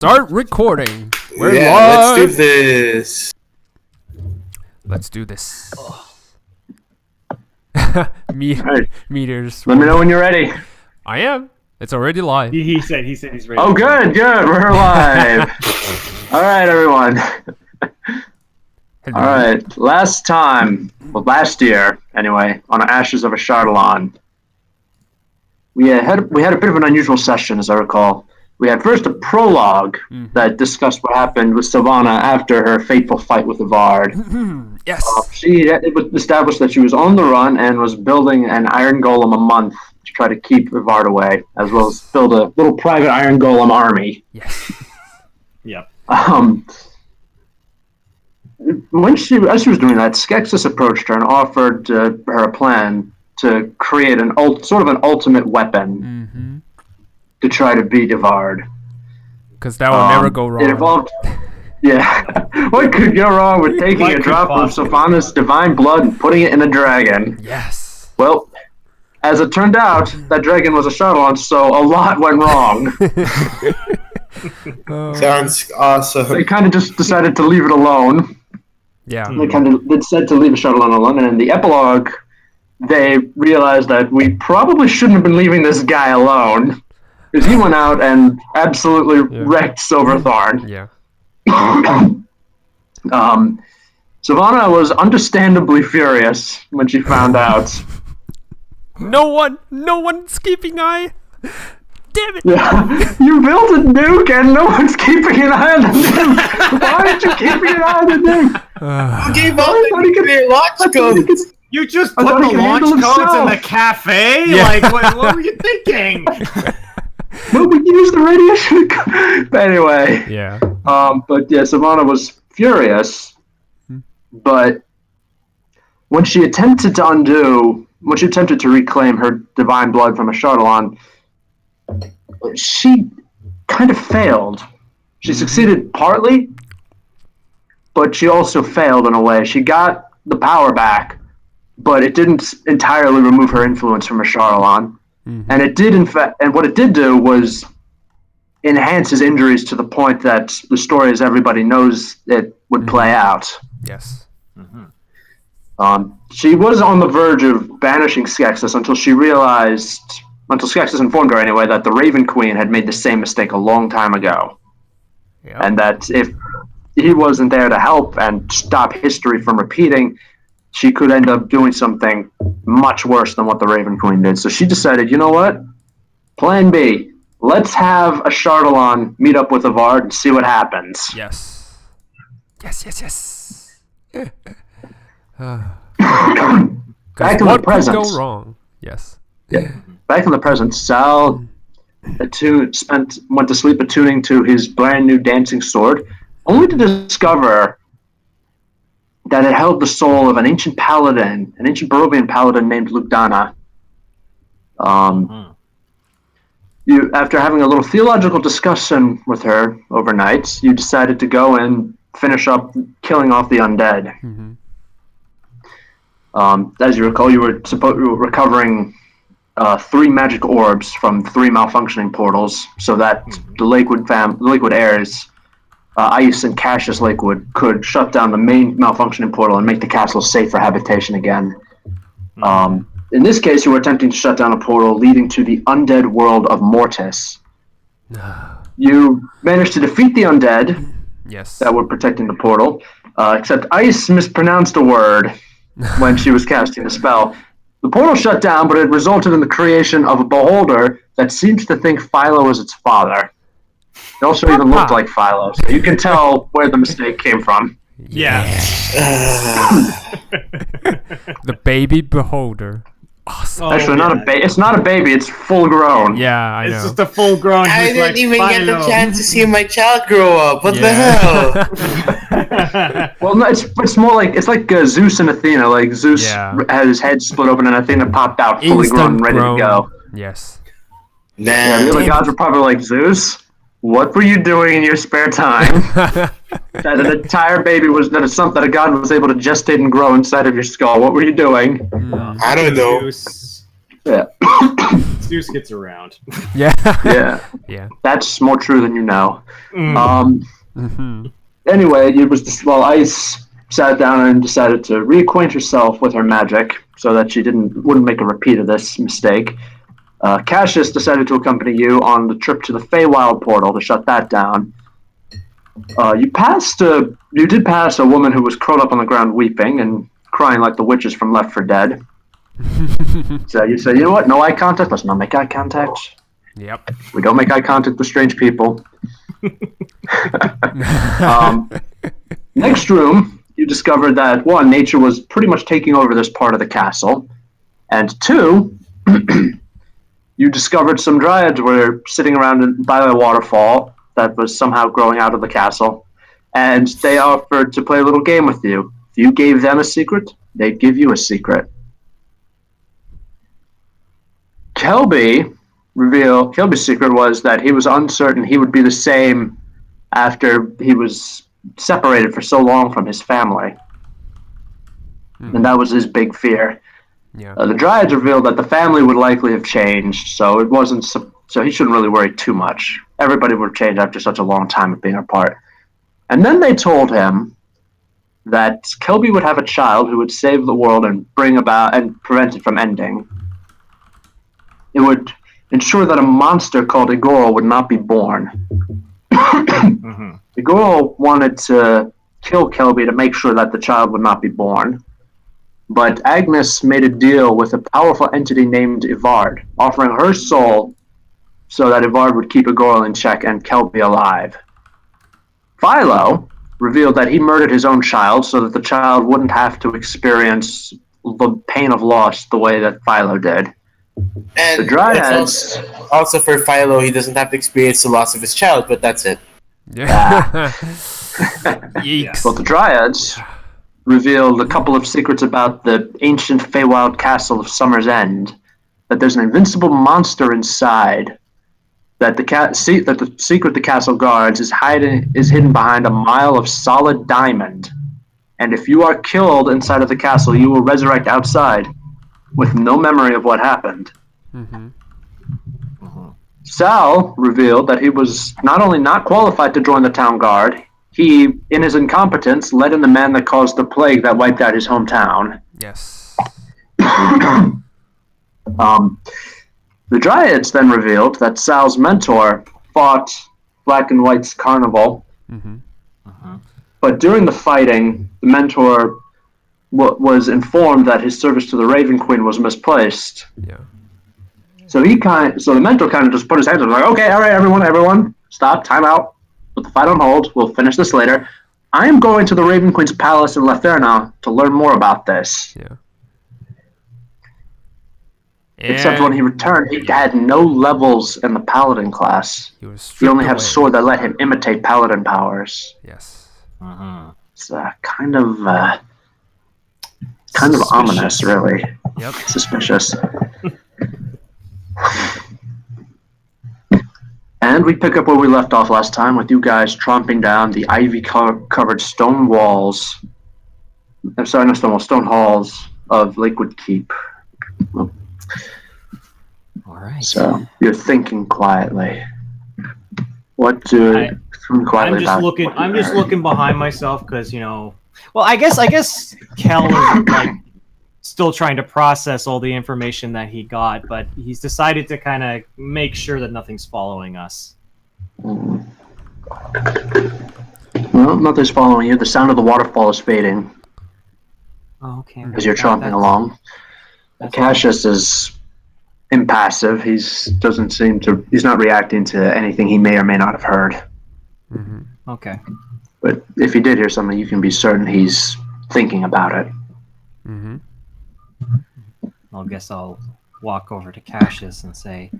Start recording. We're Yeah, live. let's do this. Let's do this. Alright. Meters. Let me know when you're ready. I am. It's already live. He said he's ready. Oh, good. We're live. All right, everyone. Hello. All right. Last year, anyway, on Ashes of a Chardalon, we had a bit of an unusual session, as I recall. We had first a prologue that discussed what happened with Sylvana after her fateful fight with Ivard. Yes. It was established that she was on the run and was building an iron golem a month to try to keep Ivard away, as well as build a little private iron golem army. Yes. Yep. As she was doing that, Skeksis approached her and offered her a plan to create an ultimate weapon to try to beat Ivard. Because that will never go wrong. It involved, yeah. What could go wrong with taking What a could drop of possibly Sylvana's divine blood and putting it in a dragon? Yes. Well, as it turned out, that dragon was a Chardalon, so a lot went wrong. Sounds awesome. They kind of just decided to leave it alone. Yeah. They kind of said to leave a Chardalon alone, and in the epilogue, they realized that we probably shouldn't have been leaving this guy alone, because he went out and absolutely wrecked Silverthorn. Yeah. Sylvana was understandably furious when she found out. No one's keeping eye. Damn it. Yeah, you built a nuke and no one's keeping an eye on the nuke. Why aren't you keeping an eye on the nuke? Who gave up the nuclear launch codes? You just I put thought the he could launch handle codes in himself. the cafe? Yeah. Like, what were you thinking? Well, we used the radiation. But anyway, Yeah. but yeah, Sylvana was furious. But when she attempted to reclaim her divine blood from a Chardalon, she kind of failed. She succeeded partly, but she also failed in a way. She got the power back, but it didn't entirely remove her influence from a Chardalon. And it did, in fact, and what it did do was enhance his injuries to the point that the story, as everybody knows, it would play out. Yes. She was on the verge of banishing Skeksis until Skeksis informed her anyway that the Raven Queen had made the same mistake a long time ago. Yeah. And that if he wasn't there to help and stop history from repeating, she could end up doing something much worse than what the Raven Queen did. So she decided, you know what? Plan B. Let's have a Chardalon meet up with Ivard and see what happens. Yes. Yes. Back in the What could present. go wrong? Yes. Back in the present, Sal went to sleep attuning to his brand new dancing sword, only to discover that it held the soul of an ancient Barovian paladin named Lugdana. After having a little theological discussion with her overnight, you decided to go and finish up killing off the undead. As you recall, you were recovering 3 magic orbs from 3 malfunctioning portals, so that the Lakewood heirs, Ice and Cassius Lakewood, could shut down the main malfunctioning portal and make the castle safe for habitation again. In this case, you were attempting to shut down a portal leading to the undead world of Mortis. You managed to defeat the undead Yes. that were protecting the portal, except Ice mispronounced a word when she was casting the spell. The portal shut down, but it resulted in the creation of a beholder that seems to think Philo was its father. It also even looked like Philo, so you can tell where the mistake came from. Yeah. The baby beholder. Awesome. Actually, it's not a baby, it's full grown. Yeah, I know. It's just a full grown. I didn't even get the chance to see my child grow up. What the hell? Well, no, it's more like Zeus and Athena. Like Zeus had his head split open and Athena popped out fully grown, ready to go. Yes. Yeah, the other gods were probably like, Zeus, what were you doing in your spare time? That an entire baby that a god was able to gestate and grow inside of your skull. What were you doing? I don't know. Yeah. Zeus gets around. Yeah. Yeah, Yeah. that's more true than you know. Mm. Anyway, it was Ice sat down and decided to reacquaint herself with her magic so that she wouldn't make a repeat of this mistake. Cassius decided to accompany you on the trip to the Feywild portal to shut that down. You did pass a woman who was curled up on the ground weeping and crying like the witches from Left 4 Dead. So you say, you know what? No eye contact. Let's not make eye contact. Yep. We don't make eye contact with strange people. Next room, you discovered that one, nature was pretty much taking over this part of the castle, and two, you discovered some dryads were sitting around by a waterfall that was somehow growing out of the castle, and they offered to play a little game with you. If you gave them a secret, they'd give you a secret. Kelby's secret was that he was uncertain he would be the same after he was separated for so long from his family. And that was his big fear. Yeah. The Dryads revealed that the family would likely have changed, so it wasn't so he shouldn't really worry too much. Everybody would change after such a long time of being apart. And then they told him that Kelby would have a child who would save the world and prevent it from ending. It would ensure that a monster called Igor would not be born. Igor wanted to kill Kelby to make sure that the child would not be born. But Agnes made a deal with a powerful entity named Ivard, offering her soul so that Ivard would keep Igor in check and Kelby alive. Philo revealed that he murdered his own child so that the child wouldn't have to experience the pain of loss the way that Philo did. And The Dryads... also for Philo, he doesn't have to experience the loss of his child, but that's it. Yeah. Yeeks. Well, the Dryads revealed a couple of secrets about the ancient Feywild castle of Summer's End. That there's an invincible monster inside. That the secret the castle guards is hidden behind a mile of solid diamond. And if you are killed inside of the castle, you will resurrect outside with no memory of what happened. Sal revealed that he was not only not qualified to join the town guard, he, in his incompetence, led in the man that caused the plague that wiped out his hometown. Yes. The Dryads then revealed that Sal's mentor fought Black and White's carnival, but during the fighting, the mentor was informed that his service to the Raven Queen was misplaced. Yeah. So the mentor kind of just put his hands up, like, okay, all right, everyone, stop, time out, put the fight on hold, we'll finish this later. I am going to the Raven Queen's palace in Laferna to learn more about this. Yeah. Except when he returned, he had no levels in the paladin class. He was He only had a stripped sword that let him imitate paladin powers. away. Yes. It's kind of ominous, really. Yep. Suspicious. And we pick up where we left off last time with you guys tromping down the ivy-covered stone walls. I'm sorry, not stone walls, stone halls of Lakewood Keep. All right. So you're thinking quietly. What do quietly I'm just looking behind myself because Well, I guess Kel is like still trying to process all the information that he got, but he's decided to kind of make sure that nothing's following us. Well, nothing's following you. The sound of the waterfall is fading Oh, okay. as you're tromping along. Cassius is impassive. He's not reacting to anything he may or may not have heard. Okay. But if he did hear something, you can be certain he's thinking about it. I guess I'll walk over to Cassius and say,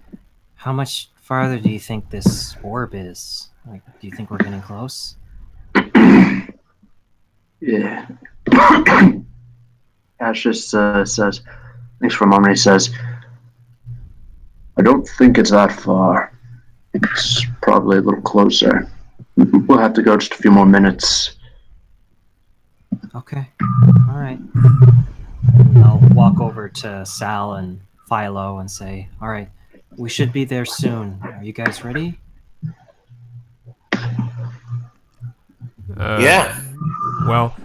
how much farther do you think this orb is? Like, do you think we're getting close? Yeah. Cassius says, thanks for a moment, he says, I don't think it's that far. It's probably a little closer. We'll have to go just a few more minutes. Okay. All right. I'll walk over to Sal and Philo and say, all right, We should be there soon. Are you guys ready? Yeah. Well,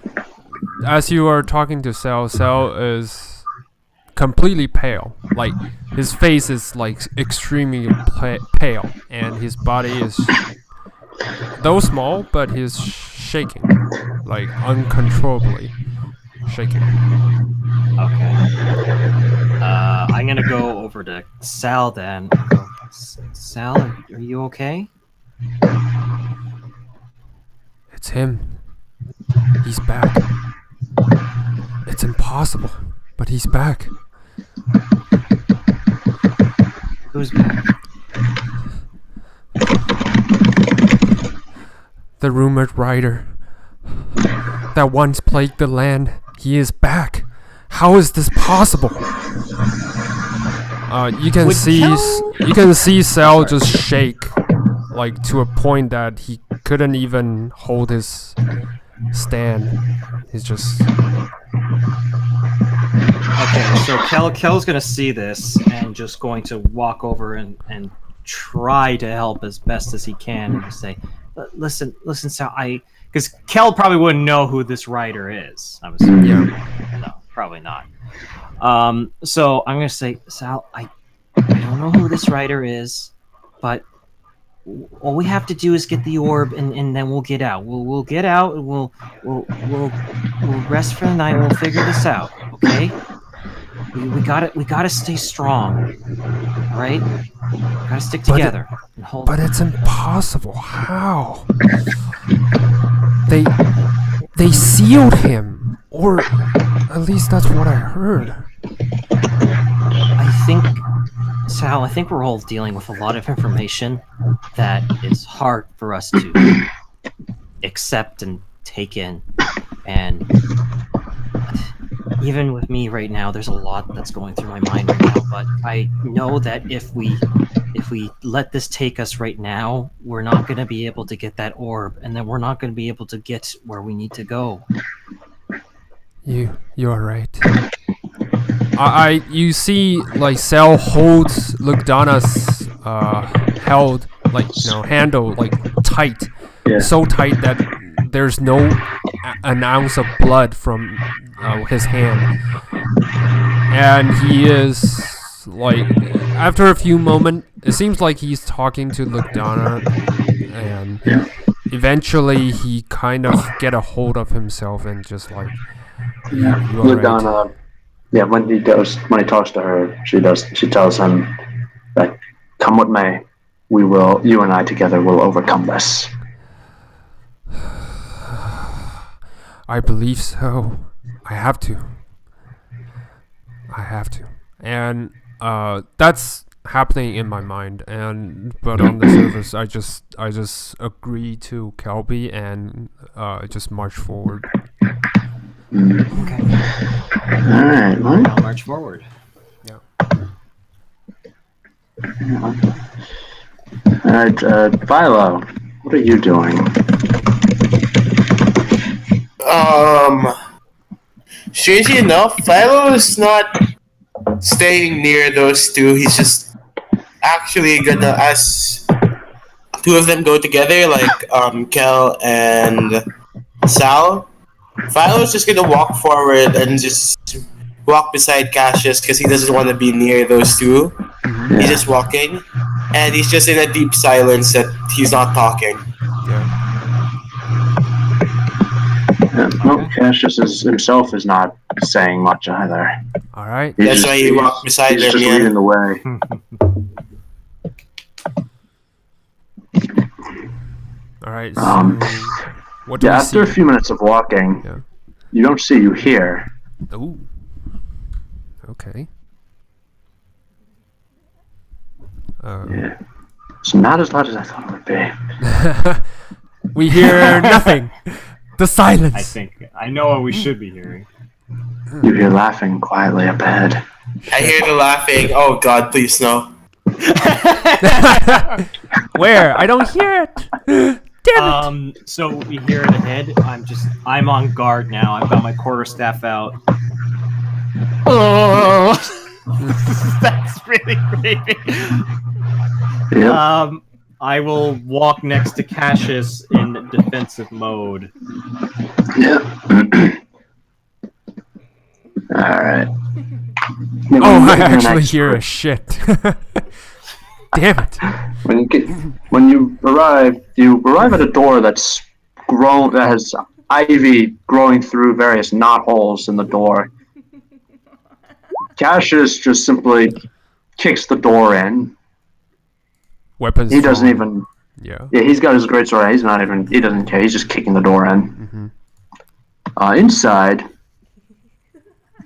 as you are talking to Cell, Cell is completely pale. Like, his face is like extremely pale, and his body is though small, but he's shaking, like uncontrollably shaking. Okay. I'm gonna go over to Sal then. And go, Sal, are you okay? It's him. He's back. It's impossible, but he's back. Who's back? The rumored rider that once plagued the land. He is back. How is this possible? You can see Cell just shake, like to a point that he couldn't even hold his stand. He's just Okay, so Kel's gonna see this and just going to walk over and try to help as best as he can and just say, listen, Sal, because Kel probably wouldn't know who this writer is. I'm assuming. yeah. No, probably not. So I'm gonna say, Sal, I don't know who this writer is, but all we have to do is get the orb, and then we'll get out. We'll get out, and we'll rest for the night. We'll figure this out, okay? We gotta stay strong. All right, gotta stick together and hold. But it's impossible. How? They sealed him, or at least that's what I heard. I think, Sal, we're all dealing with a lot of information that is hard for us to accept and take in. And even with me right now, there's a lot that's going through my mind right now. But I know that if we let this take us right now, we're not going to be able to get that orb, and then we're not going to be able to get where we need to go. You're right. You see, like, Cell holds Lugdana's held, like, handle, like, tight. Yeah. So tight that there's no an ounce of blood from his hand. And he is, like, after a few moments, it seems like he's talking to Lugdana, and eventually he kind of get a hold of himself and just, like, you are Lugdana, right. yeah, when he talks to her, she tells him that, come what may, you and I together will overcome this. I believe so. I have to. And that's happening in my mind, but on the surface I just agree to Kelby and just march forward. Okay. Alright, well. I'll march forward. Yeah. Alright, Philo, what are you doing? Strangely enough, Philo is not staying near those two. He's just actually gonna, as two of them go together, like Kel and Sal, Philo's just gonna walk forward and just walk beside Cassius because he doesn't want to be near those two. Mm-hmm. He's just walking, and he's just in a deep silence that he's not talking. Yeah. Well, Cassius himself is not saying much either. All right. That's why he walked beside He's them. just Yeah. leading the way. All right. So what do we see? After a few minutes of walking, you don't see, you hear. Ooh. Okay. Yeah. It's not as loud as I thought it would be. We hear nothing. The silence. I think I know what we should be hearing. You hear laughing quietly up ahead. I hear the laughing. Oh God, please no. Where? I don't hear it. Damn it. So we hear it ahead. I'm on guard now. I've got my quarterstaff out. Oh. That's really creepy. Yep. I will walk next to Cassius in defensive mode. Yep. Alright. Oh, I actually hear a shit. Damn it. When you arrive at a door that's grown, that has ivy growing through various knot holes in the door. Cassius just simply kicks the door in. Weapons. He doesn't drawn. even. Yeah. Yeah, he's got his greatsword. He's not even. He doesn't care. He's just kicking the door in. Inside,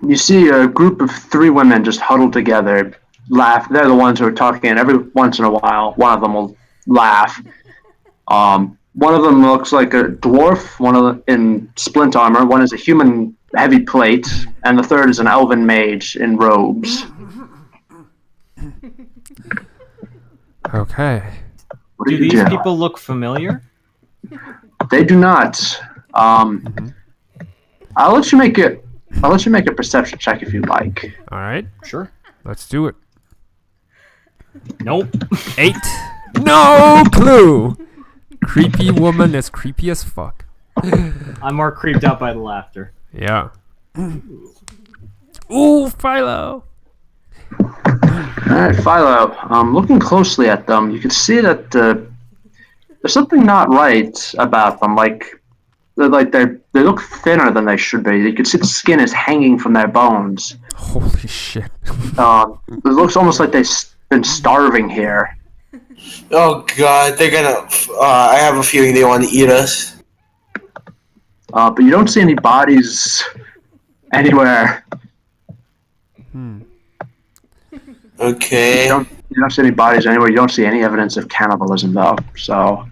you see a group of 3 women just huddled together, laugh. They're the ones who are talking, and every once in a while, one of them will laugh. One of them looks like a dwarf, one of them in splint armor, one is a human heavy plate, and the third is an elven mage in robes. Okay. What Do you these people look familiar? They do not. I'll let you make a perception check if you like. All right. Sure. Let's do it. Nope. 8. No clue. Creepy woman is creepy as fuck. I'm more creeped out by the laughter. Yeah. Ooh, Philo. Alright, Philo, looking closely at them, you can see that there's something not right about them. They look thinner than they should be. You can see the skin is hanging from their bones. Holy shit. It looks almost like they've been starving here. Oh god, they're gonna. I have a feeling they want to eat us. But you don't see any bodies anywhere. Okay. You don't see any bodies anywhere. You don't see any evidence of cannibalism, though. So,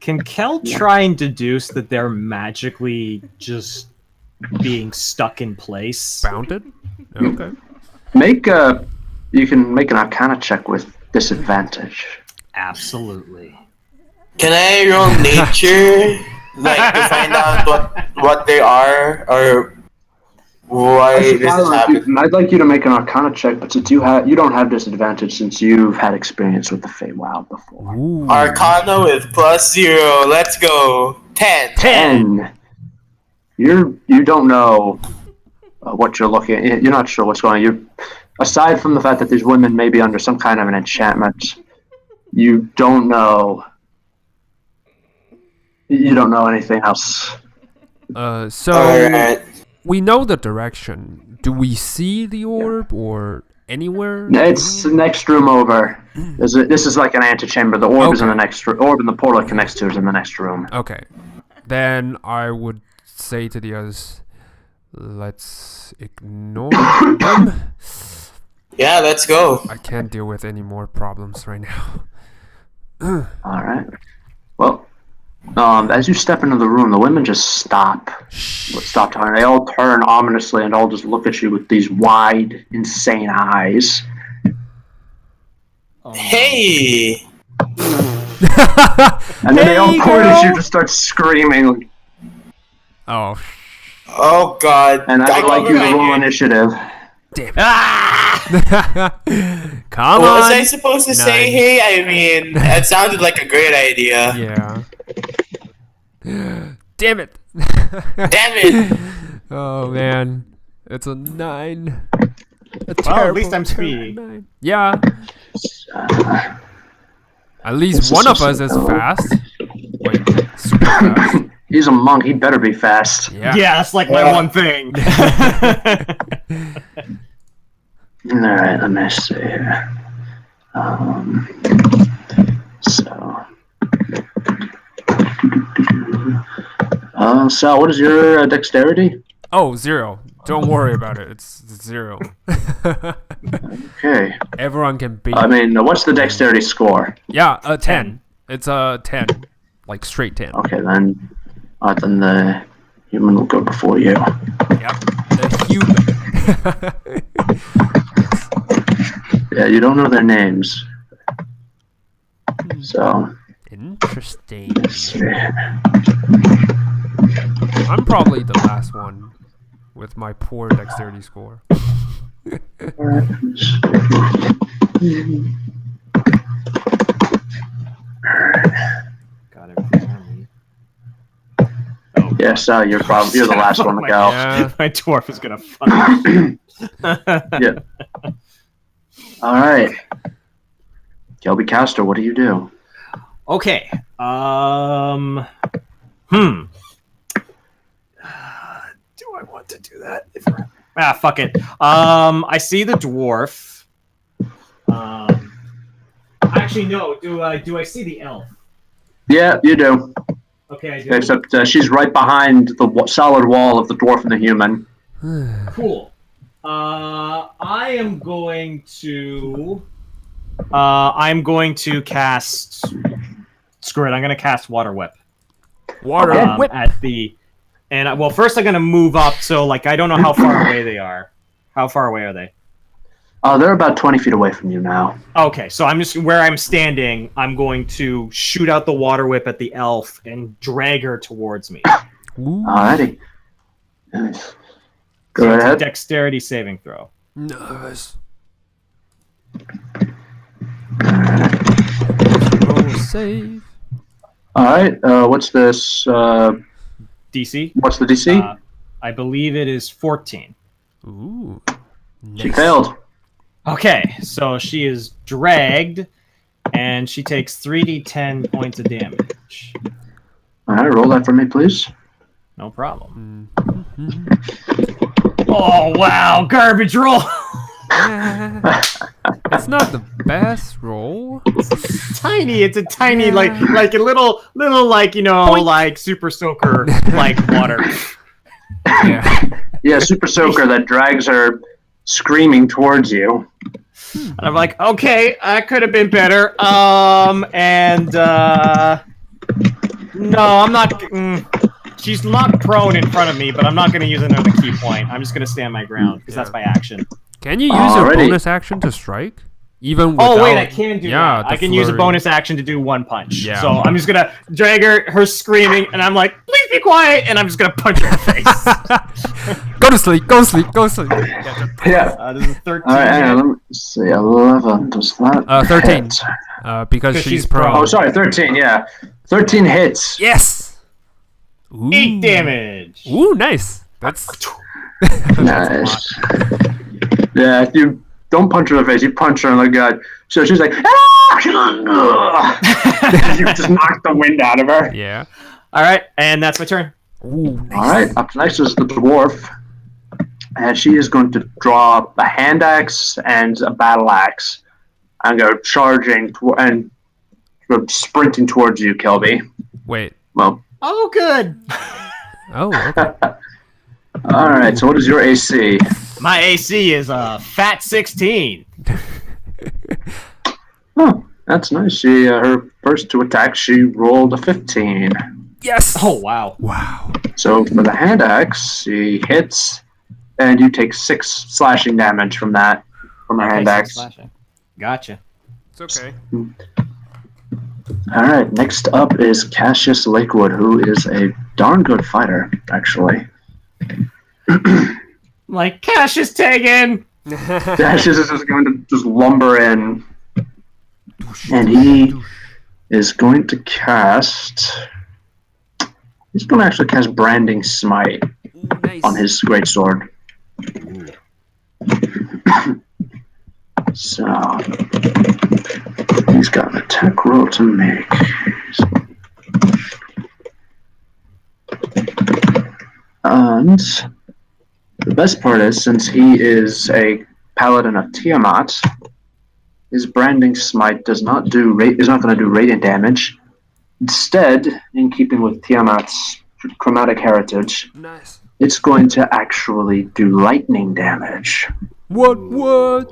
Can Kel try and deduce that they're magically just being stuck in place? Bounded? Okay. you can make an Arcana check with disadvantage. Absolutely. Can I roll nature, like to find out what they are or why this is happening? I'd like you to make an Arcana check, but since you don't have disadvantage since you've had experience with the Feywild before. Ooh. Arcana with +0. Let's go. 10. 10. You don't know what you're looking at. You're not sure what's going on. Aside from the fact that these women may be under some kind of an enchantment, you don't know. You don't know anything else. So Alright. we know the direction. Do we see the orb or anywhere? It's the next room over. This is like an antechamber. The orb is in the next orb, and the portal it connects to is in the next room. Okay. Then I would say to the others, let's ignore them. Yeah, let's go. I can't deal with any more problems right now. All right. Well, as you step into the room, the women just stop talking. They all turn ominously and all just look at you with these wide, insane eyes. Hey! And then they all point at you to start screaming. Oh, Oh god. And I'd like you to roll initiative. damn it. Ah! Come What on. was I supposed to say? Hey, I mean, that sounded like a great idea. Yeah. Damn it. Damn it! Oh man. It's a 9. Well, at least I'm speedy. 9. Yeah. At least one of us is fast. Like, super fast. He's a monk. He better be fast. Yeah. Yeah, that's like my one thing. All right, let me see here. Sal, what is your dexterity? Oh, 0. Don't worry about it. It's 0. Okay. Everyone can beat. I mean, what's the dexterity score? Yeah, a 10. It's a 10. Like straight 10. Okay, then the human will go before you. Yep. The human. Yeah, you don't know their names. So, Interesting. let's see. I'm probably the last one with my poor dexterity score. Got everything I need. Oh, Yes, you're the last one to my go. Yeah. My dwarf is gonna fuck. Yeah. All right. Kelby Caster, what do you do? Okay. Do I want to do that? Fuck it. I see the dwarf. Actually, no. Do I see the elf? Yeah, you do. Okay, I do. Except she's right behind the solid wall of the dwarf and the human. Cool. I am going to. I'm going to cast. Screw it. I'm going to cast Water Whip. Water whip. At the. And well, first I'm going to move up. So like I don't know how far away they are. How far away are they? They're about 20 feet away from you now. Okay, so I'm just where I'm standing. I'm going to shoot out the water whip at the elf and drag her towards me. Alrighty. Nice. Go So it's a ahead. dexterity saving throw. Nice. Roll save. Alright, what's this? DC. What's the DC? I believe it is 14. Ooh. She failed. Okay, so she is dragged, and she takes 3d10 points of damage. Alright, roll that for me, please. No problem. Oh wow, garbage roll. It's not the best roll. It's tiny. It's a tiny, like a little, like like super soaker, like water. Yeah. Yeah, Super Soaker that drags her screaming towards you. And I'm like, okay, that could have been better. No, I'm not. She's not prone in front of me, but I'm not going to use another key point. I'm just going to stand my ground because that's my action. Can you use your Alrighty. bonus action to strike? Even without... Oh wait, I can do yeah, that. the I can use a flurry. bonus action to do one punch. Yeah. So I'm just gonna drag her screaming, and I'm like, "Please be quiet!" And I'm just gonna punch her in the face. Go to sleep. Go to sleep. Go to sleep. Yeah. This is 13. Alright, hang on, let me see. 11. Does that 13. hit? Because she's prone. Oh, sorry, 13, yeah. 13 hits. Yes. Ooh. 8 damage. Ooh, nice. That's Nice. Yeah, if you don't punch her in the face, you punch her in the gut. So she's like, ah! You just knock the wind out of her. yeah. All right, and that's my turn. Ooh, nice. Alright, up next is the dwarf. And she is going to draw a hand axe and a battle axe and go charging and go sprinting towards you, Kelby. Wait. Well, Oh, good. Oh, okay. alright, so what is your AC? My AC is a fat 16. Oh, that's nice. She her first two attacks, she rolled a 15. Yes. Oh wow. Wow. So for the hand axe, she hits, and you take 6 slashing damage from that, from her hand axe. Gotcha. It's okay. Alright, next up is Cassius Lakewood, who is a darn good fighter, actually. Like, cash is taken. Cassius is just going to just lumber in, and he is going to cast... He's going to actually cast Branding Smite Nice. on his greatsword. So, he's got an attack roll to make. And the best part is, since he is a paladin of Tiamat, his Branding Smite is not going to do radiant damage. Instead, in keeping with Tiamat's chromatic heritage, Nice. it's going to actually do lightning damage. What?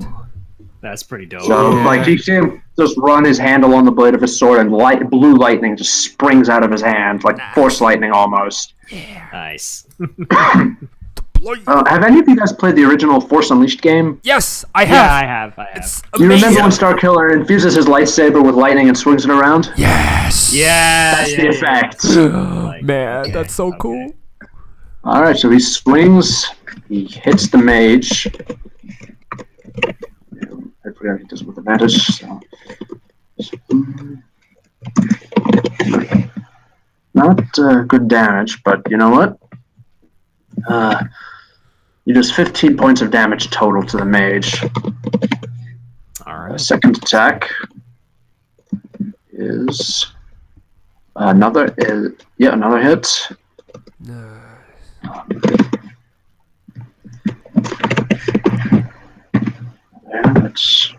That's pretty dope. So, Yeah. like, you see him just run his hand along the blade of his sword, and blue lightning just springs out of his hand, like force lightning almost. Nice. Have any of you guys played the original Force Unleashed game? Yes, I Yeah, have. I have. It's Do you remember amazing. when Starkiller infuses his lightsaber with lightning and swings it around? Yes. Yeah. That's the effect. Oh, man, that's so cool. Alright, so he swings, he hits the mage, Hopefully I get this with advantage. So. Not good damage, but you know what? You do 15 points of damage total to the mage. Alright. Second attack is another hit. Damage.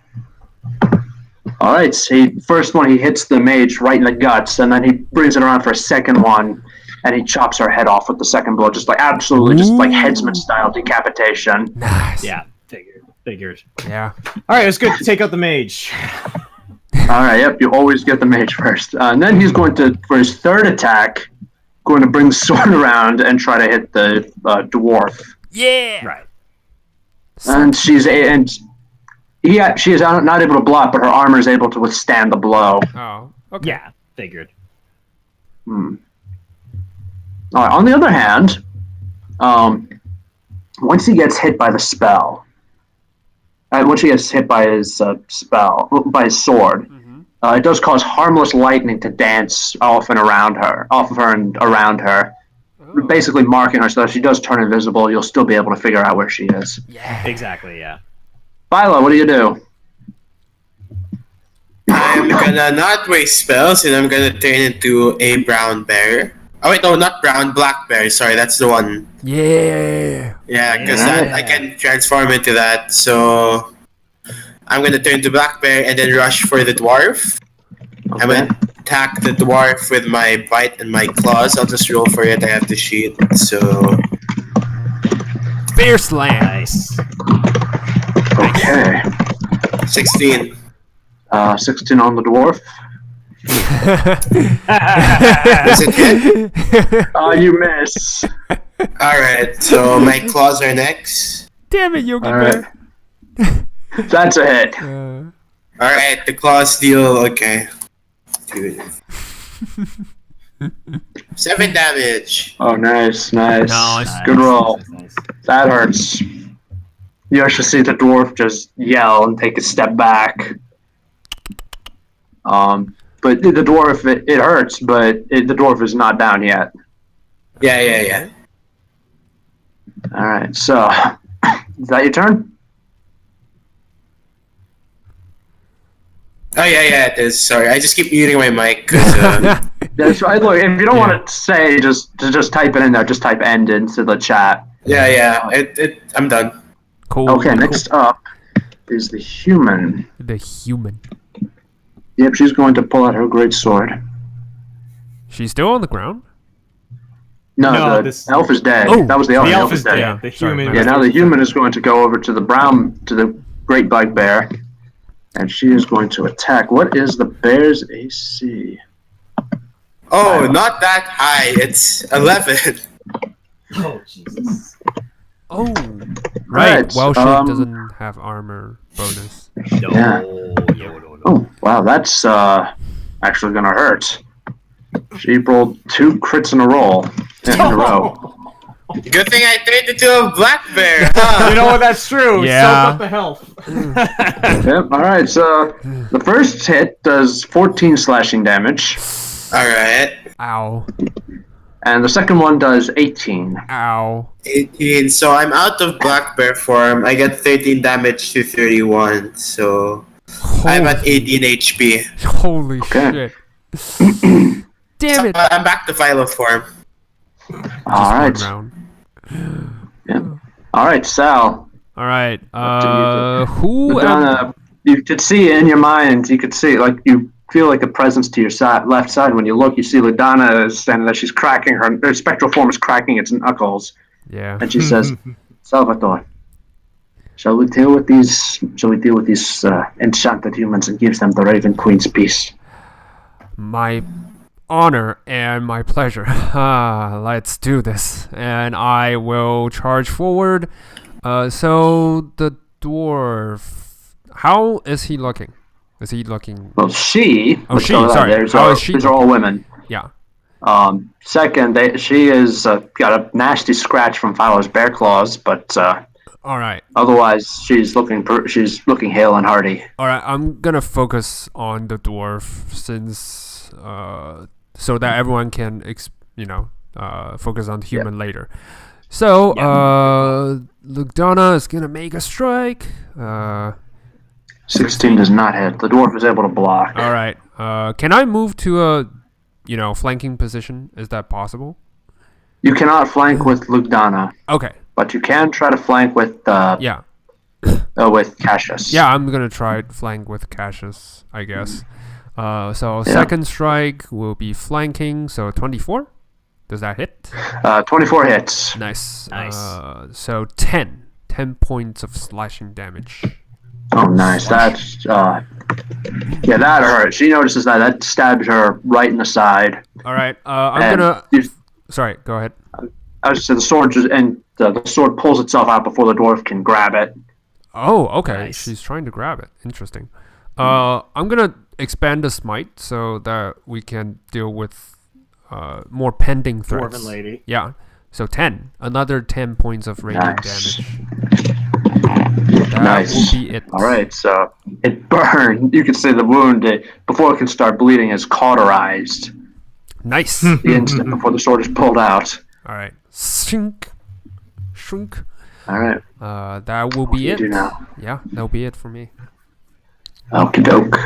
All right. So first one he hits the mage right in the guts, and then he brings it around for a second one, and he chops her head off with the second blow, just like absolutely, just like headsman style decapitation. Nice. Yeah, figured. Yeah. Alright, it's good to take out the mage. All right. Yep. You always get the mage first, and then he's going to, for his third attack, going to bring the sword around and try to hit the dwarf. Yeah. Right. And she is not able to block, but her armor is able to withstand the blow. Oh. Okay. Yeah, figured. All right. On the other hand, once he gets hit by the spell, once he gets hit by his by his sword, it does cause harmless lightning to dance off of her and around her, basically marking her. So if she does turn invisible, you'll still be able to figure out where she is. Yeah. Exactly, yeah. Philo, what do you do? I'm gonna not waste spells, and I'm gonna turn into a brown bear. Oh wait, no, not brown, black bear. Sorry, that's the one. Yeah. Yeah, because I can transform into that. So I'm gonna turn to black bear and then rush for the dwarf. I'm gonna attack the dwarf with my bite and my claws. I'll just roll for it. I have the sheet. So Fierce Slam. Nice. Okay. 16. 16 on the dwarf. Does it hit? You miss. Alright, so my claws are next. Damn it, Yogi All right. Bear. That's a hit. Alright, the claws deal. Okay. 7 damage. Oh, nice. Nice. Good roll. Nice. That hurts. You actually see the dwarf just yell and take a step back. But the dwarf, it hurts, but the dwarf is not down yet. Yeah. All right, so is that your turn? Oh yeah, it is. Sorry, I just keep muting my mic. 'Cause, That's right. Look, if you don't want to say, just type it in there. Just type end into the chat. yeah. I'm done. Cool. Okay, next up is the human. The human. Yep, she's going to pull out her great sword. She's still on the ground? No, the this- elf is dead. Oh, that was the elf. The The elf is dead. Yeah, The sorry, human. my Yeah, now the human is going to go over to the great bugbear, and she is going to attack. What is the bear's AC? Oh, not that high. It's 11. Oh, Jesus. Oh. Right. Right, Well, she doesn't have armor bonus. No. Yeah. No. Oh, wow, that's actually going to hurt. She rolled 2 crits in a row. Good thing I turned into a black bear. Huh? You know what? That's true. Yeah. Soak up the health. Yep, alright, so the first hit does 14 slashing damage, Alright. Ow. and the second one does 18. Ow. 18. So I'm out of black bear form. I get 13 damage to 31. So I'm at 18 HP. Holy Okay. shit. Damn it. I'm back to Philo form. Alright, One round. yep. Alright, Sal. Alright. do Who am Madonna, you could see in your mind, you could see, like, you feel like a presence to your left side. When you look, you see Ladonna is standing there. She's cracking her spectral form is cracking its knuckles, Yeah. and she says, "Salvatore, shall we deal with these enchanted humans and give them the Raven Queen's peace?" My honor and my pleasure. Let's do this. And I will charge forward. So the dwarf, how is he looking? Is he looking? Well, she. Oh, let's she, go with that. sorry. These How are, is she these are all women. Yeah. Second, she is got a nasty scratch from Philo's bear claws, but All right. Otherwise, she's looking hale and hearty. All right. I'm gonna focus on the dwarf since so that everyone can focus on the human later. So Lugdana is gonna make a strike. 16 does not hit. The dwarf is able to block. All right. Can I move to a flanking position? Is that possible? You cannot flank with Lugdana, Okay. but you can try to flank with with Cassius. Yeah, I'm gonna try flank with Cassius, I guess. Second strike will be flanking, so 24. Does that hit? 24 hits. Nice. So 10 points of slashing damage. Oh, nice. That's that hurt. She notices that stabs her right in the side. All right. Sorry. Go ahead. I was just the sword pulls itself out before the dwarf can grab it. Oh, okay. Nice. She's trying to grab it. Interesting. I'm gonna expand the smite so that we can deal with more pending threats. Dwarven lady. Yeah. So 10. Another 10 points of radiant Nice. damage. That Nice. will be it. All right, so it burned. You can see the wound before it can start bleeding is cauterized Nice. the instant before the sword is pulled out. All right. Shrink. All right, That will be you it. do now. Yeah, that'll be it for me. Okie doke.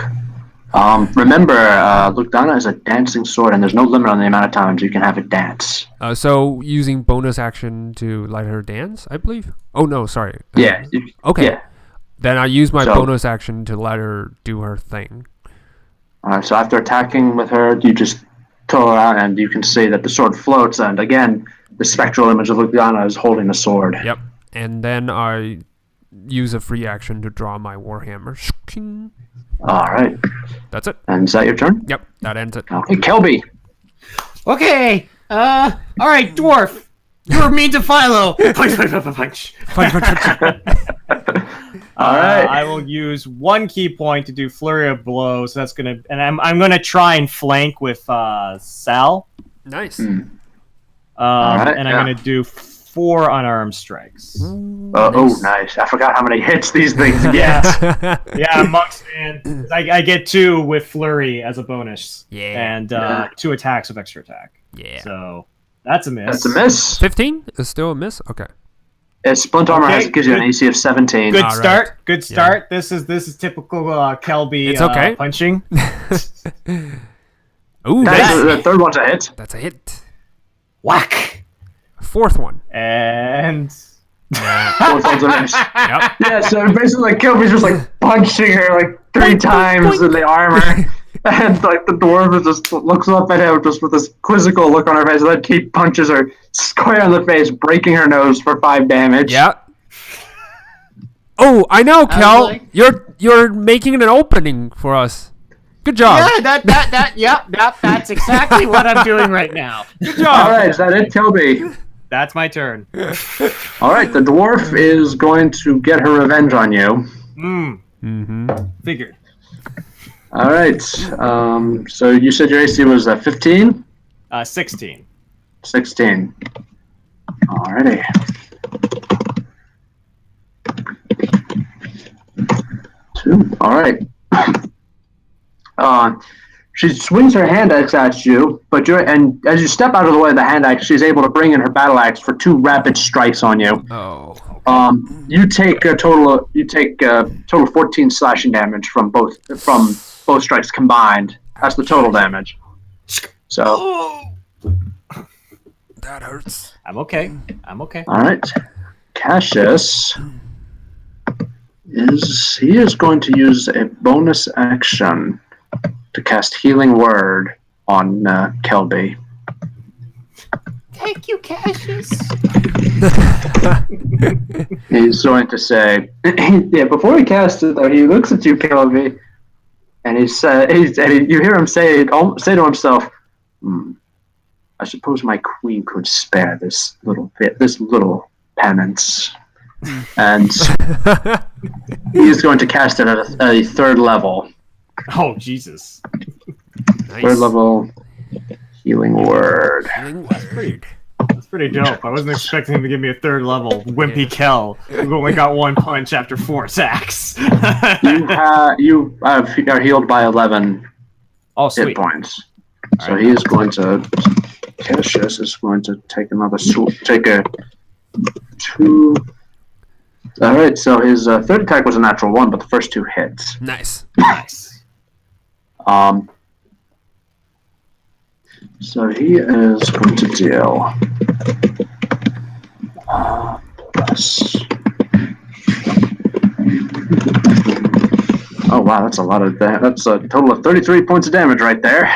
Remember, Lugdana is a dancing sword, and there's no limit on the amount of times you can have it dance. So using bonus action to let her dance, I believe. Oh no, sorry. Yeah. Okay. Yeah. Then I use my So- bonus action to let her do her thing. All right, so after attacking with her, you just throw her out, and you can see that the sword floats, and again, the spectral image of Lugdana is holding the sword. Yep. And then I use a free action to draw my warhammer. All right, That's it. and is that your turn? Yep. That ends it. Okay, Kelby. Okay. All right, dwarf. You're mean to Philo. Punch. All right. I will use one key point to do flurry of blows. So that's gonna, and I'm gonna try and flank with Sal. Nice. Right, And I'm gonna do 4 unarmed strikes. Oh, nice. I forgot how many hits these things get. Yeah, Monk's man. I get 2 with flurry as a bonus. Yeah. And 2 attacks with extra attack. Yeah. So that's a miss. That's a miss. 15 is still a miss. Okay. Splint armor Okay, gives you an good. AC of 17. Good All start. right. Good start. This is typical Kelby It's okay. punching. Ooh, The third one's a hit. that's a hit. Whack. Fourth one. And Fourth one's a miss. Yep. Yeah, so basically Kelby's just like punching her like 3 times in the armor. And like the dwarf just looks up at him just with this quizzical look on her face, and then Kate punches her square in the face, breaking her nose for 5 damage. Yeah. Oh, I know, Kel. like- You're making an opening for us. Good job. Yeah, that's exactly what I'm doing right now. Good All job. right, is that it, Kelby? that's my turn. All right, the dwarf is going to get her revenge on you. Mm-hmm. Figured. All right. So you said your AC was 15? 16. 16. Alrighty. 2. Alright. She swings her hand axe at you, but as you step out of the way of the hand axe, she's able to bring in her battle axe for 2 rapid strikes on you. Oh. You take a total 14 slashing damage from both strikes combined. That's the total damage. So, That hurts. I'm okay. all right. Cassius is going to use a bonus action to cast Healing Word on Kelby. Thank you, Cassius. He's going to say, yeah. Before he casts it, though, he looks at you, Kelby, and you hear him say to himself, "I suppose my queen could spare this little penance." And he's going to cast it at a 3rd level. Oh Jesus. Nice. 3rd level Healing Word. Healing word. That's pretty dope. I wasn't expecting him to give me a 3rd level. Wimpy Kel, who only got 1 punch after 4 attacks. You are healed by 11 Oh, hit sweet. points. So he is going to. Cassius is going to take another take a 2. All right. So his 3rd attack was a natural 1, but the first 2 hits. Nice. Nice. So he is going to deal. Plus. Oh wow, that's a lot of that's a total of 33 points of damage right there.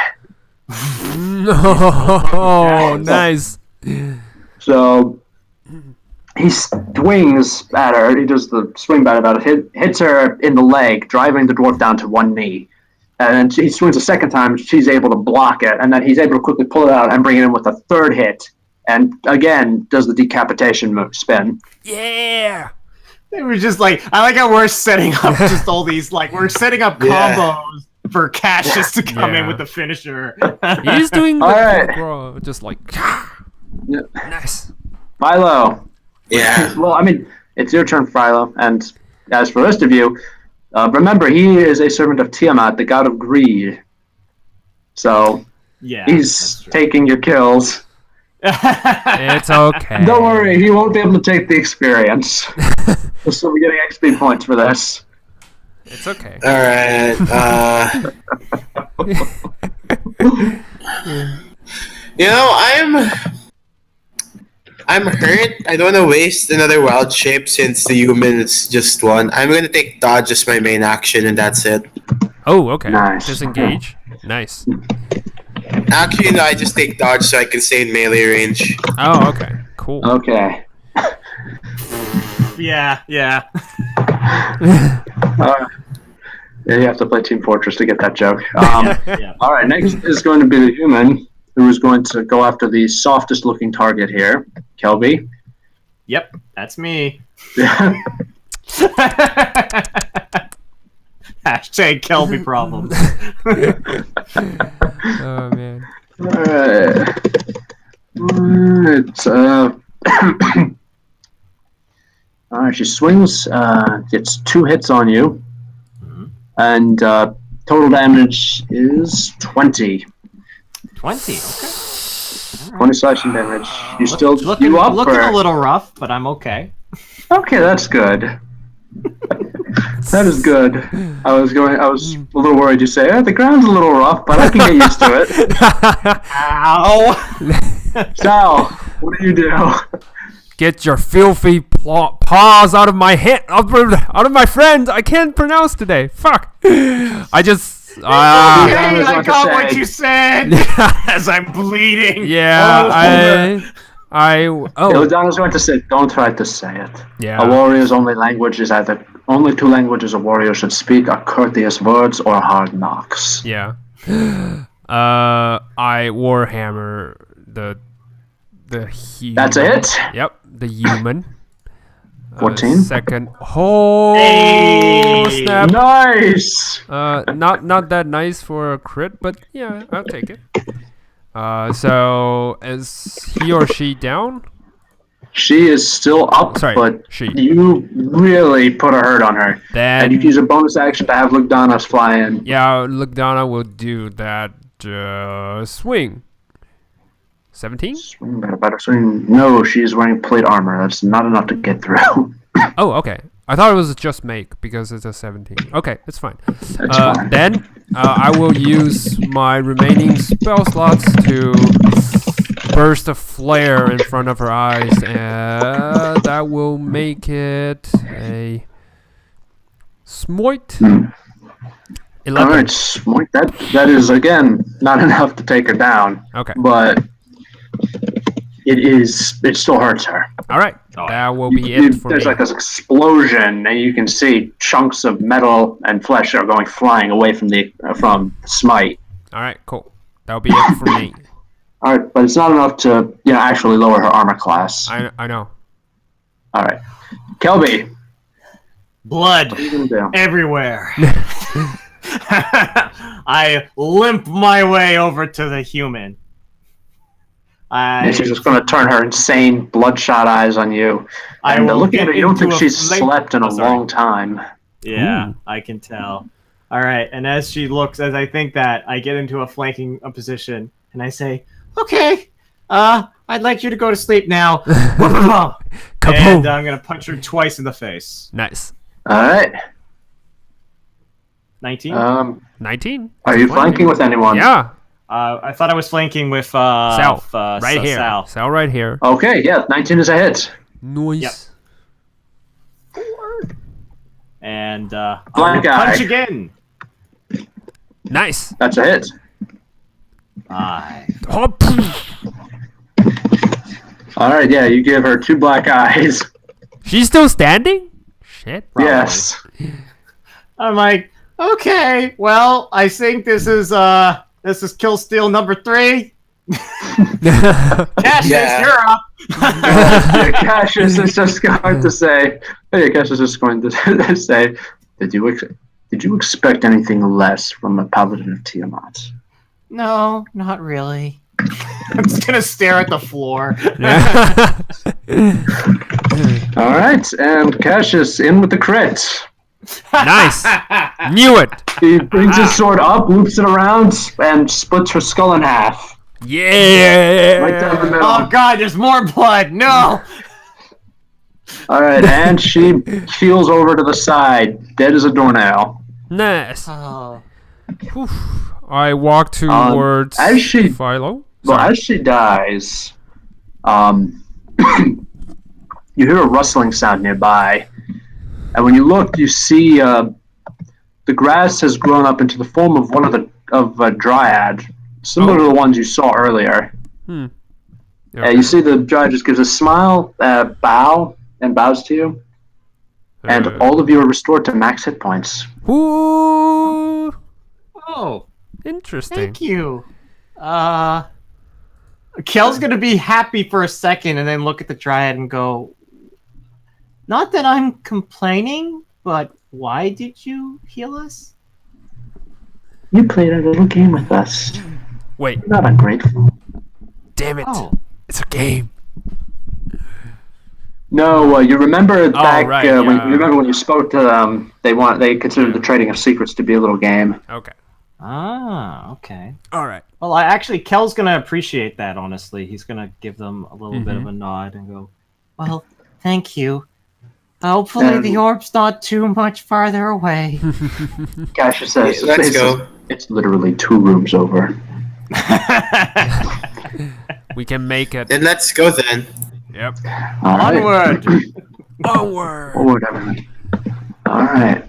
Oh, nice. So he swings at her. He does the swing bat about it. Hits her in the leg, driving the dwarf down to 1 knee. And then he swings a second time. She's able to block it, and then he's able to quickly pull it out and bring it in with a 3rd hit. And again, does the decapitation move spin. Yeah. They were just like, I like how we're setting up just all these, like, we're setting up combos for Cassius to come in with the finisher. He's doing the All right. just like Yeah. nice. Philo. Yeah. Well, I mean, it's your turn, Philo. And as for the rest of you, remember, he is a servant of Tiamat, the god of greed. So Yeah, he's taking your kills. It's okay. Don't worry, he won't be able to take the experience. We'll still be getting XP points for this. It's okay. All right. You know, I'm hurt. I don't want to waste another wild shape since the human is just 1. I'm going to take dodge as my main action, and that's it. Oh, okay. Nice. Disengage. Nice. Actually, no, I just take dodge so I can stay in melee range. Oh, okay. Cool. Okay. Yeah. Yeah, you have to play Team Fortress to get that joke. Yeah. All right, next is going to be the human, who is going to go after the softest looking target here, Kelby. Yep, that's me. Hashtag Kelby problems. Oh man. Alright, she swings, gets 2 hits on you, and total damage is 20. 20, okay. 20 slashing damage. You still Looking up a or? little rough, but I'm okay. Okay, that's good. That is good. I was a little worried you say, the ground's a little rough, but I can get used to it. Ow! Sal, what do you do? Get your filthy paws out of my head, out of my friend. I can't pronounce today. Fuck. I just. Hey, I got to what say. you said. As I'm bleeding. Yeah, Illidan's going to say, don't try to say it. Yeah. A warrior's only language is only 2 languages a warrior should speak are courteous words or hard knocks. Yeah. I Warhammer the human. That's it? Yep, the human. 14? Second. Oh, Hey! snap. Nice! Not that nice for a crit, but yeah, I'll take it. So is he or she down? She is still up, Sorry, but she. you really put a hurt on her. Then And you can use a bonus action to have Lugdanas fly in. yeah, Lugdana will do that swing. 17? Swing, better swing. No, she's wearing plate armor. That's not enough to get through. Oh, okay. I thought it was just make because it's a 17. Okay, it's fine. That's fine. Then I will use my remaining spell slots to burst a flare in front of her eyes, and that will make it a smite. 11. Alright, Smite. That is, again, not enough to take her down. Okay. But it still hurts her. All right. That will be it for There's me. like this explosion, and you can see chunks of metal and flesh are going flying away from Smite. All right. Cool. That'll be it for me. All right, but it's not enough to actually lower her armor class. I know. All right, Kelby, Blood what are you gonna do? everywhere. I limp my way over to the human. And she's just going to turn her insane, bloodshot eyes on you. I And will looking at get her, you don't think into a she's flank- slept in a Oh, sorry. long time. Yeah, Ooh. I can tell. All right, and as she looks, as I think that, I get into a flanking position, and I say, "Okay, I'd like you to go to sleep now." And Kaboom! I'm gonna punch her twice in the face. Nice. All right. 19. 19. Are you flanking with anyone? Yeah. I thought I was flanking with Sal. Right here. Sal. Sal right here. Okay, yeah, 19 is a hit. Nice. Yep. And I'm Black gonna punch eye. again. Nice. That's a hit. 5. Oh, pff. All right, yeah, you give her 2 black eyes. She's still standing? Shit. Yes. I'm like, okay, well, I think this is kill steal number 3. Cassius, Yeah. you're up. Yeah, Cassius is just going to say, Cassius is going to say, did you expect anything less from a paladin of Tiamat? No, not really. I'm just gonna stare at the floor. All right, and Cassius in with the crit. Nice. Knew it. He brings his sword up, loops it around, and splits her skull in half. Yeah. Right down the middle. Oh god, there's more blood. No. All right, and she heals over to the side, dead as a doornail. Nice. Oh. Oof. I walk towards as she- Philo. Well, Sorry. as she dies, you hear a rustling sound nearby, and when you look, you see the grass has grown up into the form of a dryad, similar to the ones you saw earlier. Hmm. You see the dryad just gives a smile, bows to you, and all of you are restored to max hit points. Ooh. Oh, Interesting. thank you. Kel's gonna be happy for a second and then look at the dryad and go, "Not that I'm complaining, but why did you heal us?" You played a little game with us. Wait. You're not ungrateful. Damn it. Oh, It's a game. No, you remember back right, when yeah. you remember when you spoke to them. They considered the trading of secrets to be a little game. Okay. ah, okay. All right. Well, Kel's gonna appreciate that. Honestly, he's gonna give them a little bit of a nod and go, Well, thank you. Hopefully the orb's not too much farther away. Cassius says, Yeah, let's go. It's literally 2 rooms over. We can make it. Then let's go then. Yep. All right. "Onward!" Onward. Forward, everyone. All right.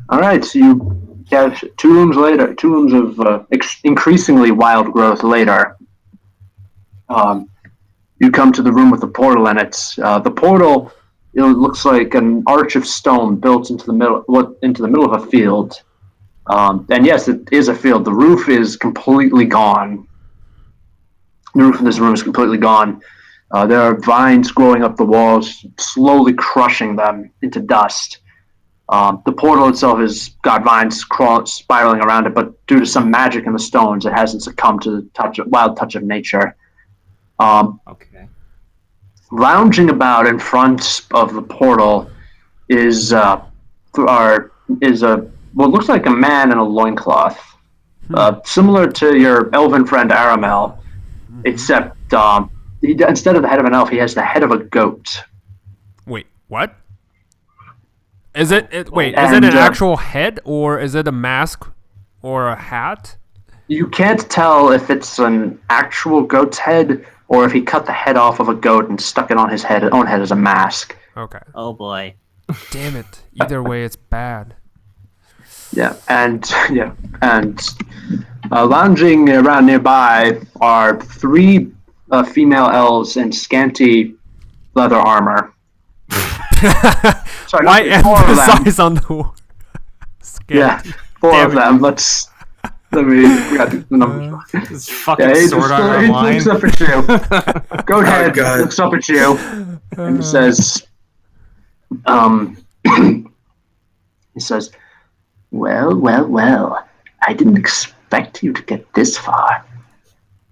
All right. So you have 2 rooms later. 2 rooms of increasingly wild growth later. You come to the room with the portal in it. The portal, it looks like an arch of stone built into the middle of a field. And yes, it is a field. The roof is completely gone. The roof of this room is completely gone. There are vines growing up the walls, slowly crushing them into dust. The portal itself has got vines spiraling around it, but due to some magic in the stones, it hasn't succumbed to the wild touch of nature. Okay. Lounging about in front of the portal is what looks like a man in a loincloth, similar to your elven friend Aramel, except instead of the head of an elf, he has the head of a goat. Wait. What? Is it? Wait. Is it And, an actual head or is it a mask or a hat? You can't tell if it's an actual goat's head or if he cut the head off of a goat and stuck it on his own head as a mask. Okay. Oh boy. Damn it. Either way, it's bad. And lounging around nearby are 3 female elves in scanty leather armor. Sorry, Why not 4 of them. emphasize on the word? Yeah, 4 of them. Let me. We got the numbers. This fucking Yeah, sword art he online. looks up at you. Go ahead. God. Looks up at you and says, he says, well. I didn't expect you to get this far.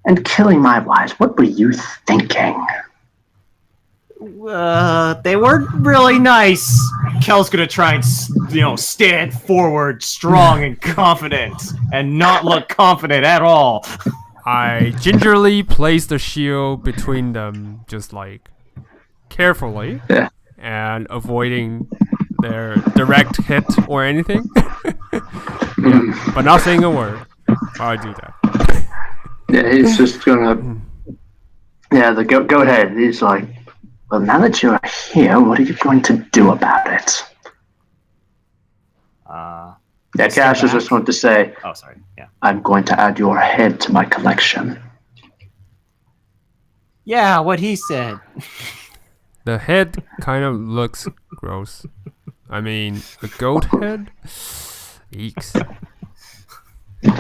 and killing my wives. What were you thinking? They weren't really nice. Kel's gonna try and, stand forward, strong and confident, and not look confident at all. I gingerly place the shield between them, just like carefully, Yeah. and avoiding their direct hit or anything. But not saying a word. I do that. Yeah, he's just gonna. Yeah, the goat head. He's like, well, now that you're here, what are you going to do about it? Yeah, Cassius just wanted to say, Oh, sorry. Yeah. I'm going to add your head to my collection. Yeah, what he said. The head kind of looks gross. I mean, the goat head? Eeks.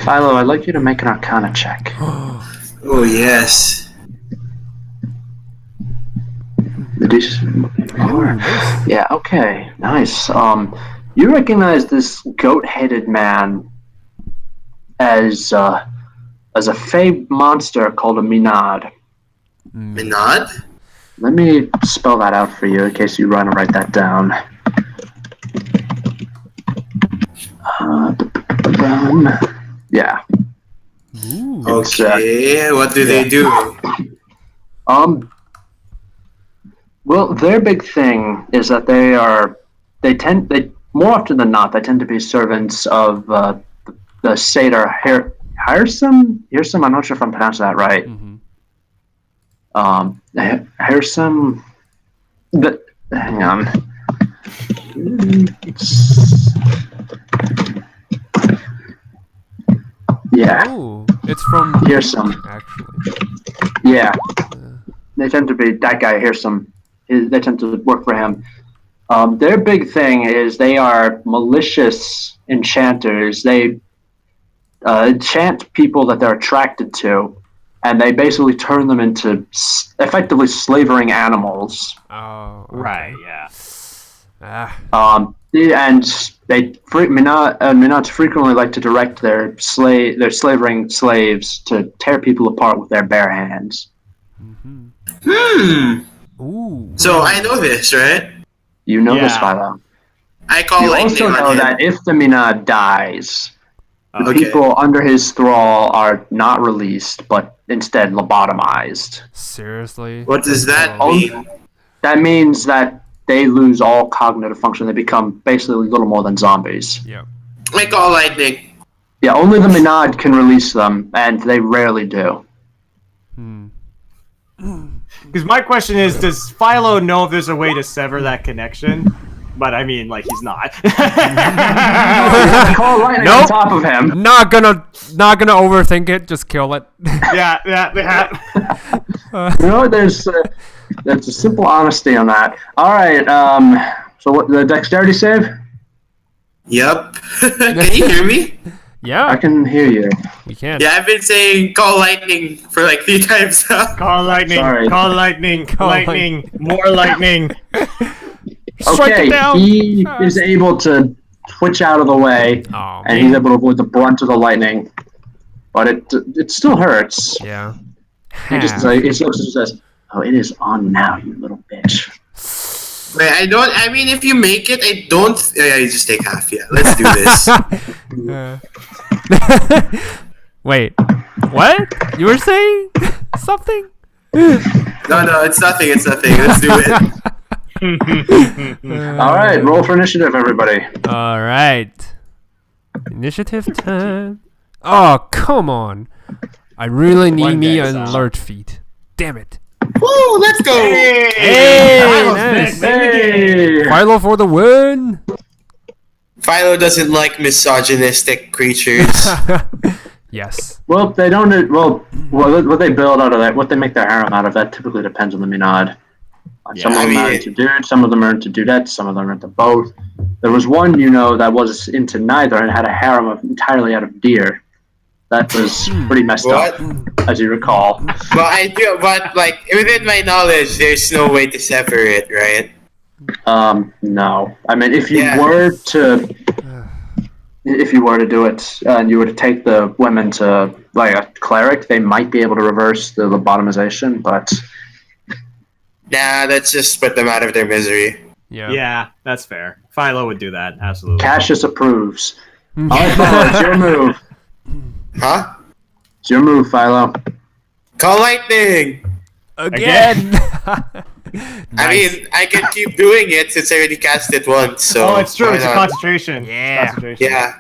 Philo, I'd like you to make an Arcana check. Oh yes. Yeah, okay, nice. You recognize this goat-headed man as a fey monster called a Minad. Minad? Let me spell that out for you in case you want to write that down. Yeah. Ooh. Okay, what do they do? Well, their big thing is that they more often than not, they tend to be servants of the satyr Hirsum. I'm not sure if I'm pronouncing that right. Hirsum. But hang on. Yeah. Ooh, it's from Hirsum. actually. Yeah. They tend to be that guy. Hirsum. They tend to work for him. Their big thing is they are malicious enchanters. They enchant people that they're attracted to, and they basically turn them into effectively slavering animals. Oh, okay. Right, yeah. And Minads frequently like to direct their slavering slaves to tear people apart with their bare hands. Ooh. So I know this, right? You know this, Yeah. Philo. I call You lightning also know on him. that if the Minad dies, the Okay. people under his thrall are not released, but instead lobotomized. Seriously? What does that Oh. mean? That means that they lose all cognitive function. They become basically little more than zombies. Yep. I call lightning. Yeah, only the Minad can release them, and they rarely do. Because my question is, does Philo know if there's a way to sever that connection? But I mean, like, he's not. Call lightning Nope. on top of him. Not gonna overthink it. Just kill it. yeah. You know, there's a simple honesty on that. All right. So what the dexterity save? Yup. Can you hear me? I Yeah, can hear you. we can. Yeah, I've been saying call lightning for like 3 times now. Call lightning. Sorry. Call lightning. Call lightning. More lightning. Strike Okay, it down. he is able to twitch out of the way, Oh. and he's able to avoid the brunt of the lightning. But it still hurts. Yeah. He just looks and says, "Oh, it is on now, you little bitch." Wait, I mean, if you make it, I don't. Yeah, you just take half. Yeah, let's do this. Wait. What? You were saying something? No, it's nothing. It's nothing. Let's do it. All right, roll for initiative, everybody. All right. Initiative time. Oh, come on. I really need One me day, an Sal. alert feat. Damn it. Woo! Let's go. Hey, nice. Hey! Philo for the win. Philo doesn't like misogynistic creatures. Yes. Well, they don't. Well, what they build out of that, what they make their harem out of, that typically depends on the Minad. Some of them are into dudes, some of them are into dudettes, some of them are into both. There was one, that was into neither and had a harem entirely out of deer. That was pretty messed What? up, as you recall. But like within my knowledge, there's no way to sever it, right? No. I mean, if you Yeah. were to... if you were to do it and you were to take the women to like a cleric, they might be able to reverse the lobotomization, but Nah, let's just put them out of their misery. Yeah. Yeah, that's fair. Philo would do that, absolutely. Cassius approves. All right, Philo, it's your move. Huh? It's your move, Philo. Call lightning! Again. I mean, I can keep doing it since I already cast it once, so... Oh, it's true. why It's a not? concentration. Yeah. Concentration. Yeah.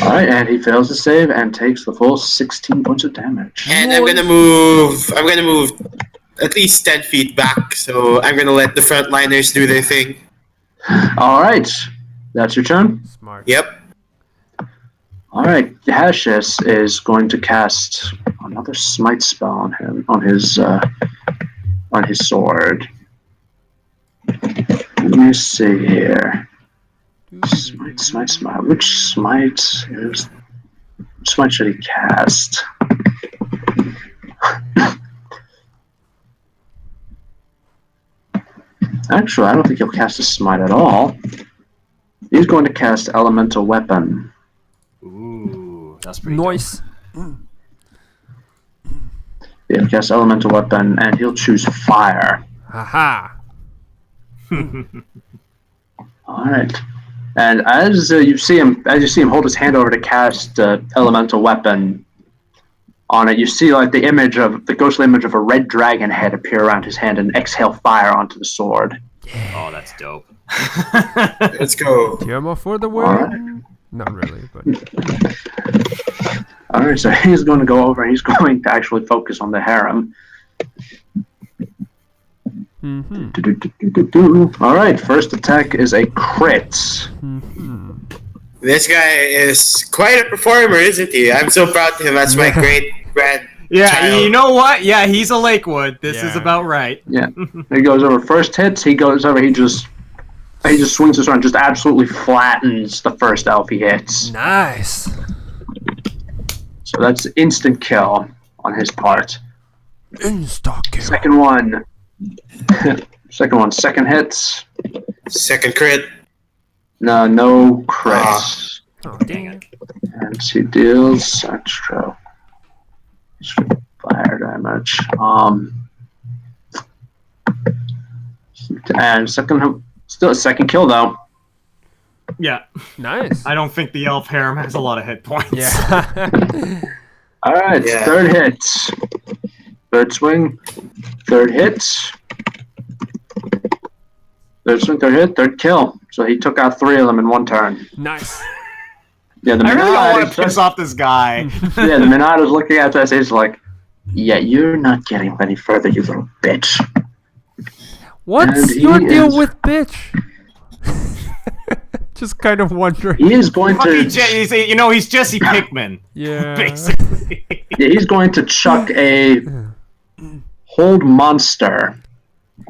Alright, and he fails to save and takes the full 16 points of damage. And I'm gonna move at least 10 feet back, so I'm gonna let the frontliners do their thing. Alright, that's your turn. Smart. Yep. Alright, Cassius is going to cast another smite spell on him, on his sword. Let me see here. Smite. Which smite should he cast? Actually, I don't think he'll cast a smite at all. He's going to cast elemental weapon. Ooh, that's pretty Nice. He'll cast elemental weapon, and he'll choose fire. Haha. All right. And as you see him hold his hand over to cast elemental weapon on it, you see like the ghostly image of a red dragon head appear around his hand and exhale fire onto the sword. Oh, that's dope. Let's go. Tiamat for the win. Alright. Not really, but All right, so he's going to go over and he's going to actually focus on the harem. All right, first attack is a crit. This guy is quite a performer, isn't he? I'm so proud of him. That's my great grand Yeah, child. you know what? Yeah, he's a Lakewood. This is Yeah. about right. Yeah, he goes over first hits. He goes over. He just swings his sword and just absolutely flattens the first elf he hits. nice. So that's instant kill on his part. Insta kill. Second one, second hits. Second crit. No crits. Oh, dang it. And he deals extra fire damage. And still a second kill though. Yeah, Nice. I don't think the elf harem has a lot of hit points. Yeah. All right, Yeah. third hit, third swing, third hit, third swing, third hit, third kill. So he took out 3 of them in one turn. Nice. Yeah, the I really don't Menard want is to piss off this guy. Yeah, the Menard is looking at this. He's like, "Yeah, you're not getting any further, you little bitch." What's And he your deal is- with bitch? Just kind of wondering. He is going Fucking to, he's Jesse Pinkman, Yeah. basically. yeah, he's going to chuck a hold monster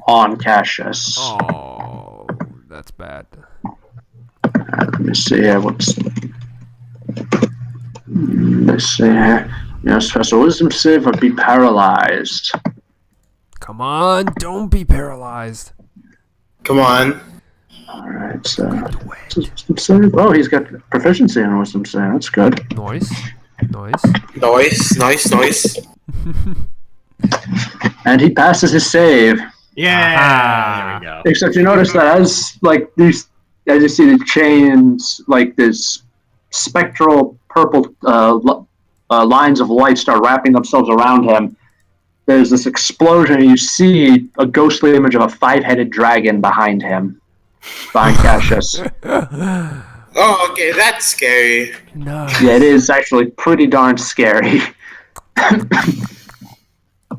on Cassius. Oh, that's bad. Let me see here. Let's see here. Yes, special wisdom save or be paralyzed. Come on, don't be paralyzed. Come on. Alright, so wisdom save. Oh, he's got proficiency in wisdom save. That's good. Nice. Nice. Nice. And he passes his save. Yeah, Aha. there we go. Except you notice that as you see the chains, like this spectral purple lines of light start wrapping themselves around him. There's this explosion, and you see a ghostly image of a 5-headed dragon behind him, behind Cassius. Oh, okay, that's scary. No. Yeah, it is actually pretty darn scary.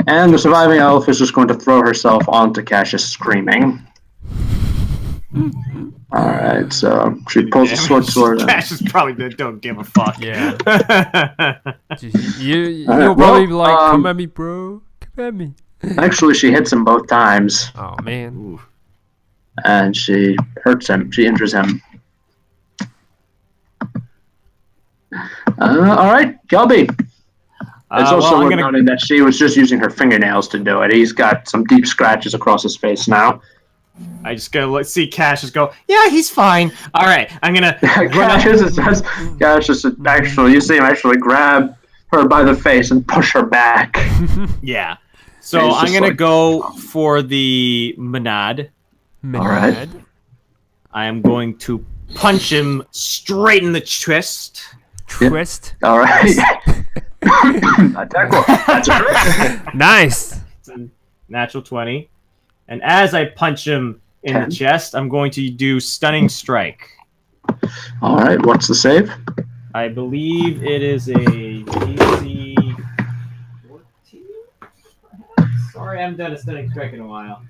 And the surviving elf is just going to throw herself onto Cassius, screaming. Alright, so she pulls a sword. Cash is probably don't give a fuck. Yeah. You'll Alright, probably be well, like, come at me, bro. Come at me. Actually, she hits him both times, Oh, man. and she hurts him. She injures him. Alright, Kelby. It's also worth noting that she was just using her fingernails to do it. He's got some deep scratches across his face now. I just gotta see Cassius go, yeah, he's fine. All right, I'm gonna run up. Cassius actually, you see him actually grab her by the face and push her back. Yeah. So He's I'm just gonna like- go for the Menad. Alright. I am going to punch him straight in the chest. Twist. All right. Attack roll. That's it. Nice. It's a natural 20. And as I punch him in 10. the chest, I'm going to do Stunning Strike. All right. What's the save? I believe it is a DC 14? Sorry, I haven't done a Stunning Strike in a while.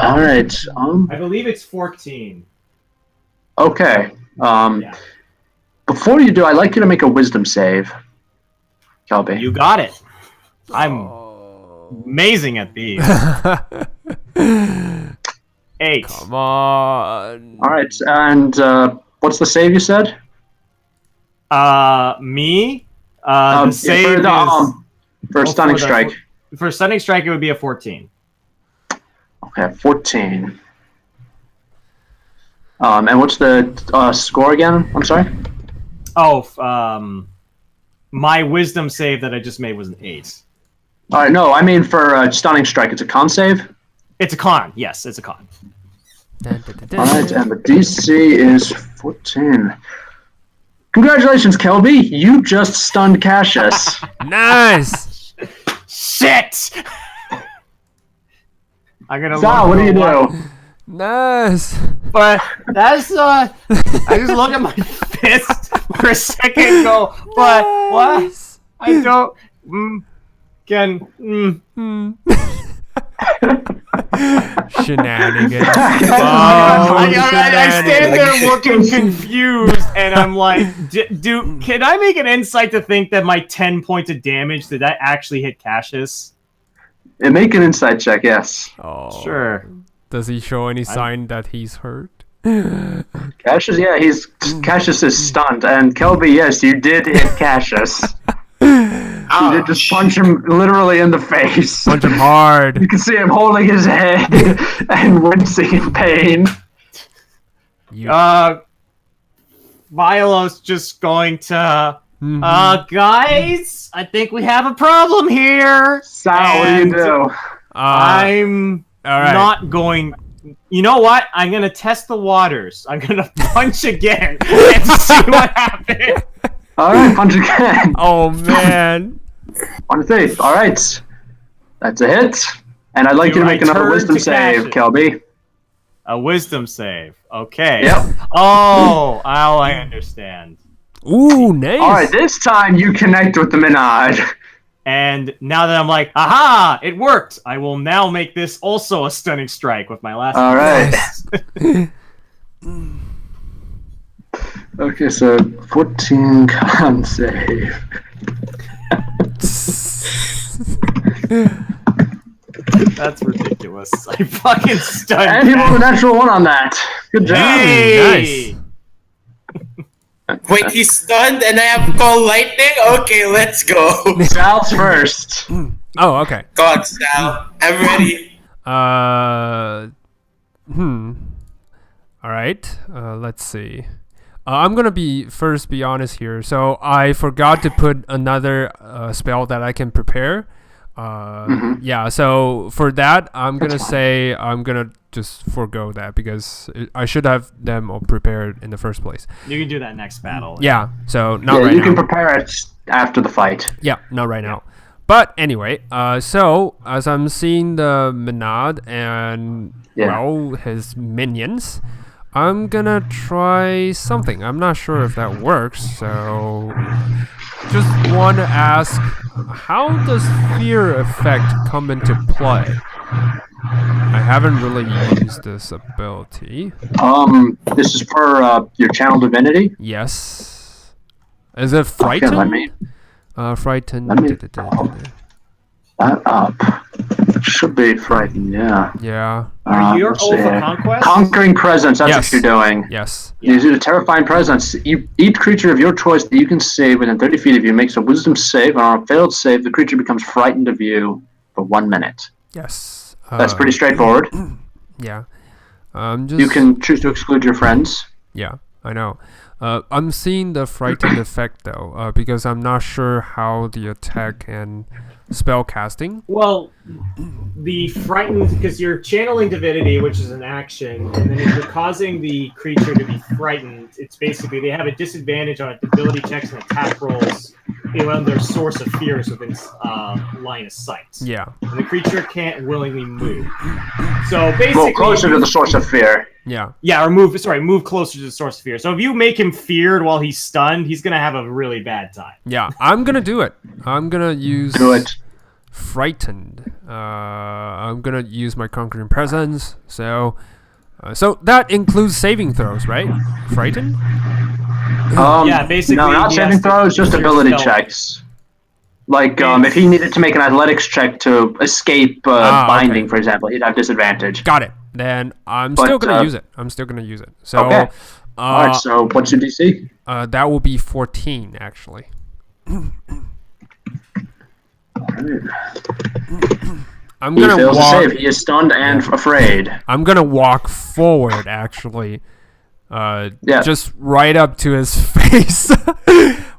All right. I believe it's 14. Okay. Yeah. Before you do, I'd like you to make a wisdom save, Kelby. You got it. I'm amazing at these. 8. Come on. All right. And what's the save you said? Me? The save for stunning for the- strike. for Stunning Strike, it would be a 14. Okay, 14. And what's the score again? I'm sorry. Oh, my wisdom save that I just made was an 8. All right, no, I mean for stunning strike, it's a con save. It's a con. Yes, it's a con. All right, and the DC is 14. Congratulations, Kelby. You just stunned Cassius. Nice. Shit! I'm gonna. Sal, what do you do? Nice. But that's I just look at my fist for a second and go, but what? Nice. I don't. Again. Shenanigans. I stand there looking confused, and I'm like, can I make an insight to think that my 10 points of damage, did that actually hit Cassius? And make an insight check, yes. Oh. Sure. Does he show any sign that he's hurt? Cassius, yeah, Cassius is stunned, and Kelby, yes, you did hit Cassius. You did just punch him literally in the face. Punch him hard. You can see him holding his head and wincing in pain. Vilo's just going to, guys, I think we have a problem here. Sal, what do you do? I'm all right. not going. You know what? I'm gonna test the waters. I'm gonna punch again and see what happens. All right, punch again. Oh man. On the save. All right, that's a hit. And I'd like Do you to I make another turn wisdom to save, Cassius? Kelby. A wisdom save. Okay. Yep. Oh, I understand. Ooh, nice. All right, this time you connect with the Menard. And now that I'm like, aha, it worked. I will now make this also a stunning strike with my last. All right. Okay, so 14 con save. That's ridiculous. I fucking stunned. And he rolled a natural 1 on that. Good job. Hey! Wait, he's stunned and I have call lightning? Okay, let's go. Sal's first. Oh, okay. God, Sal, I'm ready. All right. Let's see. I'm gonna be honest here. So I forgot to put another spell that I can prepare. Yeah. So for that, I'm gonna just forego that because I should have them all prepared in the first place. You can do that next battle. Yeah. So not Yeah, right you now. can prepare it after the fight. Yeah, not right now. But anyway, so as I'm seeing the Menad and his minions, I'm gonna try something. I'm not sure if that works, so just want to ask, how does fear effect come into play? I haven't really used this ability. This is for your channel divinity. Yes. Is it frightened? Okay, Frightened. let me pull that up. Should be frightened, yeah. Yeah. Are you let's Oath see. of Conquest? Conquering presence, that's Yes. what you're doing. Yes. You use a terrifying presence. Each creature of your choice that you can save within 30 feet of you makes a wisdom save, and on a failed save, the creature becomes frightened of you for 1 minute. Yes. That's pretty straightforward. Yeah. Just, You can choose to exclude your friends. Yeah, I know. I'm seeing the frightened effect though, because I'm not sure how the attack and spell casting. Well, the frightened, because you're channeling divinity, which is an action, and then if you're causing the creature to be frightened, it's basically they have a disadvantage on ability checks and attack rolls when their source of fear is within line of sight. Yeah. And the creature can't willingly move. So basically, Well, closer to the source of fear. Yeah. yeah, or move closer to the source of fear. So if you make him feared while he's stunned, he's gonna have a really bad time. Yeah. I'm gonna do it. I'm gonna use Do it. frightened. I'm gonna use my conquering presence. So that includes saving throws, right? Frightened. Yeah, basically, No, not he saving has to throws, just use your ability stealth. checks. Like, if he needed to make an athletics check to escape binding, okay. for example, he'd have disadvantage. Got it. Then I'm But, still gonna use it. So, Okay. Alright, so what's your DC? that will be 14 actually. I'm He gonna fails to walk. save. He is stunned and afraid. I'm gonna walk forward actually. Yeah. Just right up to his face.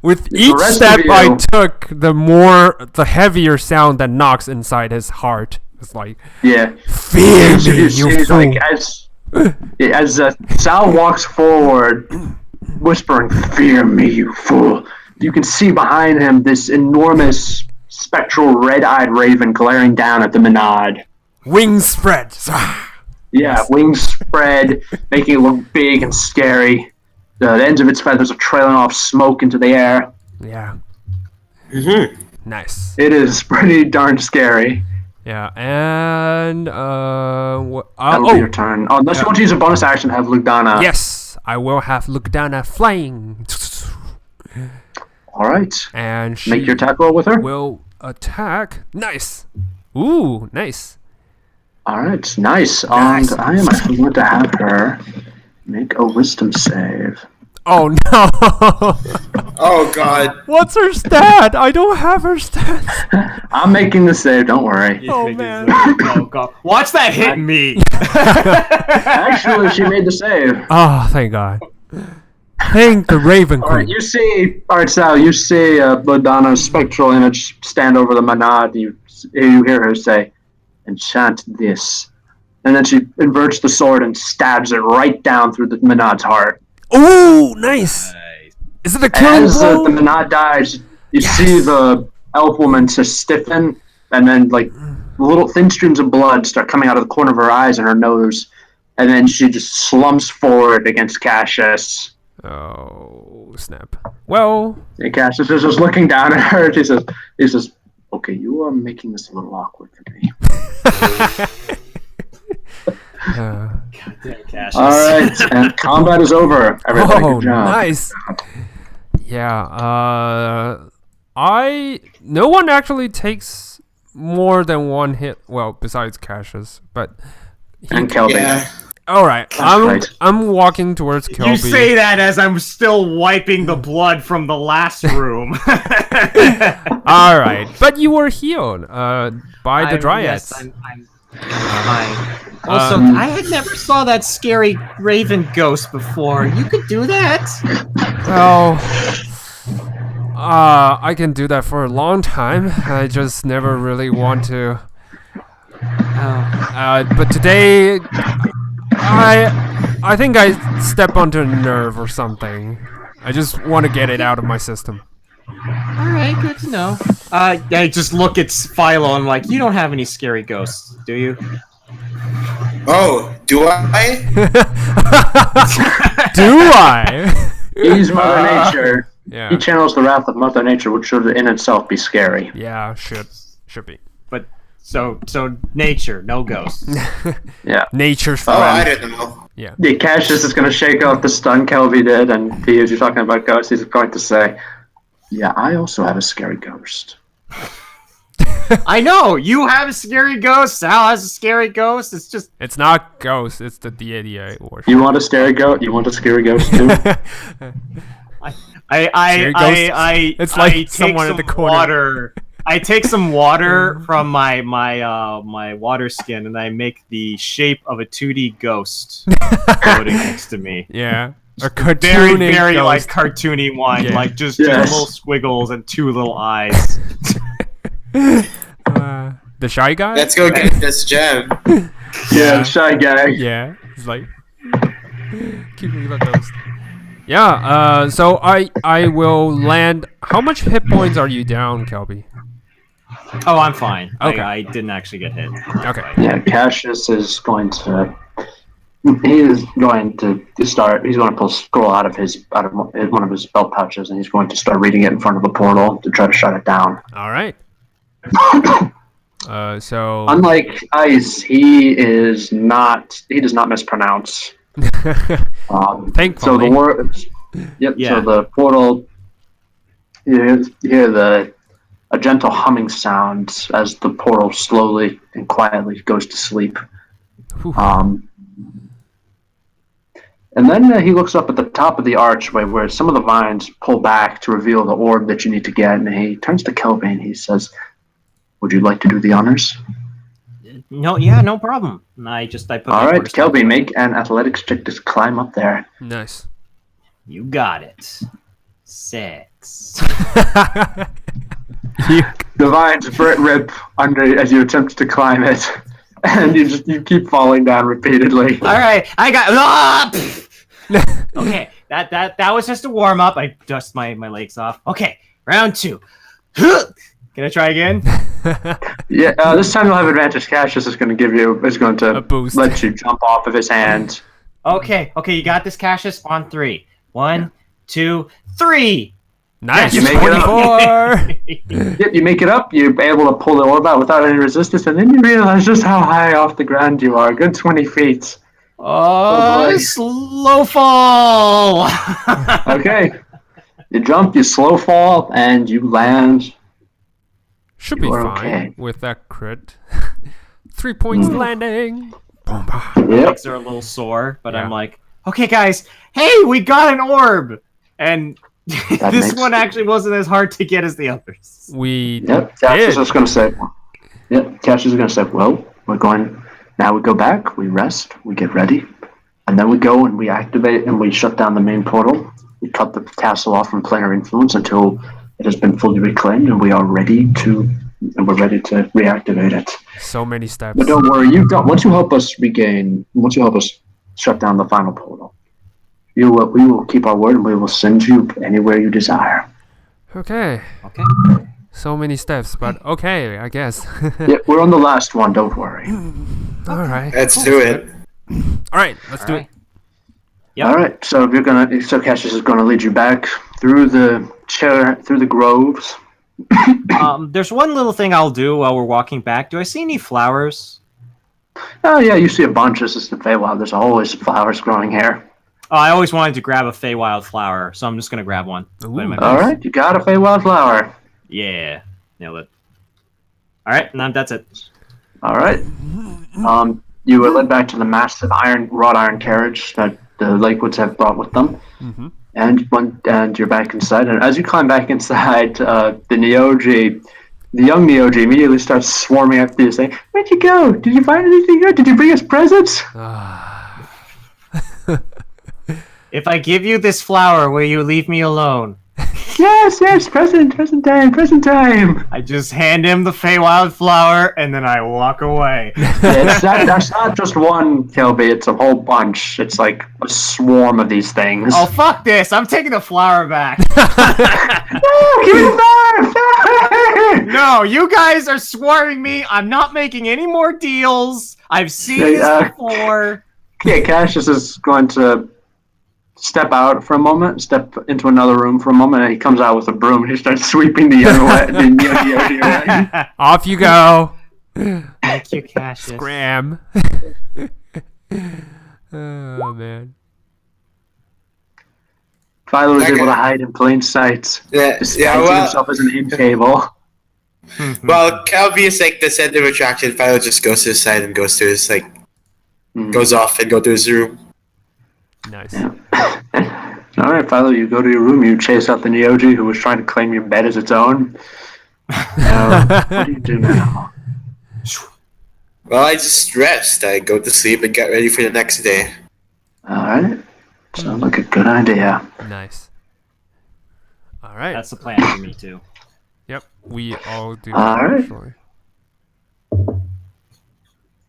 With each rest step of I you- took, the heavier sound that knocks inside his heart. It's like, Yeah. fear So me, you you see, fool. like, as Sal walks forward, whispering, "Fear me, you fool," you can see behind him this enormous spectral red-eyed raven glaring down at the Menad. Wings spread. Yeah, wings spread, making it look big and scary. The ends of its feathers are trailing off smoke into the air. Yeah. Mm-hmm. Nice. It is pretty darn scary. Yeah, and That'll be your turn. Oh, unless you want to use a bonus action, have Lugdana. yes, I will have Lugdana flying, All right. and she Make your attack roll with her. will attack. Nice. Ooh, nice. All right, nice. Nice. And I am actually going to have her make a wisdom save. Oh no! Oh god. What's her stat? I don't have her stat. I'm making the save, don't worry. Oh, Make man. this- Oh, God. Watch that hit me. Actually, she made the save. Oh, thank God. Thank the Raven All right, Queen. you see, all right, Sal, you see Lodana's spectral image stand over the Manad. You hear her say, "Enchant this." And then she inverts the sword and stabs it right down through the Manad's heart. Ooh, nice. Is it a killing As blow? the Manad dies, you see the elf woman to stiffen, and then like little thin streams of blood start coming out of the corner of her eyes and her nose, and then she just slumps forward against Cassius. Oh, snap. Well, And Cassius is just looking down at her. He says, "Okay, you are making this a little awkward for me." Yeah, Cassius. All right, and combat is over. Everybody, oh, good job. nice. Yeah, no one actually takes more than one hit. Well, besides Cassius, but And Kelby. Yeah. all right. right. I'm walking towards Kelby. You say that as I'm still wiping the blood from the last room. All right, but you were healed by the Dryads. Yes, I'm fine. Also, I had never saw that scary raven ghost before. You could do that. Well, I can do that for a long time. I just never really want to. Oh, But today, I think I stepped onto a nerve or something. I just want to get it out of my system. all right, good to know. I just look at Philo and like, you don't have any scary ghosts, do you? Oh, do I? Do I? He's Mother Nature. He Yeah. channels the wrath of Mother Nature, which should in itself be scary. Yeah, should be. But so nature, no ghosts. Yeah. Nature's Oh, I friend. don't know. Yeah, Cassius is going to shake off the stun Kelby did, and he, as you're talking about ghosts, he's going to say, "Yeah, I also have a scary ghost." I know you have a scary ghost. Sal has a scary ghost. It's just It's not ghost. It's the deity I worship. You want a scary goat? You want a scary ghost too? It's like I take someone some at the corner. water. I take some water from my water skin and I make the shape of a 2D ghost floating next to me. Yeah. A Very, cartoony very ghost. like cartoony one, Yeah. like just Yes. little squiggles and 2 little eyes. The shy guy? Let's go get this gem. Yeah, shy guy. Yeah. It's like keep me like ghost. Yeah, so I will land. How much hit points are you down, Kelby? Oh, I'm fine. Okay. I didn't actually get hit. Okay. Yeah, Cassius is going to. He is going to start. He's going to pull a scroll out of one of his belt pouches, and he's going to start reading it in front of the portal to try to shut it down. All right. So Unlike Ice, he does not mispronounce. thankfully. So the words. Yep. Yeah. So the portal. You hear a gentle humming sound as the portal slowly and quietly goes to sleep. Whew. And then he looks up at the top of the archway where some of the vines pull back to reveal the orb that you need to get, and he turns to Kelby and he says, "Would you like to do the honors?" No, yeah, no problem. And I put. All my right, quarter staff Kelby, down. make an athletics check to climb up there. Nice. You got it. 6. The vines rip under as you attempt to climb it, and you keep falling down repeatedly. All right, I got. Ah! Okay, that was just a warm up. I dust my legs off. Okay, round 2. Can I try again? Yeah, this time you'll have advantage. Cassius is going to A boost. let you jump off of his hand. Okay, you got this, Cassius. On 3. 1, 2, 3. Nice. You make it up. 24. Yep, you make it up. You're able to pull the orb out without any resistance, and then you realize just how high off the ground you are. A good 20 feet. Oh, boy. slow fall. Okay. You jump, you slow fall, and you land. Should be You are fine okay. with that crit. 3 points landing. Boom, boom. Yep. Legs are a little sore, but Yeah. I'm like, okay, guys, hey, we got an orb, and this makes- one actually wasn't as hard to get as the others. We Yep. Cassius did. is going to say, Cassius is going to say, well, now we go back, we rest, we get ready, and then we go and we activate and we shut down the main portal. We cut the castle off from planar influence until it has been fully reclaimed, and we're ready to reactivate it. So many steps. But don't worry, once you help us shut down the final portal, we will keep our word and we will send you anywhere you desire. Okay. Okay. So many steps, but okay, I guess. Yeah, we're on the last one, don't worry. All right. Let's do it. All right, let's do it. Yep. All right, so Cassius is gonna lead you back through the groves. There's one little thing I'll do while we're walking back. Do I see any flowers? Oh yeah, you see a bunch. This is the Feywild. There's always flowers growing here. Oh, I always wanted to grab a Feywild flower, so I'm just gonna grab one. Ooh. Put it in my All bag. right, you got a Feywild flower. Yeah, nailed it. All right, now that's it. All right. You were led back to the massive wrought iron carriage that the Lakewoods have brought with them, Mm-hmm. and you're back inside. And as you climb back inside, the young Neoji, immediately starts swarming after you, saying, "Where'd you go? Did you find anything good? Did you bring us presents?" If I give you this flower, will you leave me alone? Yes, present time. I just hand him the Feywild flower, and then I walk away. That's not just one, Kelby. It's a whole bunch. It's like a swarm of these things. Oh, fuck this! I'm taking the flower back. No, give it back! No, you guys are swarming me. I'm not making any more deals. I've seen Hey, this before. Yeah, Cassius is going to step out for a moment, step into another room for a moment, and he comes out with a broom and he starts sweeping the away. Off you go. Thank you, Cassius. Scram. Oh man. Philo was Okay. able to hide in plain sight, Yeah, disguising himself as an inn table. Well, Calvi is like the center of attraction. Philo just goes to his side and goes to his goes off and go to his room. Nice. Yeah. All right, Philo, you go to your room. You chase out the Neoji who was trying to claim your bed as its own. What do you do now? Well, I just rest. I go to sleep and get ready for the next day. All right. Sounds like a good idea. Nice. All right. That's the plan for me too. Yep. We all do. All right. Actually.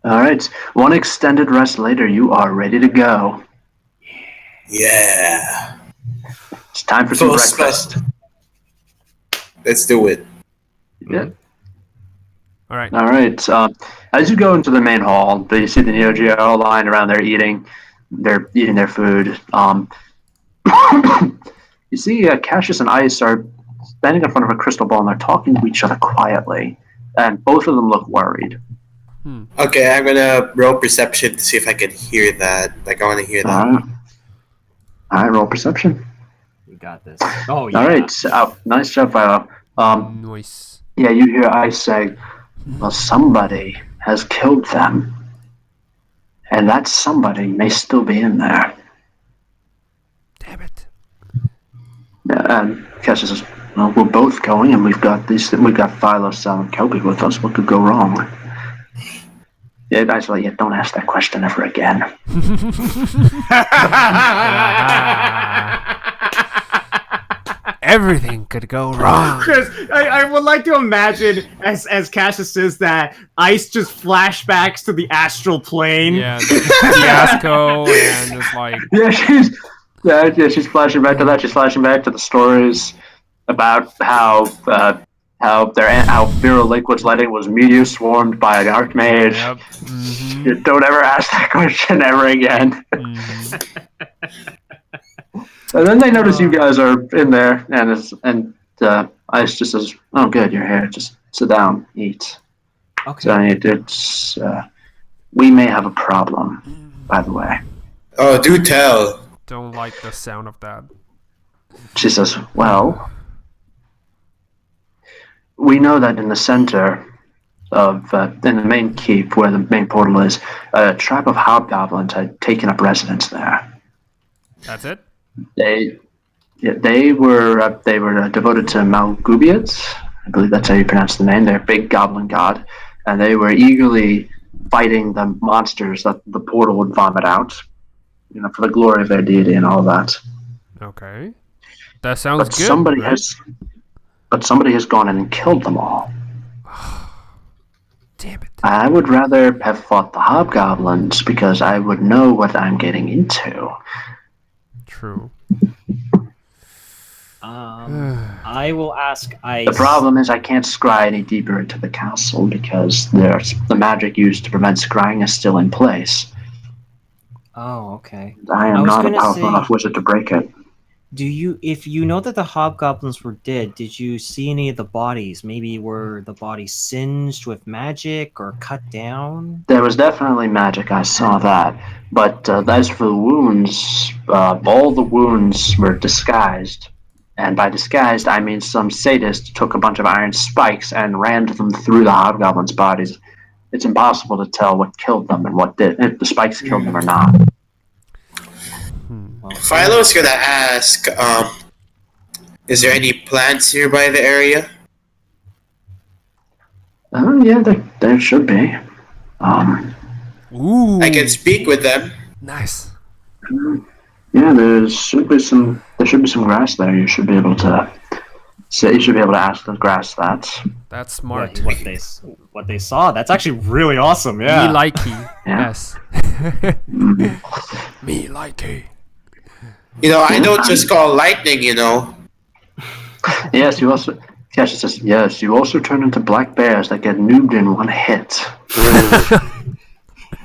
All right. One extended rest later, you are ready to go. Yeah. It's time for some Full breakfast. spust. Let's do it. Yeah. All right. All right. As you go into the main hall, you see the Neoji are all lying around there eating. They're eating their food. You see Cassius and Ice are standing in front of a crystal ball and they're talking to each other quietly. And both of them look worried. Okay, I'm gonna roll perception to see if I can hear that. Like, I want to hear that. All right, roll perception. You got this. Oh yeah. All right. Nice job, Philo. Nice. Yeah, you hear Ice say, well, somebody has killed them. And that somebody may still be in there. Damn it. And Cassius says, well, we're both going, and we've got Philo, Sal, and Kelby with us. What could go wrong? Yeah, Ice like, yeah, don't ask that question ever again. Everything could go wrong. Chris, I would like to imagine as Cassius says that, Ice just flashbacks to the astral plane. Yeah, the fiasco and it's like She's flashing back to that. She's flashing back to the stories about how Vero Lakewood's lighting was meteor swarmed by an archmage. Yep. Mm-hmm. Don't ever ask that question ever again. Mm-hmm. And then they notice you guys are in there, and Ice just says, "Oh, good, you're here. Just sit down, eat." Okay. So we may have a problem, by the way. Oh, do tell. Don't like the sound of that. She says, "Well, we know that in the center of in the main keep, where the main portal is, a tribe of hobgoblins had taken up residence there. That's it? They were devoted to Malgubians. I believe that's how you pronounce the name. They're a big goblin god, and they were eagerly fighting the monsters that the portal would vomit out, for the glory of their deity and all of that. Okay. That sounds good. Somebody has gone in and killed them all. Damn it. I would rather have fought the hobgoblins because I would know what I'm getting into." True. I will ask Ice. The problem is I can't scry any deeper into the castle because the magic used to prevent scrying is still in place. Oh, okay. I am was not a gonna powerful say- enough wizard to break it. If you know that the hobgoblins were dead, did you see any of the bodies? Maybe were the bodies singed with magic or cut down? There was definitely magic, I saw that. But as for the wounds, all the wounds were disguised. And by disguised, I mean some sadist took a bunch of iron spikes and rammed them through the hobgoblins' bodies. It's impossible to tell what killed them and what did, if the spikes killed them or not. Philo's gonna ask, is there any plants nearby the area? Yeah, there should be. Ooh. I can speak with them. Nice. Yeah, there should be some grass there. You should be able to ask the grass that. That's smart. What they saw. That's actually really awesome. Yeah. Me likey. Yeah. Yes. Me likey. I don't just call lightning, Yes, Cassius says, yes, you also turn into black bears that get noobed in one hit.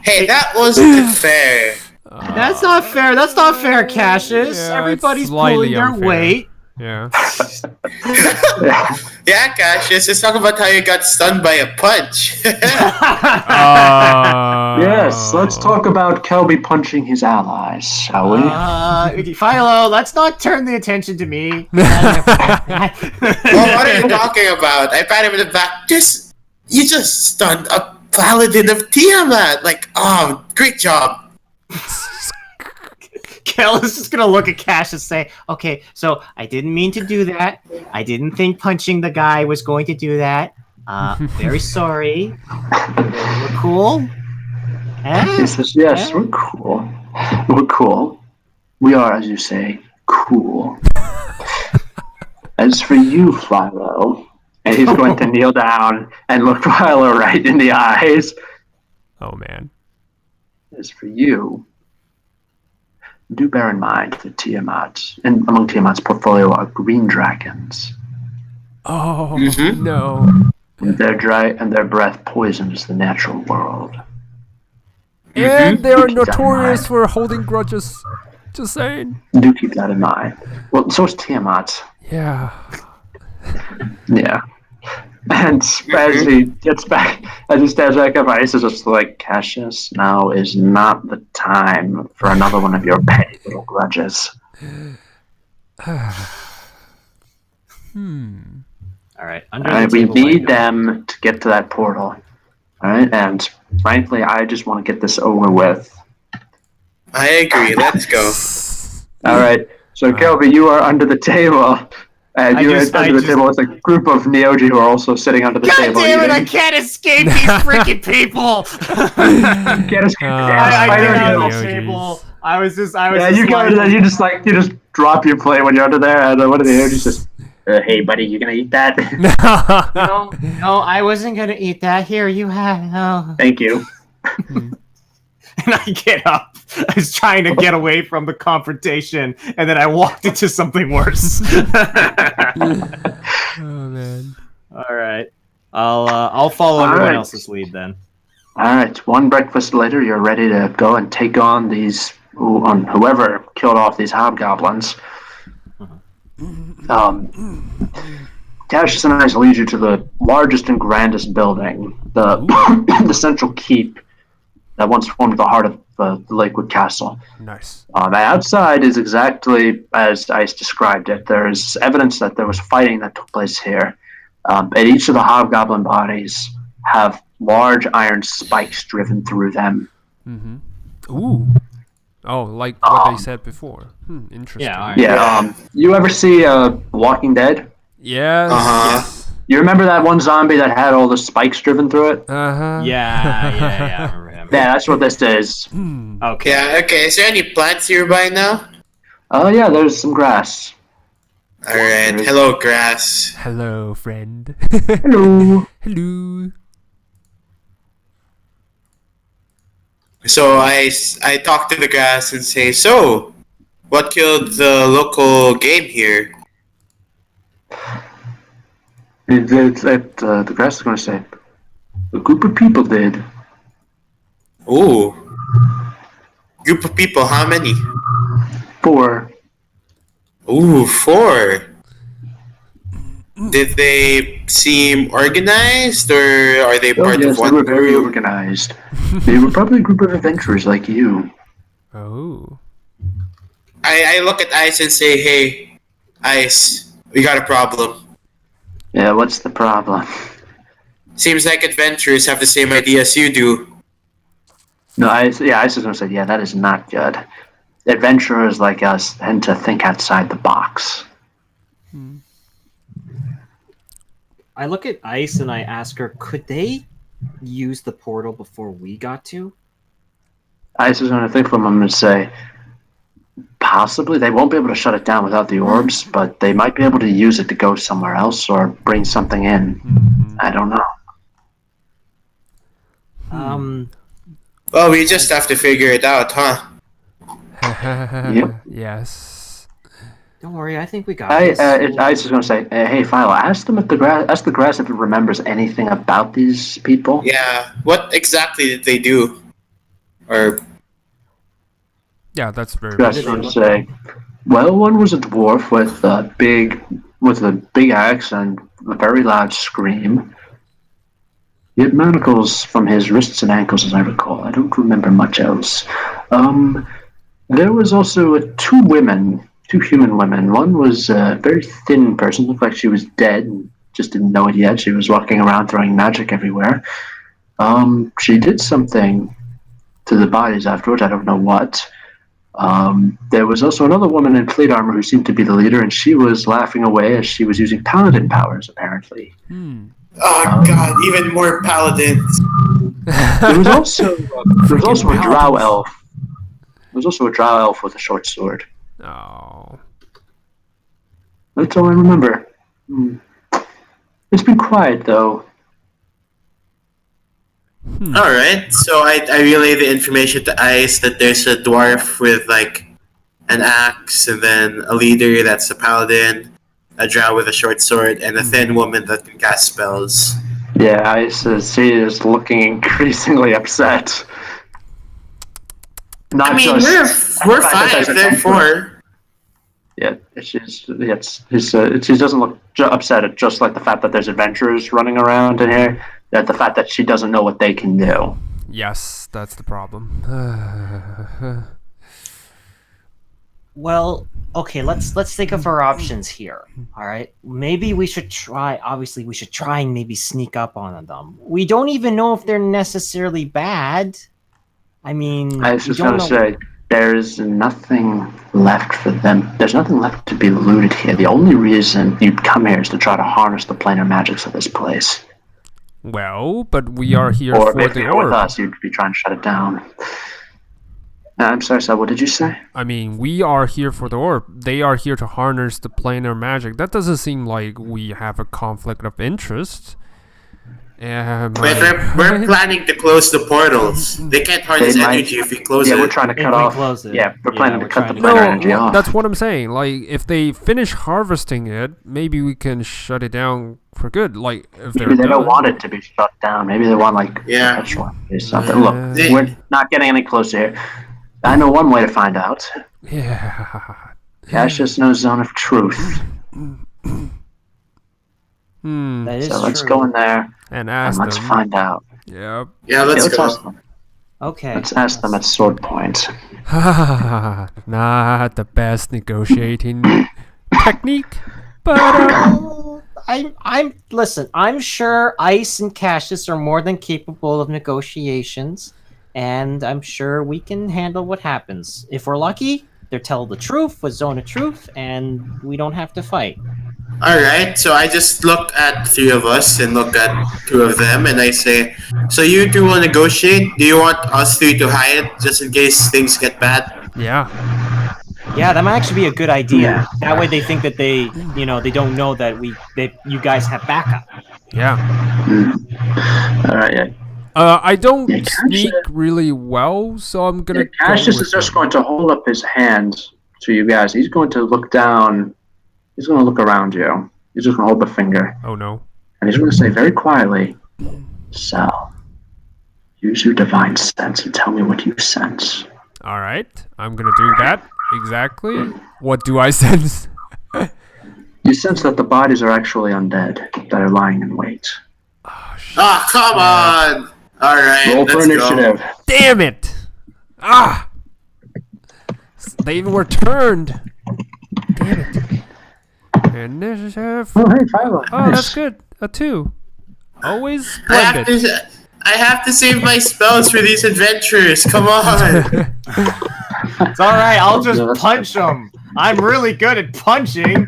Hey, that wasn't fair. That's not fair. That's not fair, Cassius. Yeah, Everybody's it's slightly pulling their unfair. weight. Yeah. Yeah, Cassius, let's talk about how you got stunned by a punch. Yes, let's talk about Kelby punching his allies, shall we? Philo, let's not turn the attention to me. Well, what are you talking about? I pat him in the back. You just stunned a paladin of Tiamat. Like, oh, great job. Kel is just gonna look at Cash and say, "Okay, so I didn't mean to do that. I didn't think punching the guy was going to do that. Very sorry. We're cool." He says, yes, we're cool. We're cool. We are, as you say, cool. As for you, Philo, and he's going to kneel down and look Philo right in the eyes. Oh man. As for you, do bear in mind that Tiamat, and among Tiamat's portfolio are green dragons. Oh Mhm. no. And their breath poisons the natural world. And they are Keep that in notorious mind. for holding grudges. Just saying. Do keep that in mind. Well, so is Tiamat. Yeah. Yeah. And as he gets back, as he stands back up, Ice is just like, Cassius, now is not the time for another one of your petty little grudges. All right, All right, we need them to get to that portal. All right, and frankly, I just want to get this over with. I agree. Let's go. All right, so Kelby, you are under the table. And you're under the table with a group of Neoji who are also sitting under the table. God damn it! I eating. can't escape these freaking people. Get us- I I get don't out know. of the table. I was just Yeah, you go and you just drop your plate when you're under there, and one of the Neoji says, "Hey, buddy, you gonna eat that?" No, I wasn't gonna eat that. Here, you have. No. Thank you. And I get up. I was trying to get away from the confrontation, and then I walked into something worse. Oh man. All right, I'll follow All everyone right. else's lead then. All right, one breakfast later, you're ready to go and take on whoever killed off these hobgoblins. Cassius and I lead you to the largest and grandest building, the the central keep that once formed the heart of the Lakewood Castle. Nice. And outside is exactly as Ice described it. There's evidence that there was fighting that took place here. And each of the hobgoblin bodies have large iron spikes driven through them. Ooh. Oh, like what they said before. Interesting. Yeah, all right. Yeah. You ever see Walking Dead? Yes. Uh-huh. You remember that one zombie that had all the spikes driven through it? Uh-huh. Yeah, I remember him. Yeah, that's what this is. Okay. Yeah, okay. Is there any plants nearby now? Oh yeah, there's some grass. Alright. Hello, grass. Hello, friend. Hello. Hello. So I talk to the grass and say, so, what killed the local game here? The grass is going to say, a group of people did. Ooh. Group of people, how many? 4. Ooh, 4. Did they seem organized, or are they part Yes, of they one were very group? organized. They were probably a group of adventurers like you. Oh. I look at Ice and say, hey, Ice, we got a problem. Yeah, what's the problem? Seems like adventurers have the same idea as you do. No, Ice is going to say, yeah, that is not good. Adventurers like us tend to think outside the box. I look at Ice and I ask her, could they use the portal before we got to? Ice is going to think for a moment and say, possibly they won't be able to shut it down without the orbs, but they might be able to use it to go somewhere else or bring something in. I don't know. Well, we just have to figure it out, huh? Yep. Yes. Don't worry, I think we got this. Ice is going to say, hey, Philo, ask the grass if it remembers anything about these people. Yeah, what exactly did they do? Or, Yeah, that's very Grass is going to say, Well, one was a dwarf with a big axe and a very loud scream. He had manacles from his wrists and ankles, as I recall. I don't remember much else. There was also two human women. One was a very thin person, looked like she was dead, and just didn't know it yet. She was walking around throwing magic everywhere. She did something to the bodies afterwards. I don't know what. There was also another woman in plate armor who seemed to be the leader, and she was laughing away as she was using paladin powers, apparently. Oh god, even more paladins. There was also a drow elf. There was also a drow elf with a short sword. Oh. That's all I remember. It's been quiet, though. Alright, so I relay the information to Ice that there's a dwarf with like an axe, and then a leader that's a paladin, a drow with a short sword, and a thin woman that can cast spells. Yeah, Ice she is looking increasingly upset. Not I mean, just we're five, they're four. Yeah, she doesn't look upset at just like the fact that there's adventurers running around in here. At the fact that she doesn't know what they can do. Yes, that's the problem. Well, okay, let's think of our options here. All right, maybe we should try. Obviously, we should try and maybe sneak up on them. We don't even know if they're necessarily bad. I mean, I was just gonna say, there's nothing left for them. There's nothing left to be looted here. The only reason you'd come here is to try to harness the planar magics of this place. Well, but we are here or for if the you were with orb. us, you'd be trying to shut it down. I'm sorry, Sal, what did you say? I mean, we are here for the orb. They are here to harness the planar magic. That doesn't seem like we have a conflict of interest. But we're planning to close the portals. They can't harness energy if we close it. Yeah, we're trying to cut off. Close it. Yeah, we're planning to cut the No, planar energy off. that's what I'm saying. Like, if they finish harvesting it, maybe we can shut it down for good. Like, if Maybe they don't want it to be shut down. Maybe they want perpetual or something. Look, we're not getting any closer here. I know one way to find out. Yeah. Cassius knows zone of truth. That is So let's true. go in there And and ask let's them. find out. Yep. Yeah, let's go. ask them. Okay. Let's ask them at sword point. Not the best negotiating technique, but Listen, I'm sure Ice and Cassius are more than capable of negotiations, and I'm sure we can handle what happens. If we're lucky, they'll tell the truth with zone of truth, and we don't have to fight. Alright, so I just look at three of us and look at two of them, and I say, so you two will negotiate? Do you want us three to hide just in case things get bad? yeah. Yeah, that might actually be a good idea. That way they think that they don't know that you guys have backup. Yeah. Alright, yeah. I don't Yeah, sneak really well, so I'm gonna. go Cassius with is just them. going to hold up his hand to you guys. He's going to look down. He's going to look around you. He's just going to hold the finger. Oh no. And he's going to say very quietly, Sal, use your divine sense and tell me what you sense. All right, I'm gonna do that exactly. What do I sense? You sense that the bodies are actually undead, that are lying in wait. Ah, come on! Alright, Roll for let's initiative. go. Damn it! Ah! They were turned. Damn it. Initiative. Oh, hey, Philo. Oh, that's good. A 2. Always I splendid. have to save my spells for these adventures. Come on. It's all right. I'll just Yeah, that's punch them. I'm really good at punching.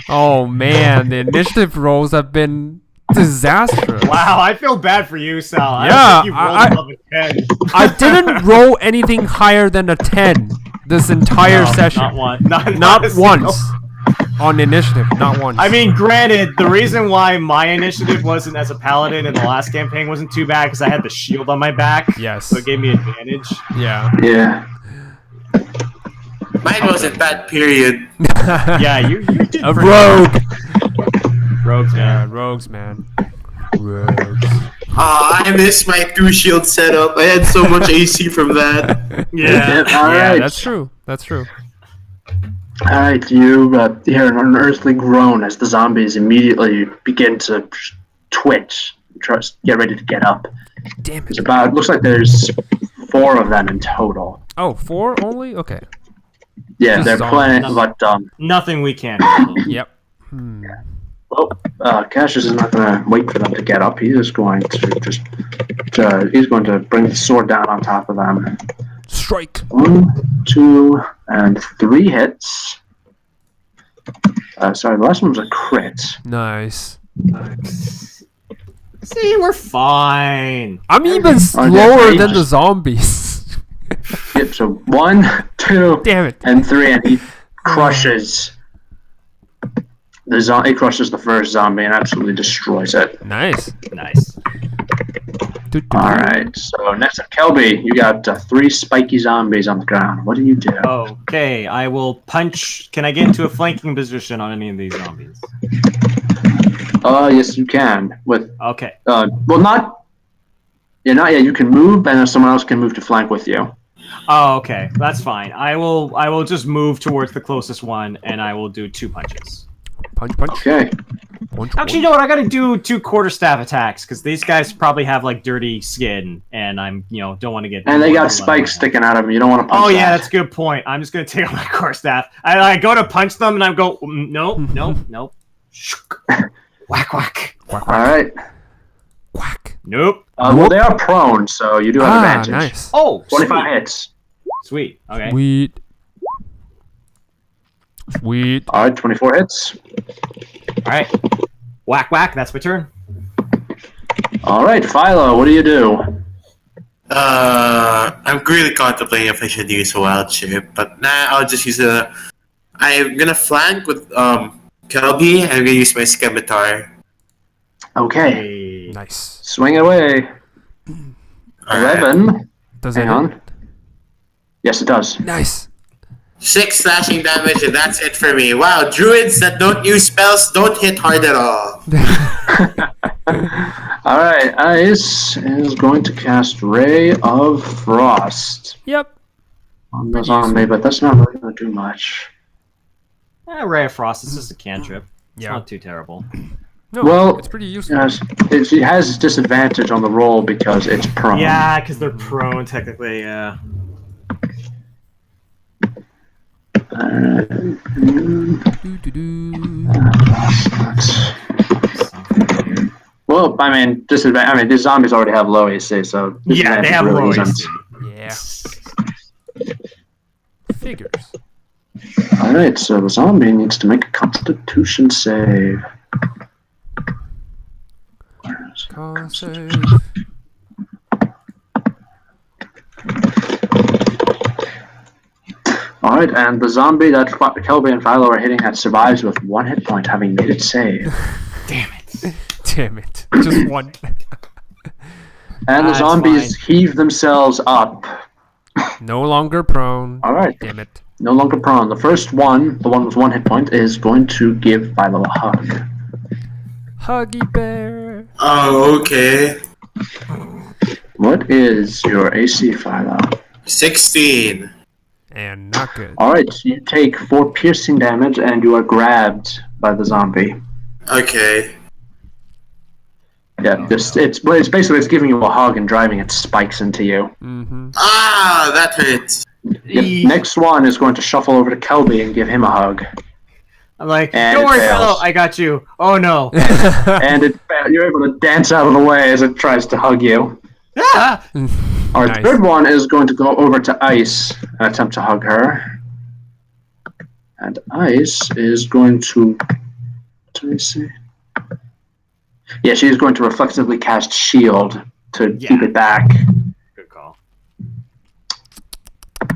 Oh man, the initiative rolls have been disastrous. Wow, I feel bad for you, Sal. I Yeah, don't think you rolled above a 10. I didn't roll anything higher than a 10 this entire No, session. Not one. Not Not a single- once. On initiative, not once. I mean, granted, the reason why my initiative wasn't as a paladin in the last campaign wasn't too bad because I had the shield on my back. Yes. So it gave me advantage. Yeah. Yeah. Mine wasn't bad, period. Yeah, you did A pretty rogue. well. Rogues, Yeah, man. rogues, man. Rogues. I miss my 2 shield setup. I had so much AC from that. Yeah. All Yeah, right. that's true. That's true. All right, you hear an unearthly groan as the zombies immediately begin to twitch, get ready to get up. Damn It's it. looks like there's 4 of them in total. Oh, 4 only? Okay. Yeah, Just they're zombies. playing, but Nothing we can't handle. Yep. Cassius is not going to wait for them to get up. He is going to he's going to bring the sword down on top of them. Strike. 1, 2, and 3 hits. Sorry, the last one was a crit. Nice. See, we're fine. I'm even slower than the zombies. Yep, so 1, 2, Damn it. and 3, and he crushes he crushes the first zombie and absolutely destroys it. Nice. Nice. Alright, so next up, Kelby, you got 3 spiky zombies on the ground. What do you do? Okay, I will punch. Can I get into a flanking position on any of these zombies? Yes, you can. Okay. Well, not yet. You can move, and then someone else can move to flank with you. Oh, okay. That's fine. I will just move towards the closest one, and I will do 2 punches. Punch, punch. Okay. Punch, Actually, you know what? I gotta do 2 quarterstaff attacks because these guys probably have like dirty skin, and I'm don't want to get. And they got spikes sticking out of them. You don't want to punch. Oh yeah, that's a good point. I'm just gonna take out my quarterstaff. I go to punch them, and I go no. Whack whack. Quack, All quack. right. Quack. Nope. Well, they are prone, so you do have advantage. Nice. Oh, 25 sweet. hits. Sweet. Okay. Sweet. Sweet. All right, 24 hits. All right. Whack whack. That's my turn. All right, Philo, what do you do? I'm really contemplating if I should use a wild shape, but I'll just use I'm gonna flank with Kelby, and I'm gonna use my scimitar. Okay, Hey. Nice. swing away. Alright. 11. Does Hang it on. Yes, it does. Nice. 6 slashing damage, and that's it for me. Wow, druids that don't use spells don't hit hard at all. All right, Ice is going to cast Ray of Frost Yep. on the zombie, but that's not really going to do much. Ray of Frost is just a cantrip. It's Yeah. not too terrible. No, Well, it's pretty useful. Yes, it has disadvantage on the roll because it's prone. Yeah, because they're prone technically. Yeah. Doo-doo-doo. Well, I mean, disadvantage. I mean, these zombies already have low AC, so Yeah, they disadvantage have really low isn't. AC. Yeah. Figures. All right, so the zombie needs to make a Constitution save. Where is it? Con save. All right, and the zombie that Kelby and Philo are hitting at survives with 1 hit point, having made its save. Damn it. Damn it. Just one. And the That's zombies heave themselves up. No longer prone. All right, Damn it. no longer prone. The first one, the one with 1 hit point, is going to give Philo a hug. Huggy bear. Oh, okay. What is your AC, Philo? 16. And not good. All right, you take 4 piercing damage, and you are grabbed by the zombie. Okay. Yeah, it's basically giving you a hug and driving its spikes into you. Mm-hmm. Ah, that hurts. Yep. Next one is going to shuffle over to Kelby and give him a hug. I'm like, And don't it worry, fails. fellow, I got you. Oh no. And you're able to dance out of the way as it tries to hug you. Ah! Our Nice. third one is going to go over to Ice and attempt to hug her. And Ice is going to... What do we see? Yeah, she's going to reflexively cast Shield to keep it back. Good call.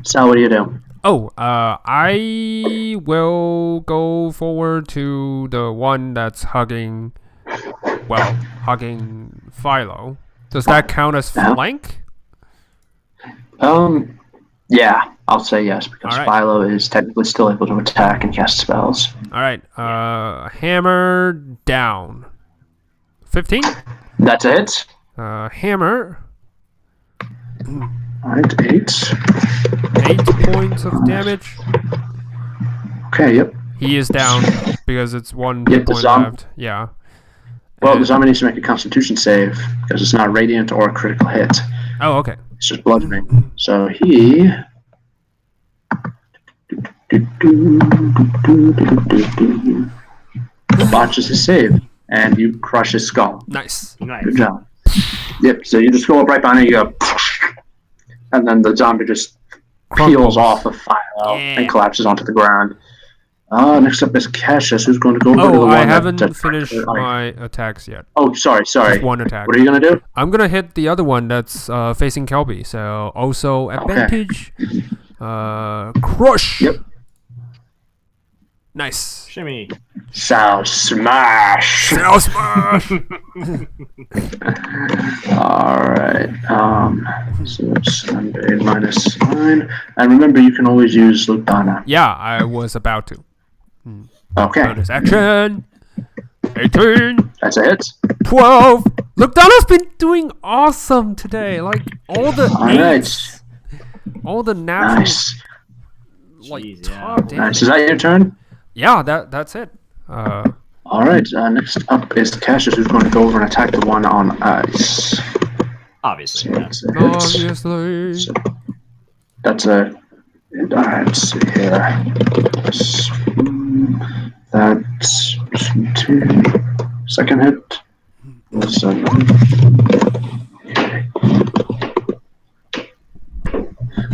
So what do you do? Oh, I will go forward to the one that's hugging Philo. Does that count as Yeah. flank? Yeah, I'll say yes, because All right. Philo is technically still able to attack and cast spells. Alright, hammer down. 15? That's a hit. Hammer. Alright, 8. 8 points of damage. Okay, yep. He is down because it's 1 Yep, the point zom- left. Yeah. Well, the And- zombie needs to make a Constitution save because it's not radiant or a critical hit. Oh, okay. It's just bludgeoning. So he. Botches his save, and you crush his skull. Nice. Nice. Good job. Yep. So you just go up right behind it, you go, and then the zombie just peels Crumples. off of Philo Yeah. and collapses onto the ground. Next up is Cassius, who's going to go over to the Oh, one I that- haven't that- finished my attacks yet. Oh, sorry. Just one attack. What are you gonna do? I'm gonna hit the other one that's facing Kelby. So also advantage. Crush. Yep. Nice. Shimmy. Sow smash. Now smash. All right. So it's Sunday -9, and remember you can always use Lutana. Yeah, I was about to. Okay, Bonus action. 18. that's a hit. 12. Look, Donna's been doing awesome today. Like all the All right. eights, all the natural Nice. like Jeez, yeah. top damage. Nice. Is that your turn? Yeah, that's it. All right. Next up is Cassius, who's going to go over and attack the one on ice. Obviously. So Yeah. that's a hit. Obviously. So that's a. All right. Let's see here. That's 2. Second hit. So,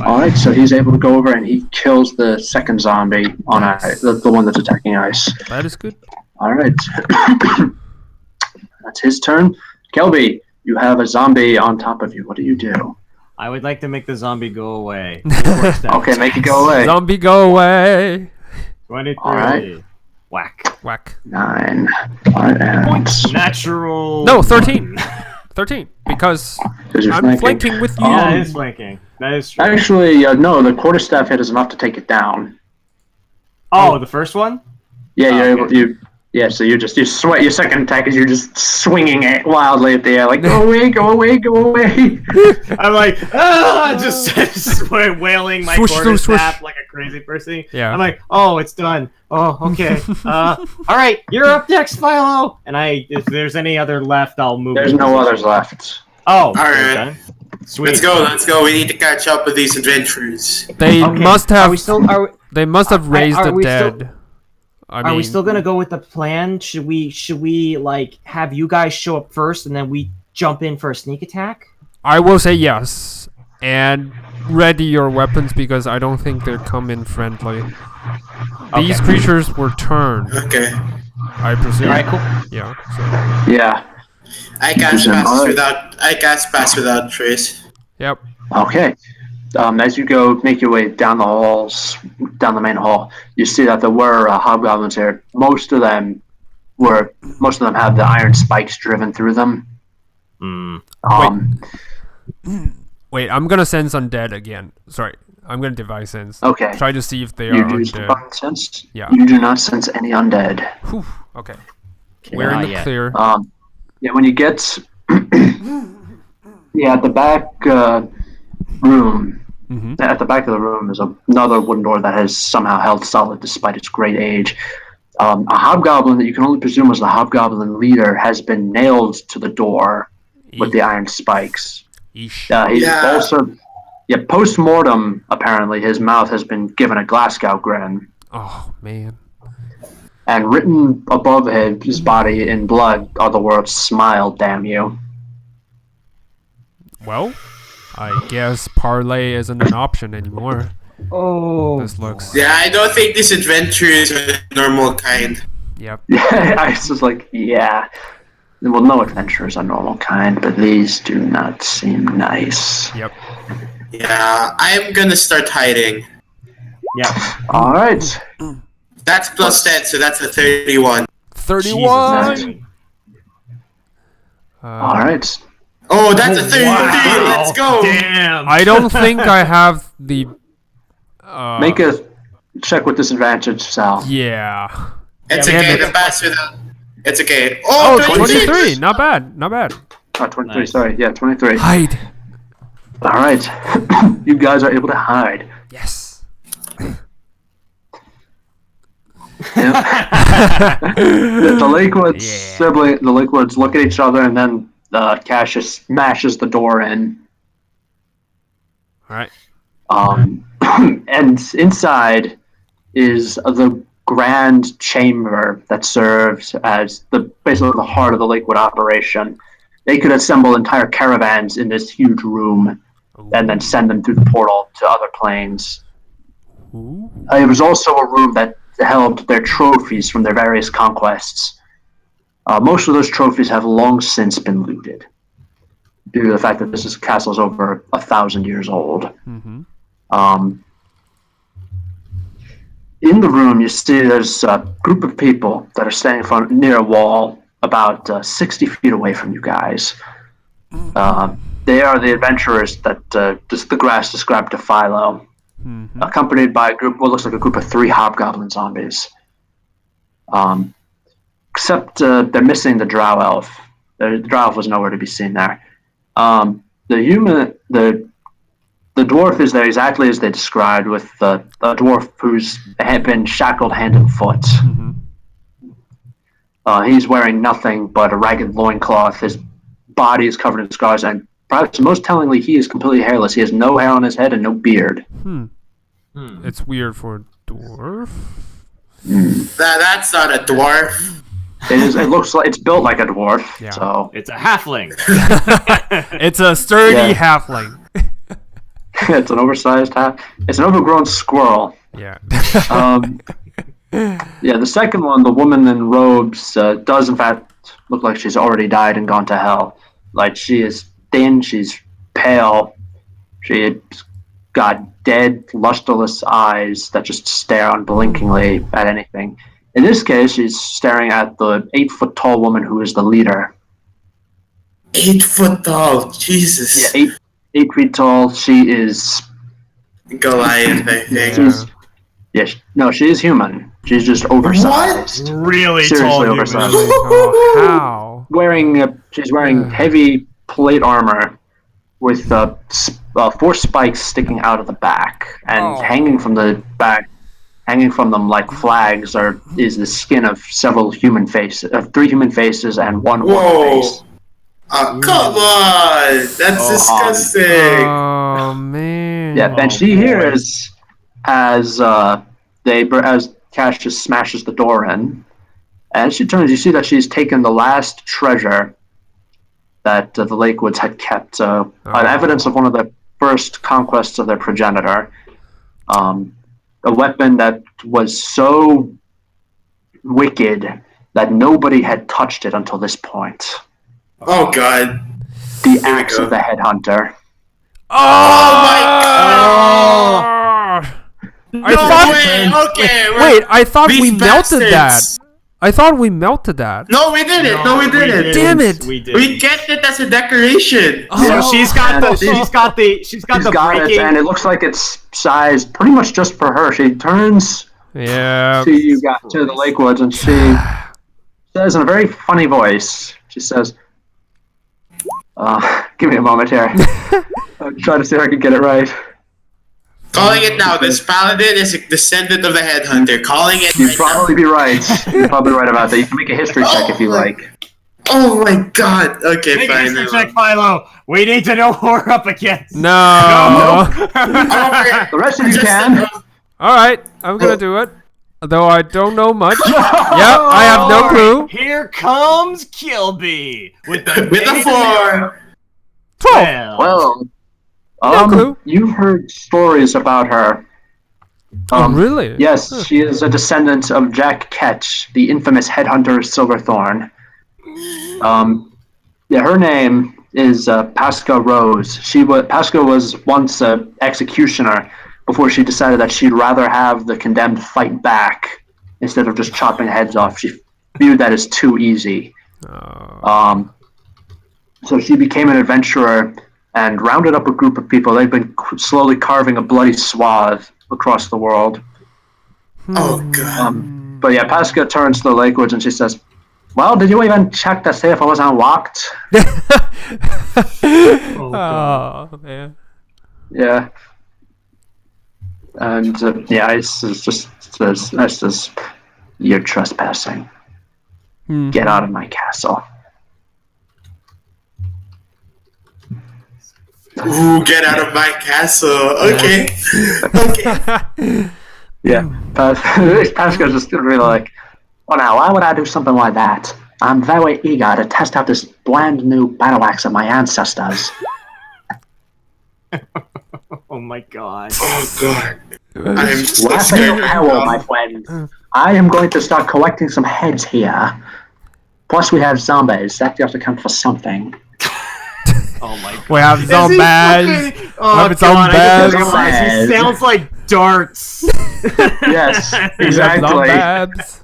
all right, so he's able to go over and he kills the second zombie on ice, the one that's attacking ice. That is good. All right, that's his turn. Kelby, you have a zombie on top of you. What do you do? I would like to make the zombie go away. Okay, make it go away. Zombie, go away. 23. All right. Whack. Whack. 9. All right, and Natural. No, 13. 13. Because because you're I'm flanking with you. Yeah, it is flanking. That is true. Actually, no, the quarterstaff hit is enough to take it down. Oh, the first one? Yeah, Oh, you're able. okay. Yeah, so you sweat. Your second attack is you're just swinging it wildly at the air, like go away, go away, go away. I'm like, just wailing my Swoosh, quarter swoosh, staff swoosh. like a crazy person. Yeah. I'm like, oh, it's done. Oh, okay. All right, you're up next, Philo. And if there's any other left, I'll move. There's in no position. others left. Oh, All right. done. Sweet. Let's go. We need to catch up with these adventurers. They Okay, must Are have. we still? They must have raised are the we still- dead. Are we still gonna go with the plan? Should we like have you guys show up first and then we jump in for a sneak attack? I will say yes, and ready your weapons because I don't think they're coming friendly. These Okay. creatures were turned, Okay. I presume. All right, cool. Yeah. So. Yeah. I cast Alright. pass without trace. Yep. Okay. As you go, make your way down the halls, down the main hall, you see that there were hobgoblins here. Most of them have the iron spikes driven through them. Wait, I'm gonna sense undead again. Sorry, I'm gonna devise sense. Okay. Try to see if they You are do undead. divine sense. Yeah. You do not sense any undead. Whew, okay. We're in the yet. clear. Yeah, when you get at the back room, Mhm. at the back of the room is another wooden door that has somehow held solid despite its great age. A hobgoblin that you can only presume was the hobgoblin leader has been nailed to the door with the iron spikes. Eesh. He's Yeah. also, post-mortem, apparently, his mouth has been given a Glasgow grin. Oh man. And written above his body in blood are the words, "Smile, damn you." Well, I guess parlay isn't an option anymore. Oh. This looks. Yeah, I don't think these adventurers are the normal kind. Yep. I was just like, yeah. Well, no adventurers are normal kind, but these do not seem nice. Yep. Yeah, I'm gonna start hiding. Yeah. All right. That's plus 10, so that's a 31. 31. Jesus. All right. Oh, that's a 33. Wow. Let's go. Damn. I don't think I have the. Make a check with disadvantage, Sal. Yeah. It's Yeah, okay but- to pass without. It's okay. Oh, Oh, 23. Not bad. Not bad. 23, Nice. sorry. Yeah, 23. Hide. All right. You guys are able to hide. Yes. Yeah. The Lakewoods Yeah. the Lakewoods look at each other, and then Cassius smashes the door in. All right. And inside is the grand chamber that serves as basically the heart of the Lakewood operation. They could assemble entire caravans in this huge room and then send them through the portal to other planes. Ooh. It was also a room that held their trophies from their various conquests. Most of those trophies have long since been looted due to the fact that this castle is over 1,000 years old. Mm-hmm. In the room, you see there's a group of people that are standing near a wall about 60 feet away from you guys. They are the adventurers that the grass described to Philo, accompanied by what looks like a group of 3 hobgoblin zombies. Except they're missing the drow elf. The drow elf was nowhere to be seen there. The dwarf is there exactly as they described, with a dwarf who's been shackled hand and foot. Mm-hmm. He's wearing nothing but a ragged loincloth. His body is covered in scars, and perhaps most tellingly, he is completely hairless. He has no hair on his head and no beard. It's weird for a dwarf. That's not a dwarf. It looks like it's built like a dwarf. Yeah. So It's a halfling. It's a sturdy Yeah. halfling. it's an oversized hat. It's an overgrown squirrel. Yeah. Yeah, the second one, the woman in robes, does in fact look like she's already died and gone to hell. Like, she is thin, she's pale, she's got dead, lusterless eyes that just stare unblinkingly at anything. In this case, she's staring at the 8-foot-tall woman who is the leader. 8 foot tall. Jesus. Yeah, 8 feet tall. She is... Goliath, I think. She's, no, she is human. She's just oversized. Really Seriously tall human. oversized. Oh, how? She's wearing heavy plate armor with 4 spikes sticking out of the back, and hanging from the back, hanging from them like flags, is the skin of 3 human faces and 1 orc face. Come on! That's disgusting! Oh man. Yeah, and she hears as Cash just smashes the door in, and as she turns, you see that she's taken the last treasure that the Lakewoods had kept, evidence of one of the first conquests of their progenitor. A weapon that was so wicked that nobody had touched it until this point. Oh god. The axe of the headhunter. Oh my god! I thought. Wait, I thought we melted that. I thought we melted that. No, we didn't. No, we didn't. Damn it! We did. We kept it as a decoration. So she's got the breaking. And it looks like it's sized pretty much just for her. She turns Yeah. to the Lakewoods, and she says in a very funny voice, she says, give me a moment here. I'm trying to see if I can get it right. Calling it now. This paladin is a descendant of the headhunter. Calling it You'd right probably be right. You're probably right about that. You can make a history check if you like. Oh my god. Okay, Make a fine. history check, Philo. We need to know who we're up against. No. The rest of you can. All right, I'm gonna do it. Though I don't know much. Yep, I have no clue. Here comes Kilby with the 4. 12. Well, No clue. you've heard stories about her. Oh, really? Yes, she is a descendant of Jack Ketch, the infamous headhunter of Silverthorn. Her name is Pasca Rose. Pasca was once an executioner before she decided that she'd rather have the condemned fight back instead of just chopping heads off. She viewed that as too easy. So she became an adventurer and rounded up a group of people. They've been slowly carving a bloody swath across the world. Oh god. But yeah, Pasca turns to the Lakewoods and she says, Well, did you even check to see if it was unlocked? Oh man. Yeah. And Ice is just says, "You're trespassing. Get out of my castle." Ooh, get out of my castle. Okay. Okay. Yeah. Pasco's just really like, well, now, why would I do something like that? I'm very eager to test out this brand new battle axe of my ancestors. Oh my god. Oh god. I'm so Laughing scared. at peril, my friend. I am going to start collecting some heads here. Plus, we have zombies. That has to count for something. Oh my god. We have Is he zombies. fucking- Oh Have god, I just zombies. realized he sounds like darts. Yes, We have exactly. zombies.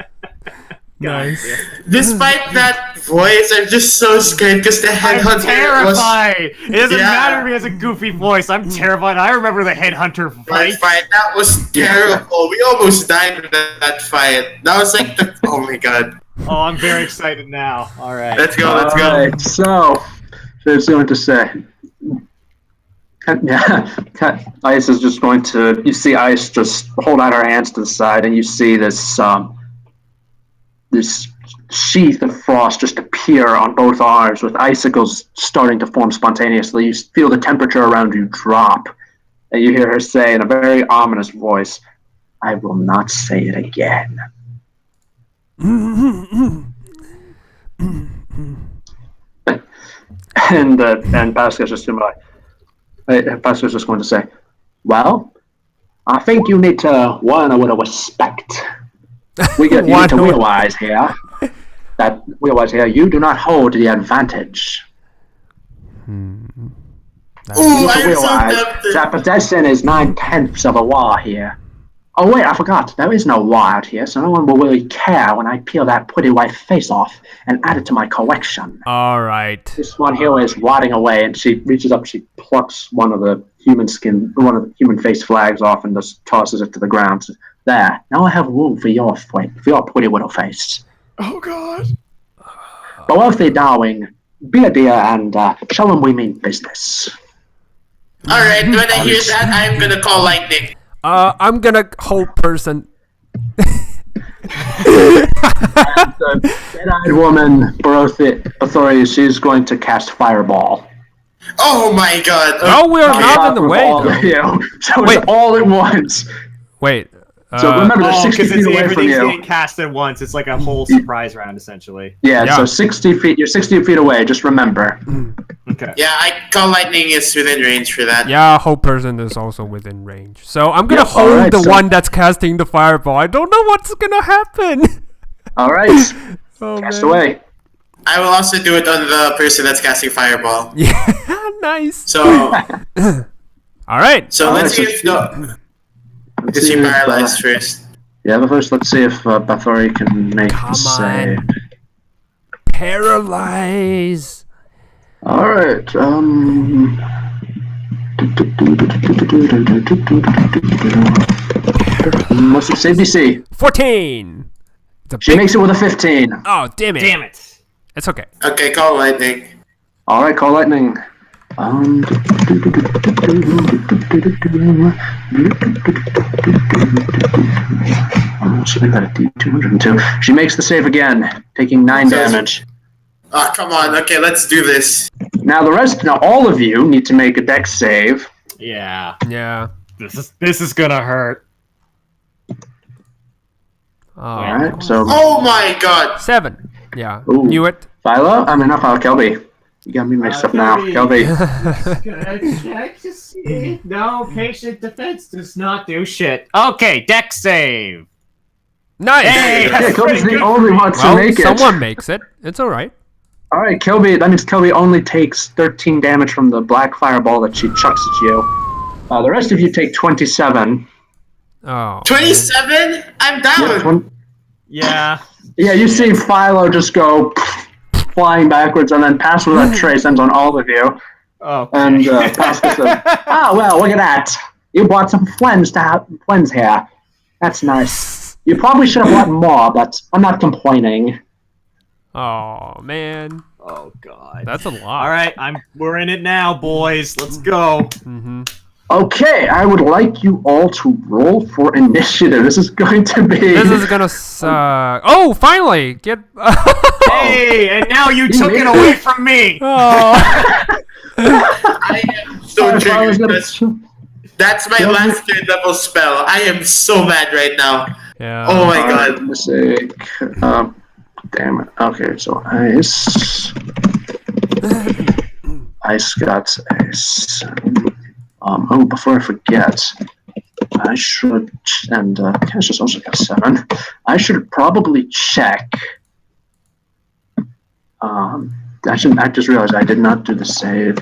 Nice. Despite that voice, I'm just so scared because the I'm headhunter was terrified. It doesn't Yeah. matter if he has a goofy voice. I'm terrified. I remember the headhunter that fight. fight. That was terrible. We almost died in that fight. That was like the oh my god. Oh, I'm very excited now. All right. Let's go. Let's go. Alright, so it's going to say, yeah, Ice is just going to. You see Ice just hold out her hands to the side, and you see this sheath of frost just appear on both arms, with icicles starting to form spontaneously. You feel the temperature around you drop, and you hear her say in a very ominous voice, "I will not say it again." And Pascal's just going to say, "Well, I think you need to learn a little respect. You need to realize here you do not hold the advantage. Ooh, You need to I'm so realize tempted. that possession is 9/10 of a law here. Oh wait, I forgot. There is no law out here, so no one will really care when I peel that pretty white face off and add it to my collection." All right. This one here is rotting away, and she reaches up, she plucks one of the human face flags off, and just tosses it to the ground. There, now I have room for your pretty little face. Oh god. But wealthy darling, be a dear and show them we mean business. All right. When I hear that, I'm gonna call lightning. I'm gonna hold person. The dead-eyed woman, Authority, she's going to cast Fireball. Oh my god. Oh, we are not in the way, Fireball though. at you. So Wait. it's all at once. Wait. So remember, they're Oh, 60 because feet away from everything's you. getting cast at once. It's like a whole surprise round, essentially. Yeah, Yeah. so 60 feet. You're 60 feet away. Just remember. Okay. Yeah, I call lightning is within range for that. Yeah, whole person is also within range. So I'm gonna Yeah, hold alright, the so- one that's casting the fireball. I don't know what's gonna happen. All right, Oh, cast man. away. I will also do it on the person that's casting fireball. Yeah, nice. So, All right. so Alright, let's see so if no, Let's because see you if, paralyzed first. Yeah, but first, let's see if Bathory can make Come the save. on. Paralyze. All right. What's the save DC? 14. It's a She big- makes it with a 15. Oh, damn it. Damn it. It's okay. Okay, call lightning. All right, call lightning. Should make that a D202. She makes the save again, taking 9 damage. Oh, come on. Okay, let's do this. Now all of you need to make a dex save. Yeah. Yeah. This is gonna hurt. All right, so Oh my god. 7. Yeah. Ooh. Knew it. Philo, I mean not Philo, Kelby. You got me mixed up now, Kelby. Kelby. Check to see. No, patient defense does not do shit. Okay, deck save. Nice. Hey! Yeah, That's Kelby's pretty the good only one to Well, make it. someone makes it. It's all right. All right, Kelby. That means Kelby only takes 13 damage from the black fireball that she chucks at you. The rest of you take 27. Oh. 27? I'm Yeah, down. Yeah. Yeah, you see Philo just go flying backwards and then pass without trace ends on all of you. Oh. And Pascal says, well, look at that. You bought some Flens here. That's nice. You probably should have bought more, but I'm not complaining. Oh man, Oh god. that's a lot. All right, we're in it now, boys. Let's go. Mm-hmm. Okay, I would like you all to roll for initiative. This is going to be. This is gonna suck. Oh, finally get. Hey, and now you took it away from me. Oh. I am so triggered. That's my Yeah. last third level spell. I am so mad right now. Yeah. Oh my god. Mistake. Damn it. Okay, so Ice got a 7. Oh, before I forget, I should, and Cassius also got 7. I should probably check. I just realized I did not do the save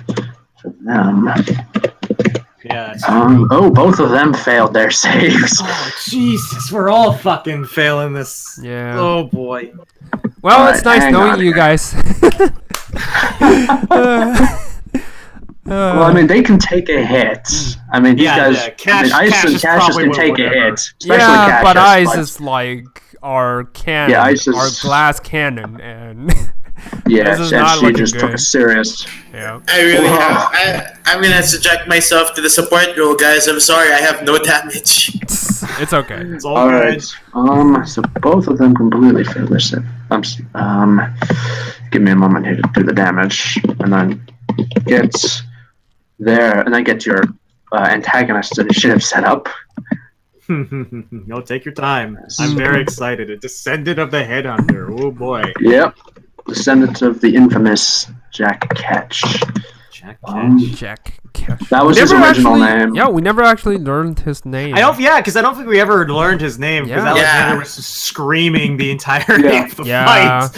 for them. Yeah. Both of them failed their saves. Oh Jesus, we're all fucking failing this. Yeah. Oh boy. Well, Alright, it's nice hang knowing on you here. guys. Well, I mean, they can take a hit. I mean, these Yeah, guys. yeah, I mean, Ice and Cassius Cassius probably can will, take a whatever. hit, especially yeah, Cassius. but Ice is like our cannon, Yeah, Ice our is- glass cannon, and yeah, this is and not she looking just took a good. serious. yeah. I really Wow. have. I'm gonna subject myself to the support role, guys. I'm sorry, I have no damage. It's okay. It's all All good. right. So both of them completely failed their save. Give me a moment here to do the damage, and then get there, and then get your antagonist's initiative set up. No, take your time. I'm very excited. A descendant of the headhunter. Oh boy. Yep. Descendant of the infamous Jack Ketch. Jack Um, Ketch. Jack Cash. That was We his never original actually- name. Yeah, we never actually learned his name. because I don't think we ever learned his name because Yeah. Alexander Yeah. was just screaming the entirety Yeah. of the Yeah. fight.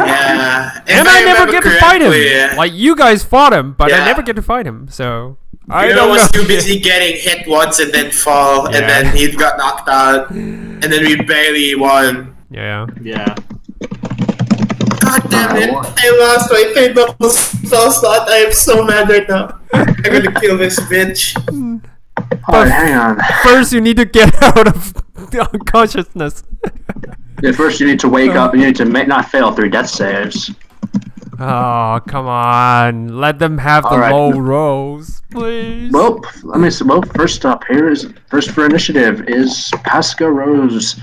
Yeah. If And I never remember get to fight him. correctly, Like you guys fought him, but I Yeah. never get to fight him. So I you don't was know. too busy getting hit once and then fall, Yeah. and then he got knocked out, and then we barely won. Yeah. Yeah. God damn it! I lost my third level spell slot. I am so mad right now. I'm gonna kill this bitch. Alright, hang on. First, you need to get out of unconsciousness. Yeah, first you need to wake up and you need to not fail 3 death saves. Oh, come on. Let them have the All right. low rolls, please. Well, let me see. Well, first up here is first for initiative is Pasca Rose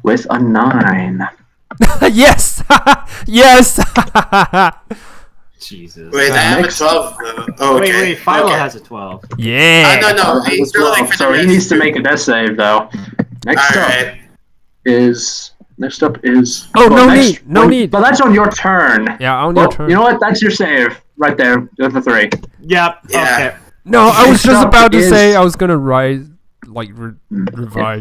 with a 9. yes! yes! Jesus. Wait, I have a next- 12 though. Oh, okay. Wait, Philo okay. has a 12. yeah! No, he's rolling for the so he rest. needs to make a death save though. Next up Alright. is Oh, no next- need, no need. But that's on your turn. Yeah, on Well, your turn. you know what? That's your save right there with the 3. Yep. Yeah. Okay. No, I was Next just up about to is- say I was gonna revive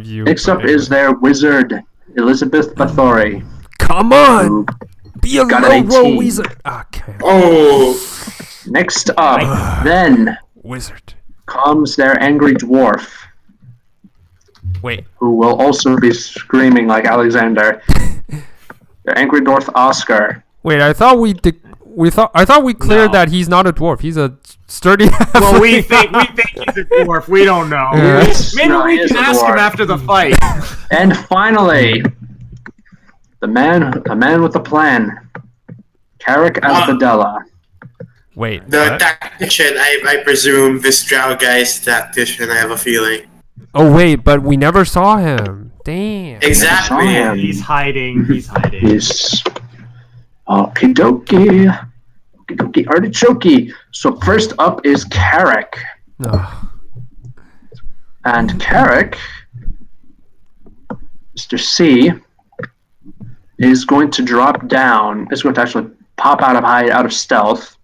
you. Next but up is anyway. their wizard, Elizabeth Bathory. Come on! who Be a got an low roll 18. wizard! Okay. Oh. Next up, then Wizard. comes their angry dwarf, Wait. who will also be screaming like Alexander. Their angry dwarf, Oscar. Wait, I thought we cleared No. that he's not a dwarf. He's a sturdy Well, we halfling. think he's a dwarf. We don't know. Yeah. Maybe No, he we is can a ask him dwarf. after the fight. And finally, the man with a plan, Carrick Asbadella. Wait. The what? tactician, I presume this drow guy's tactician, I have a feeling. Oh wait, but we never saw him. Damn. Exactly. saw him. He's hiding. He's hiding. He's okie dokie. Okie dokie artichoke. So first up is Carrick. Ugh. And Carrick, Mr. C, is going to drop down. Is going to actually pop out of stealth,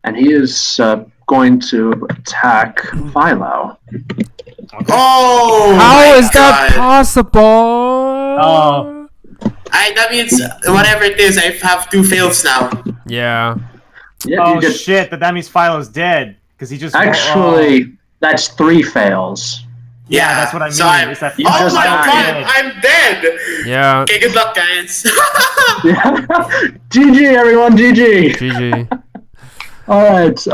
and he is going to attack Philo. Oh! How my is that God. possible? Oh. That means, whatever it is, I have 2 fails now. Yeah. Yeah, Oh you just, shit! That means Philo's dead because he just actually, that's 3 fails. Yeah, that's what I mean, So I'm, is that- You oh just my died. god, I'm dead! Yeah. Okay, good luck, guys. Yeah. GG, everyone, GG. GG. All right.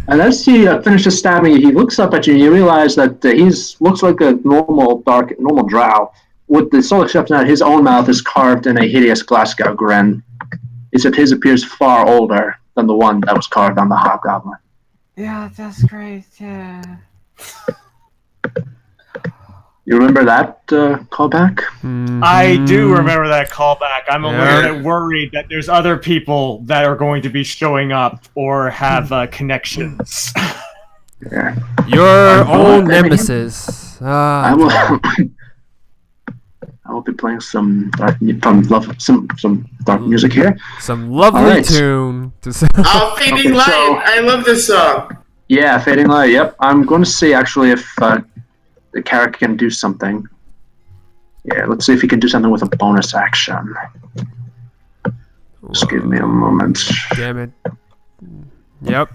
And as he finishes stabbing you, he looks up at you, and you realize that he looks like a normal drow with the sole exception that his own mouth is carved in a hideous Glasgow grin, is that his appears far older than the one that was carved on the hobgoblin. Yeah, that's great. Yeah. You remember that callback? I do remember that callback. I'm a Yeah. little bit worried that there's other people that are going to be showing up or have connections. Yeah. Your own I mean, nemesis. I will. I will be playing some dark, some dark music here. Some lovely Alright. tune to say. Oh, Fading Okay, Light! so- I love this song. Yeah, Fading Light. Yep. I'm going to see actually if the character can do something. Yeah, let's see if he can do something with a bonus action. Just give me a moment. Damn it. Yep.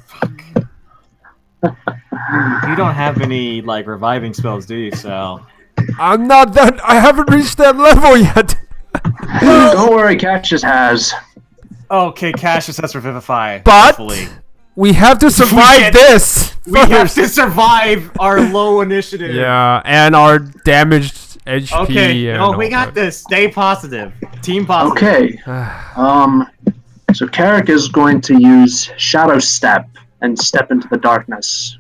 You don't have any like reviving spells, do you, Sal? I'm not that. I haven't reached that level yet. Don't worry, Cassius has. Okay, Cassius has Revivify. But hopefully. we have to survive can't- this. We have first. to survive our low initiative. Yeah, and our damaged HP. Okay. and No, all we got that. this. Stay positive. Team positive. Okay. So Carrick is going to use Shadow Step and step into the darkness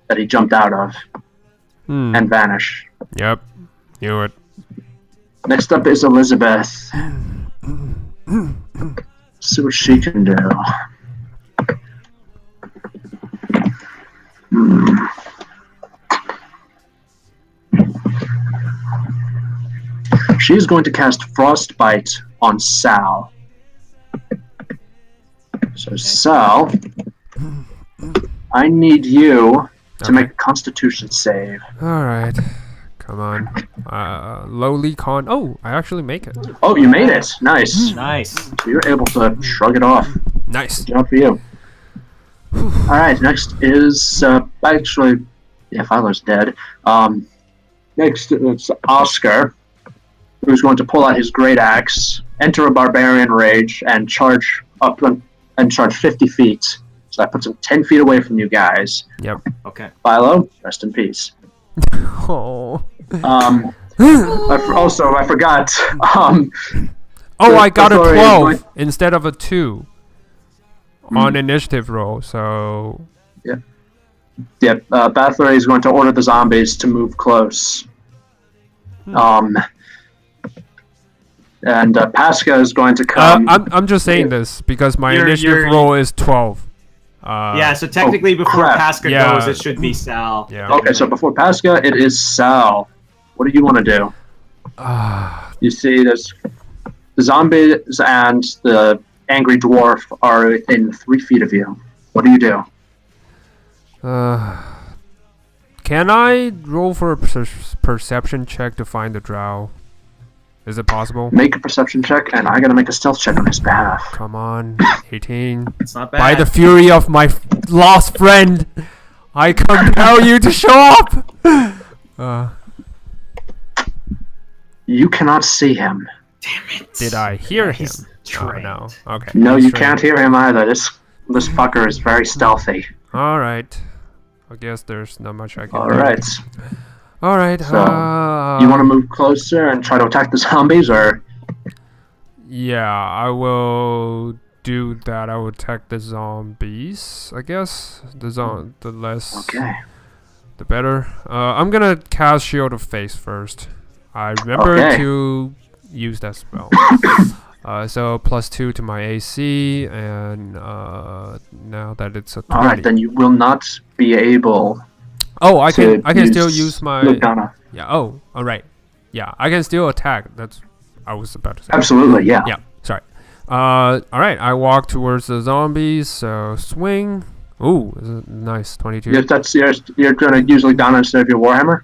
that he jumped out of and vanish. Yep. Knew it. Next up is Elizabeth. See what she can do. She's going to cast Frostbite on Sal. So Sal, I need you to make a Constitution save. All right. Come on. Lowly con. Oh, I actually make it. Oh, you made it! Nice. Nice. So you're able to shrug it off. Nice. Good job for you. All right. Next is actually, yeah, Philo's dead. Next is Oscar, who's going to pull out his great axe, enter a barbarian rage, and charge up and charge 50 feet. So that puts him 10 feet away from you guys. Yep. Okay. Philo, rest in peace. Oh. I forgot. Oh, I got a Sorry, 12 instead of a 2 on initiative roll. So Bathory is going to order the zombies to move close. And Pasca is going to come. I'm just saying this because my initiative roll is 12. Yeah, so technically before crap. Pasca Yeah. goes, it should be Sal. Yeah. Okay, so before Pasca, it is Sal. What do you want to do? You see, there's the zombies and the angry dwarf are within 3 feet of you. What do you do? Can I roll for a perception check to find the drow? Is it possible? Make a perception check, and I gotta make a stealth check on his behalf. Come on, 18. It's not bad. By the fury of my lost friend, I compel you to show up. You cannot see him. Did I hear him? He's Oh, trained. no. Okay. No, he's you trained. can't hear him either. This fucker is very stealthy. All right. I guess there's not much I can All do. right. All right. So, you want to move closer and try to attack the zombies, or? Yeah, I will do that. I will attack the zombies. I guess the less, Okay. the better. I'm gonna cast Shield of Faith first. I remember Okay. to use that spell. So +2 to my AC, and now that it's a 20. All right, then you will not be able. Oh, I to can still use my. Lugana. Yeah. Oh, all right. Yeah, I can still attack. That's I was about to say. Absolutely, yeah. Yeah. Sorry. All right. I walk towards the zombies. So swing. Ooh, nice 22. You're gonna use Lugana instead of your Warhammer.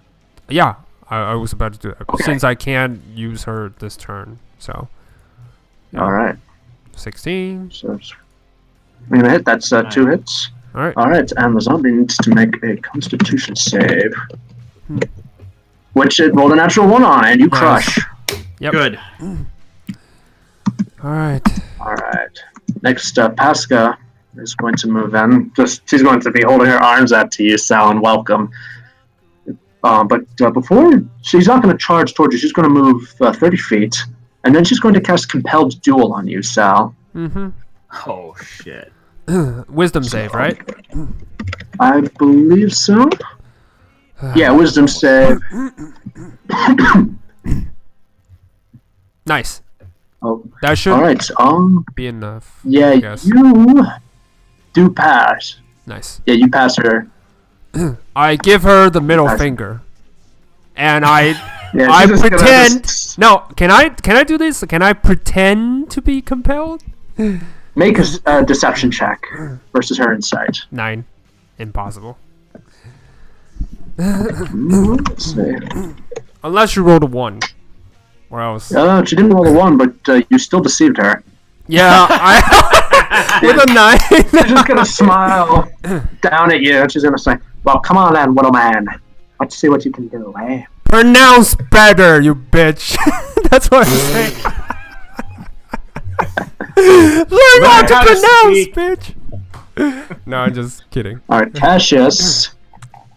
Yeah, I was about to do that Okay. since I can't use her this turn. So. Yeah. All right. 16. So I'm gonna hit. That's 2 hits. All right. All right, and the zombie needs to make a Constitution save, which it rolled a natural 1 on, and you Nice. crush. Yep. Good. All right. All right. Next, Pasca is going to move in. She's going to be holding her arms out to you, Sal, and welcome. But before, she's not going to charge towards you. She's going to move 30 feet, and then she's going to cast Compelled Duel on you, Sal. Mm-hmm. Oh shit. Wisdom save, right? I believe so. Yeah, Wisdom save. Nice. Oh, That should all right. be enough. Yeah, I guess. you do pass. Nice. Yeah, you pass her. I give her the middle finger, and I Yeah, I she's just gonna pretend. just No, can I do this? Can I pretend to be compelled? make a deception check versus her insight. 9. Impossible. Let's see. Unless you rolled a 1. Or else. She didn't roll a 1, but you still deceived her. Yeah, I with a 9. She's just gonna smile down at you, and she's gonna say, "Well, come on then, little man. Let's see what you can do, eh?" Pronounce better, you bitch. That's what I'm saying. Learn how to how to pronounce, speak. bitch. No, I'm just kidding. All right, Cassius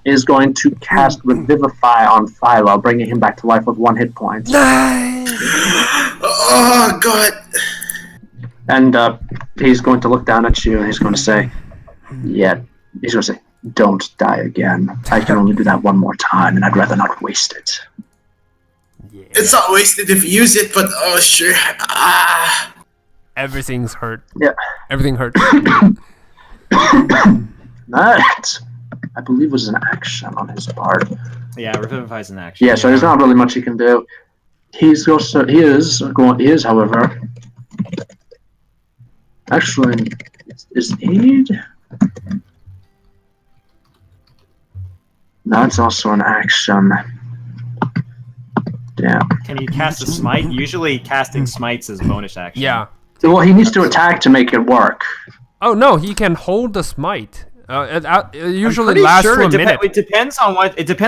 is going to cast Revivify on Philo, bringing him back to life with 1 hit point. Nice. Oh god. And he's going to look down at you, and he's going to say, "Yeah." He's going to say, "Don't die again. I can only do that one more time, and I'd rather not waste it." It's not wasted if you use it, but oh sure. Ah. Everything's hurt. Yeah. Everything hurts. That, I believe, was an action on his part. Yeah, Revivify's an action. Yeah, so there's not really much he can do. He is, however, actually, is aid? That's also an action. Damn. Can you cast a smite? Usually casting smites is bonus action. Yeah. Well, he needs to attack to make it work. Oh no, he can hold the smite. It usually Pretty lasts sure for a minute. it depends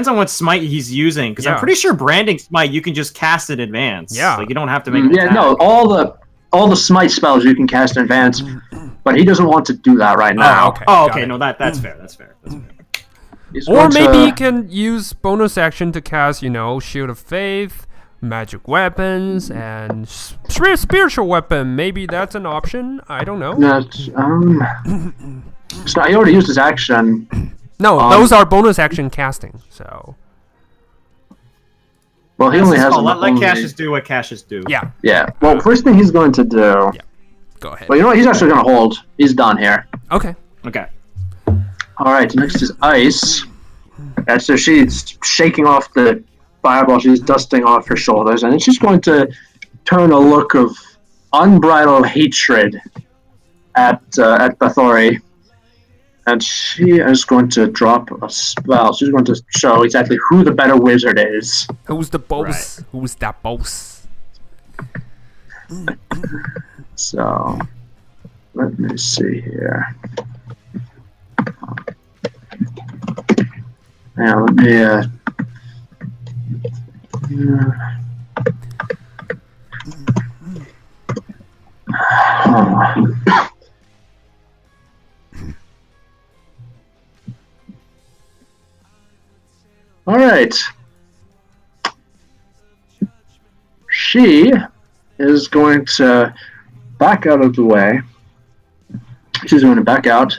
on what smite he's using, because Yeah. I'm pretty sure branding smite you can just cast in advance. Yeah. Like you don't have to make an Yeah, attack. no, all the smite spells you can cast in advance, but he doesn't want to do that right now. okay. Oh, got okay, it. no, that's fair. That's fair. He's Or going maybe to- he can use bonus action to cast, Shield of Faith, magic weapons, and spiritual weapon. Maybe that's an option. I don't know. So he already used his action. No, those are bonus action casting. So Well, he only has. Let Cassius do what Cassius do. yeah, Yeah. Well, first thing he's going to do. go ahead. Well, you know what? He's actually going to hold. He's done here. Okay. Okay. All right. Next is Ice. And so she's shaking off the fireball. She's dusting off her shoulders, and then she's going to turn a look of unbridled hatred at Bathory. And she is going to drop a spell. She's going to show exactly who the better wizard is. Who's the boss? Who's that boss? So, let me see here. Now, let me, all right. She is going to back out of the way. She's going to back out,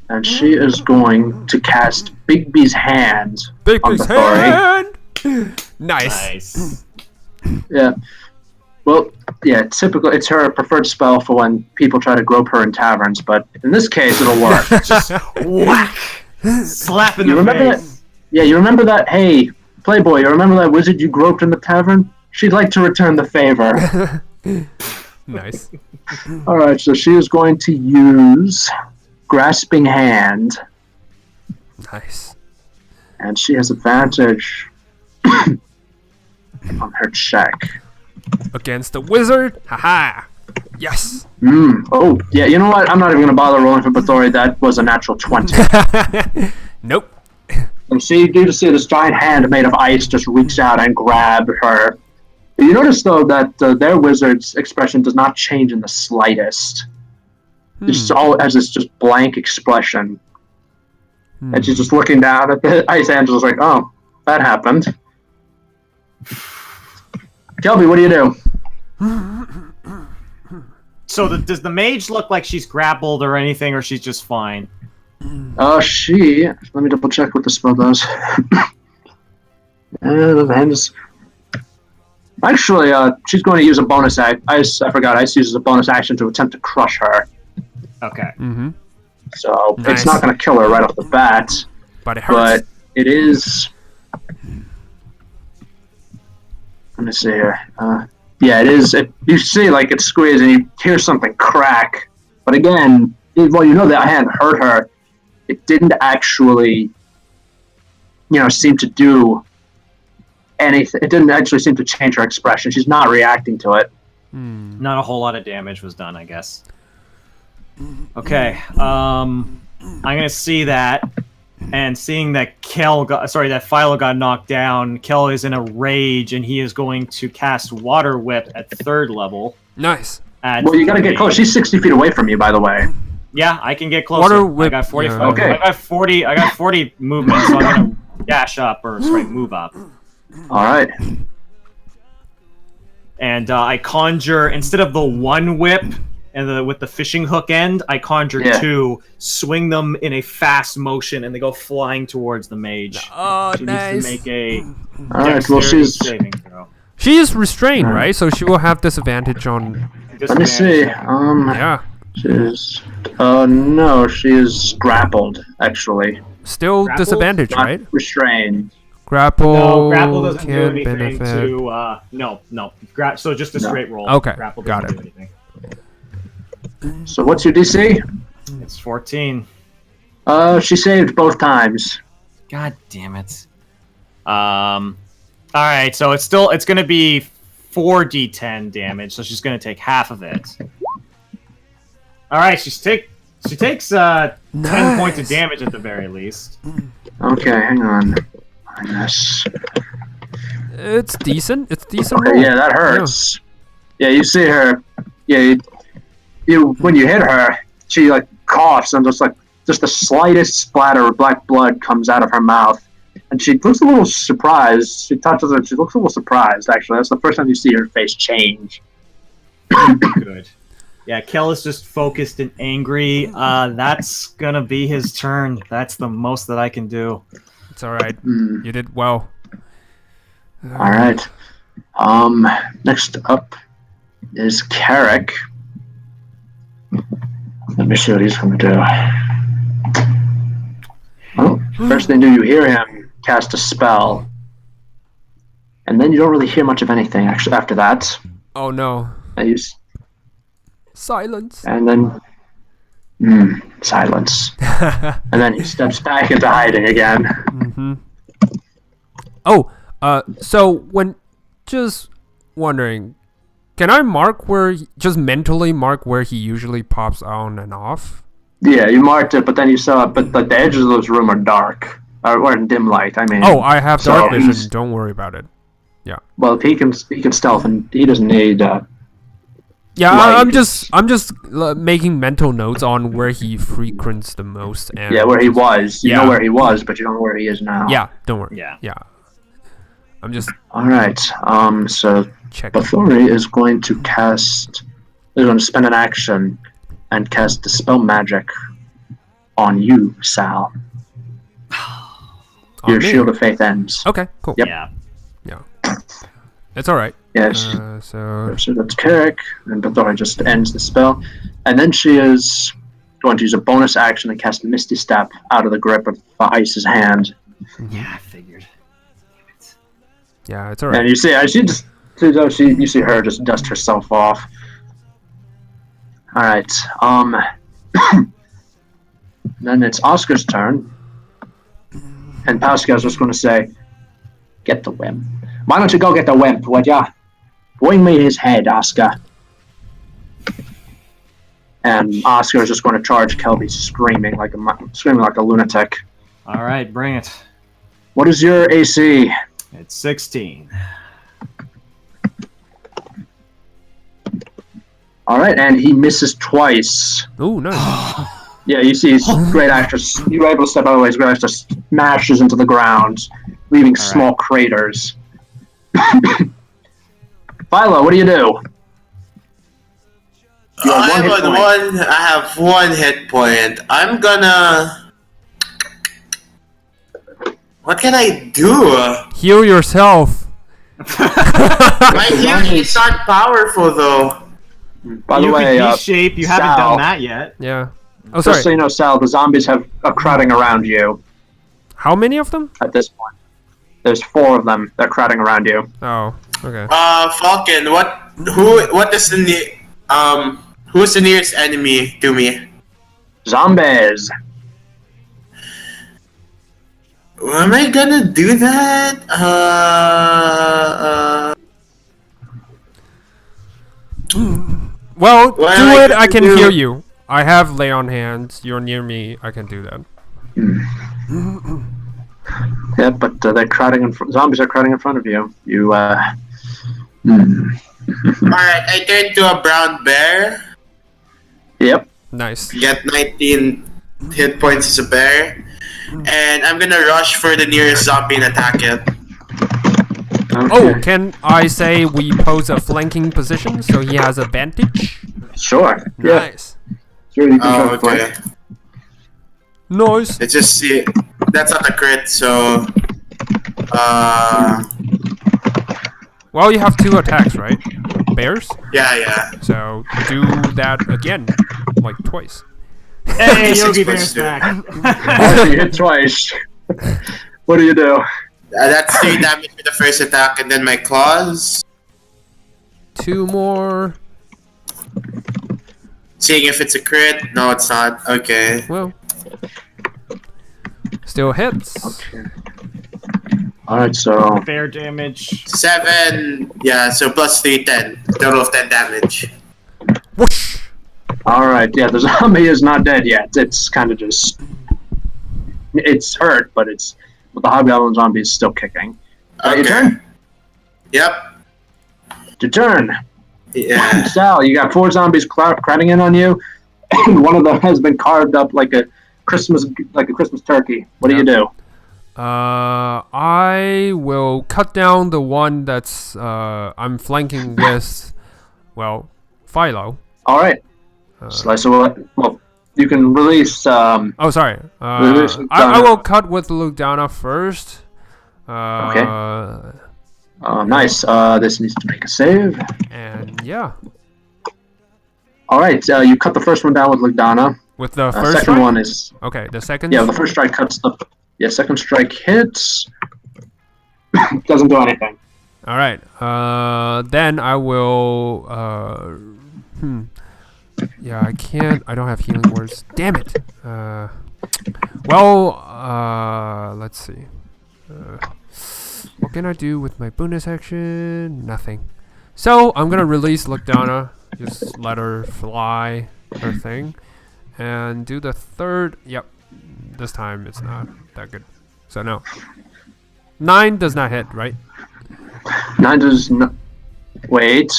and she is going to cast Bigby's Hand on Bigby's Bathory. hand. Nice. Nice. Yeah. Well, yeah, typically it's her preferred spell for when people try to grope her in taverns, but in this case it'll work. Whack! Slap in You the remember face. Yeah, you remember that, hey, Playboy, you remember that wizard you groped in the tavern? She'd like to return the favor. Nice. Alright, so she is going to use Grasping Hand, Nice. and she has advantage on her check. Against the wizard. Haha. Yes. Oh, yeah, you know what? I'm not even going to bother rolling for Bathory. That was a natural 20. Nope. And see, you just see this giant hand made of ice just reach out and grab her. You notice, though, that their wizard's expression does not change in the slightest. It's all has this just blank expression. And she's just looking down at the ice hand, just like, oh, that happened. Kelby, what do you do? So does the mage look like she's grappled or anything, or she's just fine? Let me double check what the spell does. Actually, she's going to use a bonus act. I forgot. Ice uses a bonus action to attempt to crush her. Okay. Mm-hmm. So Nice. it's not going to kill her right off the bat. But it hurts. But it is. Let me see here. Yeah, it is. You see, like, it's squeezed, and you hear something crack. But again, well, you know that hand hurt her. It didn't actually, seem to do anything. It didn't actually seem to change her expression. She's not reacting to it. Not a whole lot of damage was done, I guess. Okay. I'm gonna see that, and seeing that that Philo got knocked down, Kel is in a rage, and he is going to cast Water Whip at 3rd level. Nice. Well, you gotta get close. She's 60 feet away from you, by the way. Yeah, I can get closer. Water Whip, I got 45. yeah. Okay. I got 40 movement, so I'm gonna dash up or move up. All right. And I conjure, instead of the 1 whip and with the fishing hook end, I conjure 2, swing them in a fast motion, and they go flying towards the mage. Oh, She nice. needs to make a All right. Well, dexterity she's. saving throw. She is restrained, right? So she will have disadvantage on. Let me see. Yeah. She's. No, she is grappled. Actually, Still Grappled? disadvantage, not right? restrained. Grapple. No, grapple doesn't do can't anything benefit. to. No. So just a No. straight roll. Okay, Grapple got doesn't it. do anything. So what's your DC? It's 14. She saved both times. God damn it. All right, so it's going to be 4d10 damage, so she's going to take half of it. All right, she takes 10 points of damage at the very least. Okay, hang on. Minus. It's decent. It's decent. Okay, roll. yeah, that hurts. Yeah, you see her. Yeah, you when you hit her, she like coughs and just the slightest splatter of black blood comes out of her mouth, and she looks a little surprised. She touches her. She looks a little surprised. Actually, that's the first time you see her face change. Good. Yeah, Kel is just focused and angry. That's gonna be his turn. That's the most that I can do. It's all right. Mm. You did well. All right. Next up is Carrick. Let me see what he's going to do. Oh, first thing you hear him cast a spell, and then you don't really hear much of anything actually after that. Oh no. Silence. And then silence. And then he steps back into hiding again. Mm-hmm. Oh, so when just wondering, can I just mentally mark where he usually pops on and off? Yeah, you marked it, but then you saw it. But the edges of this room are dark, or in dim light. I mean. Oh, I have so dark he's- vision. Don't worry about it. Well, he can stealth, and he doesn't need. Yeah, Light. I'm just making mental notes on where he frequents the most. And Yeah, where he was. You Yeah. know where he was, but you don't know where he is now. Yeah, don't worry. Yeah. Yeah. I'm just All right. So checking. Bathory is going to spend an action and cast Dispel Magic on you, Sal. On Your me. Shield of Faith ends. Okay, cool. Yep. Yeah. It's all right. Yes. So So that's Carrick, and Bathory just ends the spell. And then she is going to use a bonus action and cast Misty Step out of the grip of Ice's hand. Yeah, I figured. yeah, it's all right. And you see you see her just dust herself off. All right. Then it's Oscar's turn, and Pascal's just going to say, "Get the wimp. Why don't you go get the wimp, would ya? Bring me his head, Oscar." And Oscar is just going to charge Kelby, screaming like a lunatic. All right, bring it. What is your AC? It's 16. All right, and he misses twice. Oh, nice. Yeah, you see his great actress. You were able to step out of the way. His great actress smashes into the ground, leaving small craters. Philo, what do you do? You have one hit point. I have 1 hit point. I'm gonna. What can I do? Heal yourself. My healing is not powerful though. By the You way, could shape. You haven't Sal, done that yet. Yeah. Oh, just so sorry. you know, Sal, the zombies are crowding around you How many of them? at this point. There's 4 of them. They're crowding around you. Oh, okay. Falcon, who's the nearest enemy to me? Zombies. Am I gonna do that? Well, What do am I it. gonna I can do? heal you. I have lay on hands. You're near me. I can do that. Yeah, but they're crowding zombies are crowding in front of you. You, Alright, I turn to a brown bear. Yep. Nice. Get 19 hit points as a bear. And I'm gonna rush for the nearest zombie and attack it. Oh, Okay. can I say we pose a flanking position so he has advantage? Sure. Yeah. Nice. Sure, you can Oh, try to flank. okay. Nice. Let's just see. That's not a crit, so. Well, you have 2 attacks, right? Bears? Yeah. So do that again. Like twice. Hey, Six Yogi plus Bear's 2. back. Oh, you hit twice. What do you do? That's 3 damage for the first attack, and then my claws. 2 more. Seeing if it's a crit. No, it's not. Okay. Well. Still hits. Okay. Alright, so Bear damage. 7. Yeah, so plus 3, 10. Total of 10 damage. Whoosh. alright, yeah, the zombie is not dead yet. It's kind of just it's hurt, but the hobgoblin zombie is still kicking. Okay. Your turn? Yep. Your turn. Yeah. Sal, you got 4 zombies crowding in on you, and one of them has been carved up like a Christmas turkey. What do you do? I will cut down the one that's I'm flanking with, well, Philo. All right. Slice away. Well, you can release. Oh, sorry. I will cut with Ludana first. Okay. Nice. This needs to make a save. And yeah, All right. You cut the first one down with Ludana. with the first Second strike? one is Okay, the second. the first strike cuts the. Yeah, second strike hits. Doesn't do anything. All right. Then I will. Yeah, I can't. I don't have healing words. Damn it. Well. Let's see. What can I do with my bonus action? Nothing. So I'm gonna release Ludana. Just let her fly her thing, and do the third. Yep. This time it's not that good. So no. 9 does not hit, right? 9 does not. Wait.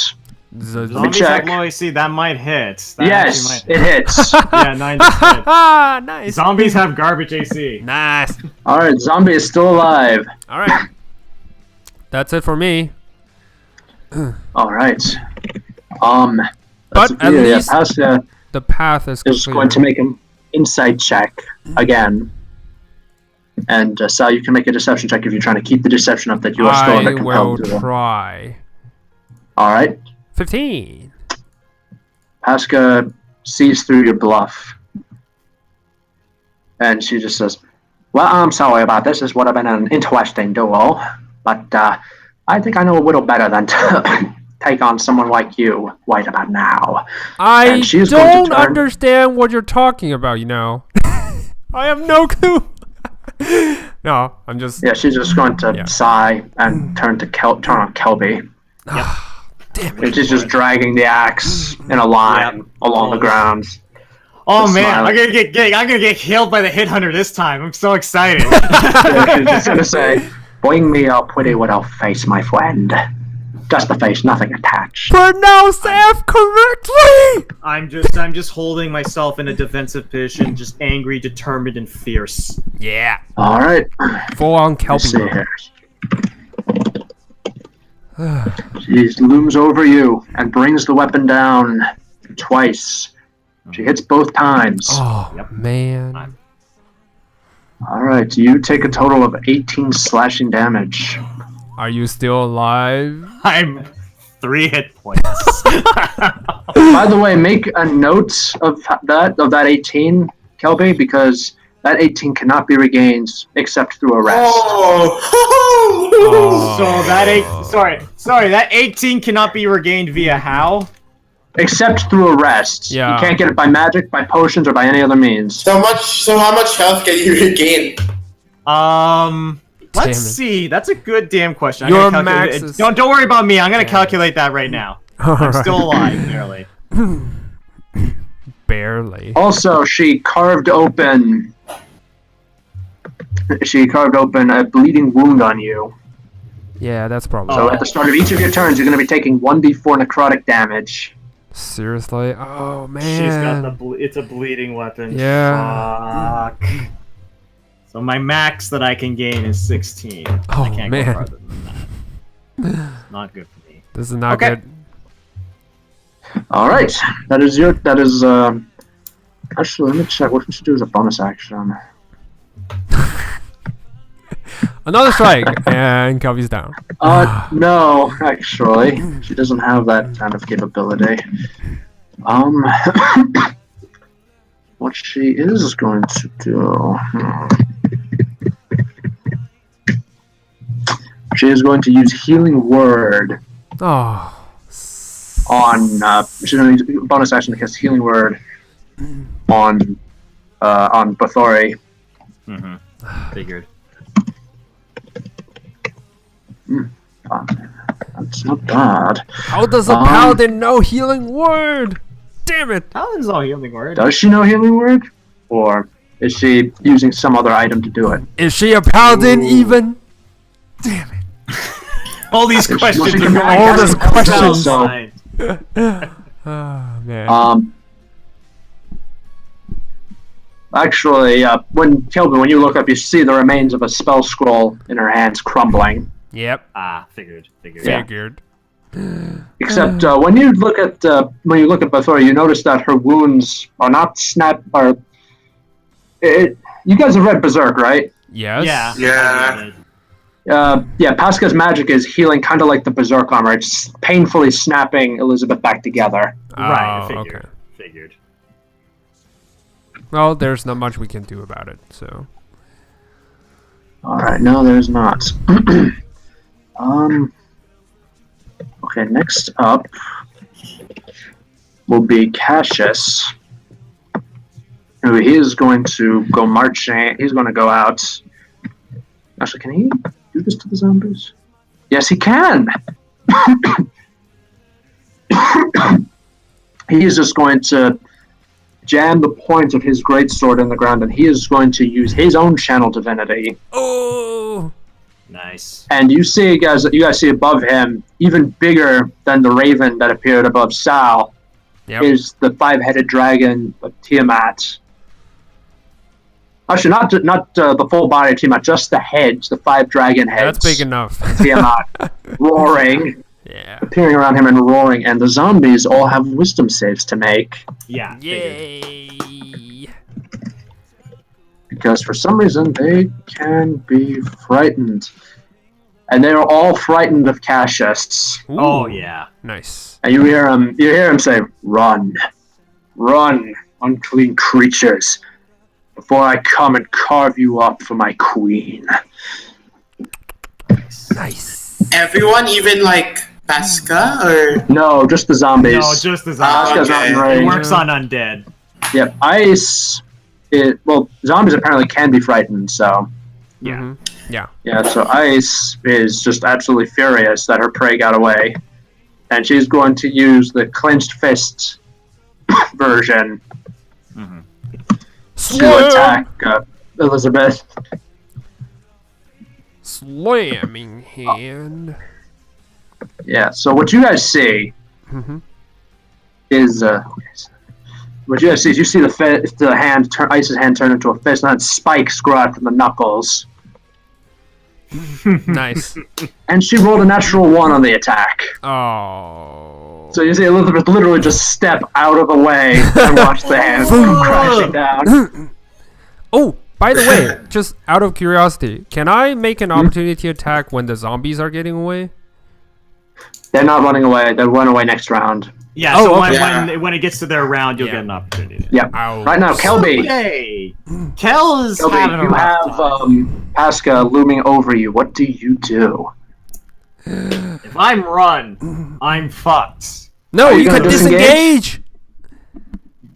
Zombies check. have low AC, that might hit. That Yes, actually it might hits. Yeah, 9 does hit. Ah, nice. Zombies have garbage AC. Nice. All right, zombie is still alive. All right. That's it for me. All right. But at least Pasca the path is is clear. going to make an insight check again. And Sal, you can make a deception check if you're trying to keep the deception up that you are still under I will compelled to. try. All right. 15. Pasca sees through your bluff. And she just says, well, I'm sorry about this. This would have been an interesting duel. But I think I know a little better than to take on someone like you right about now. I And she's going to don't turn- understand what you're talking about, you know. I have no clue. No, I'm just. Yeah, she's just going to Yeah. sigh and turn on Kelby. Damn And she's just dragging the axe in a line along the ground. Oh Just man, smiling. I'm gonna get killed by the hit hunter this time. I'm so excited. Yeah, she's just going to say, bring me your pretty little face, my friend. just the face, nothing attached. Pronounce F correctly! I'm just holding myself in a defensive position, just angry, determined, and fierce. Yeah. All right. Full on Let's Kelpie see mode. here. She looms over you and brings the weapon down twice. She hits both times. Oh, Yep. man. All right, you take a total of 18 slashing damage. Are you still alive? I'm 3 hit points. By the way, make a note of that 18, Kelby, because that 18 cannot be regained except through a rest. Oh. So that 18 cannot be regained via how? Except through a rest. Yeah. You can't get it by magic, by potions, or by any other means. So how much health can you regain? Let's it. see. That's a good damn question. Your I'm gonna calculate max it. is- Don't worry about me. I'm gonna Yeah. calculate that right now. I'm Alright. still alive, barely. Barely. Also, she carved open a bleeding wound on you. Yeah, that's probably. So at the start of each of your turns, you're going to be taking 1d4 necrotic damage. Seriously? Oh, man. She's got it's a bleeding weapon. Yeah. Fuck. So my max that I can gain is 16. Oh, I can't man. go farther than that. Not good for me. This is not Okay. good. All right, actually, let me check. What can she do as a bonus action? Another strike, and Kelby's down. No, actually, she doesn't have that kind of capability. What she is going to do? She is going to use Healing Word Oh. on. She's going to use bonus action to cast Healing Word on Bathory. Mm-hmm. Figured. That's not bad. How does a paladin know healing word? Damn it! Paladin's all healing word. Does she know Healing Word, or is she using some other item to do it? Is she a paladin even? Damn it. All these questions she are can going all down these the questions. side. Oh, man. Actually, when Kelvin, when you look up, you see the remains of a spell scroll in her hands crumbling. Yep. Figured. Yeah. Figured. Except when you look at Bathory, you notice that her wounds are not you guys have read Berserk, right? Yes. Yeah. Yeah. Pasca's magic is healing, kind of like the Berserk armor. It's painfully snapping Elizabeth back together. Right. Oh, Figured. okay. Figured. Well, there's not much we can do about it, so. All right, no, there's not. Okay, next up will be Cassius, who he is going to go marching. He's going to go out. Actually, can he do this to the zombies? Yes, he can. He is just going to jam the point of his greatsword in the ground, and he is going to use his own channel divinity. Oh! Nice. And you guys see above him, even bigger than the raven that appeared above Sal, Yep. is the 5-headed dragon of Tiamat. Actually, not the full body of Tiamat, just the heads, the 5 dragon heads. That's big enough. Tiamat roaring, Yeah. appearing around him and roaring, and the zombies all have wisdom saves to make. Yeah. Figured. Yay! Because for some reason they can be frightened. And they are all frightened of Cassius. Ooh, Oh yeah. Nice. And you hear him say, "Run. Run, unclean creatures, before I come and carve you up for my queen." Nice. Everyone, even like Pasca, or No, just the zombies. No, just the zombies. Pasca's not okay. in It range. works on undead. Yep, ice. Zombies apparently can be frightened, so Yeah. Mhm. Yeah. yeah. So ice is just absolutely furious that her prey got away, and she's going to use the clenched fist version Mm-hmm. to attack Elizabeth. Slamming hand. Yeah. So what you guys see is what you guys see is you see the hand turn Ice's hand turn into a fist, and then spikes grow out from the knuckles. Nice. And she rolled a natural 1 on the attack. Oh. So you see Elizabeth literally just step out of the way and watch the hand come crashing down. Oh, by the way, just out of curiosity, can I make an opportunity attack when the zombies are getting away? They're not running away. They'll run away next round. Yeah, Oh, so okay. when it gets to their round, you'll get an opportunity. Yep. Ouch. Right now, Kelby. Hey, Kel is having Kelby, a you rough have time. Pasca looming over you. What do you do? If I'm run, I'm fucked. No, Are you you can gonna disengage? disengage.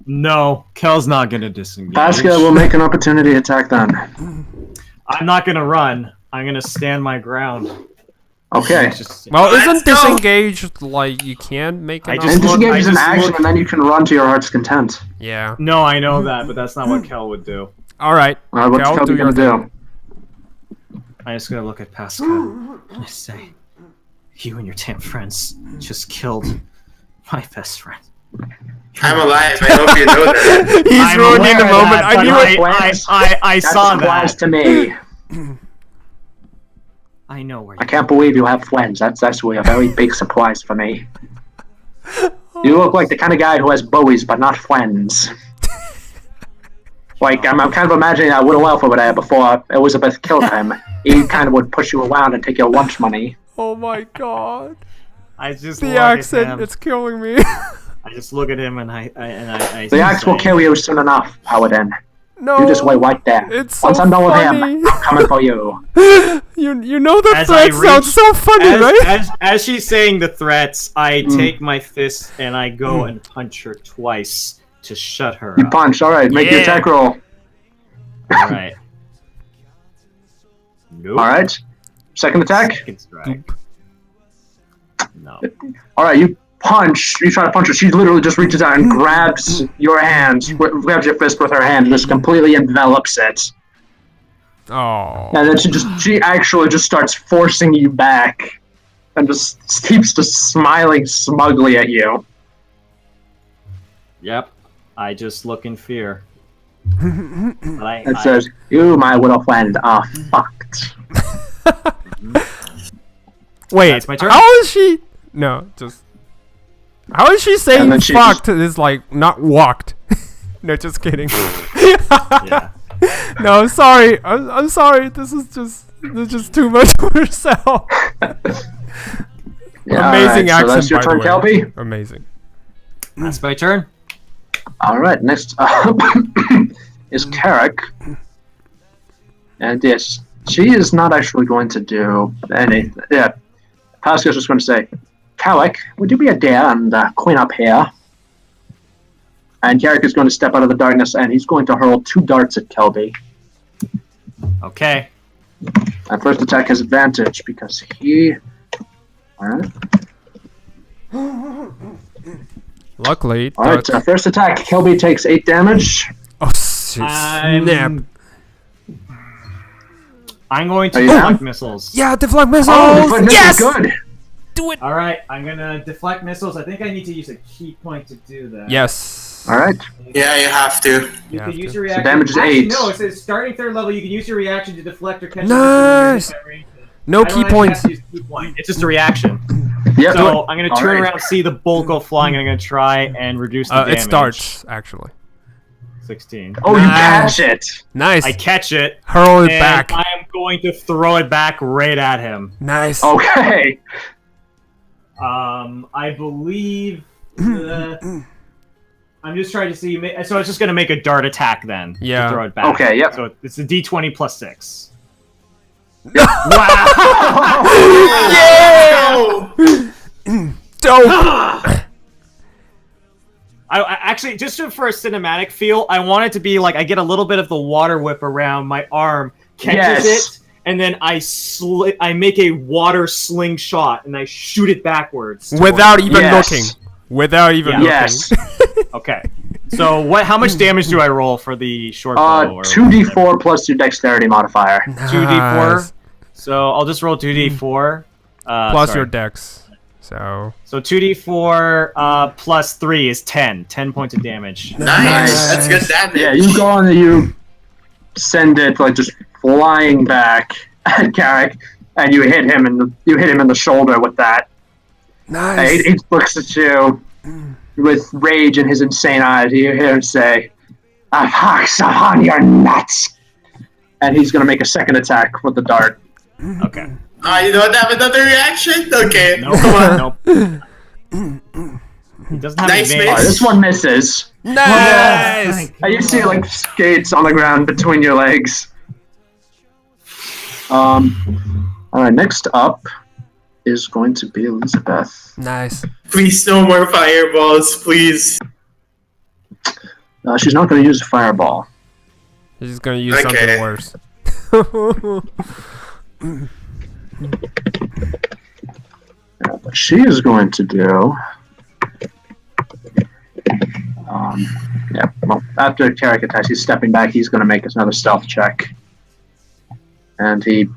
No, Kel's not gonna disengage. Pasca will make an opportunity attack then. I'm not gonna run. I'm gonna stand my ground. Okay. Well, Let's isn't go. disengage like you can make an I And just look- disengage is an just action, look- and then you can run to your heart's content. Yeah. No, I know that, but that's not what Kel would do. All right. What's Kel, Kelby do your gonna thing. do? I just gotta look at Pascal and I say, you and your damn friends just killed my best friend. I'm alive. I hope you know that. He's I'm ruining the aware of moment. that, I knew but it. I That's saw surprise that. to me. I know where I can't believe you have friends. That's actually a very big surprise for me. You look like the kind of guy who has bowies but not friends. Like, I'm kind of imagining that Widow Elf over there before Elizabeth killed him. He kind of would push you around and take your lunch money. Oh my god. I just The look at accent, him. it's killing me. I just look at him and I The axe will kill you soon enough, Paladin. No. You just wait right there. It's so Once I'm done with funny. him, I'm coming for you. You know the As I threat sounds reach- so funny, right? as she's saying the threats, I take my fist and I go and punch her twice to shut her You up. punch. All right, make your Yeah. attack roll. Alright. Nope. All right. Second attack. Second strike. No. All right, you punch. You try to punch her. She literally just reaches out and grabs your hand, grabs your fist with her hand, and just completely envelops it. Oh. And then she actually just starts forcing you back, and just keeps just smiling smugly at you. Yep. I just look in fear. But And says, "You, my little friend, are fucked." Wait, That's my turn? how is she? No, just. How is she saying then she fucked is like not walked? No, just kidding. yeah. No, I'm sorry. I'm sorry. This is just too much for herself. Yeah, Amazing all right, accent, so that's your by turn, the way. Kelby. Amazing. That's my turn. All right, next up is Carrick. And yes, she is not actually going to do any. Yeah, Pascal's just going to say, Carrick, would you be a dear and clean up here? And Carrick is going to step out of the darkness and he's going to hurl 2 darts at Kelby. Okay. And first attack has advantage because he. Alright. Luckily, Alright, that's- first attack, Kelby takes 8 damage. oh snap! I'm going Are to you deflect down? missiles. Yeah, deflect missiles. Oh, deflect missiles, Yes, good! do it. Alright, I'm gonna deflect missiles. I think I need to use a key point to do that. Yes. Alright. Yeah, you have to. You You can have use to. your So reaction. damage is Actually, 8. No, it says starting 3rd level, you can use your reaction to deflect or catch Nice. No I don't key actually points. have to use key point. It's just a reaction. Yep. So I'm gonna turn Alright. around, see the bolt go flying, and I'm gonna try and reduce the damage. It starts actually. 16. Oh, you Nice. catch it! Nice. I catch it, Hurl it and back. I am going to throw it back right at him. Nice. Okay. I believe. I'm just trying to see. So it's just gonna make a dart attack then. Yeah. To throw it back. Okay, yep. So it's a D20 plus 6. Yep. Wow! Dope. I actually, just for a cinematic feel, I want it to be like I get a little bit of the water whip around my arm, catches Yes. it, and then I make a water slingshot and I shoot it backwards. towards Without him. even Yes. looking. Without even looking. Yes. Okay. So how much damage do I roll for the short bow? or 2d4 plus your dexterity modifier. 2d4. Nice. So I'll just roll 2d4. Plus sorry. your dex. So 2d4 plus 3 is 10. 10 points of damage. Nice. That's good damage. Yeah, you go on and you send it like just flying back at Carrick, and you hit him in the shoulder with that. nice. He looks at you with rage in his insane eyes. You hear him say, "I've hawks on your nuts," and he's gonna make a second attack with the dart. Okay. You don't have another reaction? Okay. Nope. Come on. Nope. He doesn't have Nice, advantage. mate. This one misses. Nice. And you see like skates on the ground between your legs. All right, next up is going to be Elizabeth. Nice. Please, no more fireballs, please. She's not going to use a fireball. He's just gonna use Okay. something worse. What she is going to do. Well, after Carrick attacks, he's stepping back. He's going to make another stealth check. And you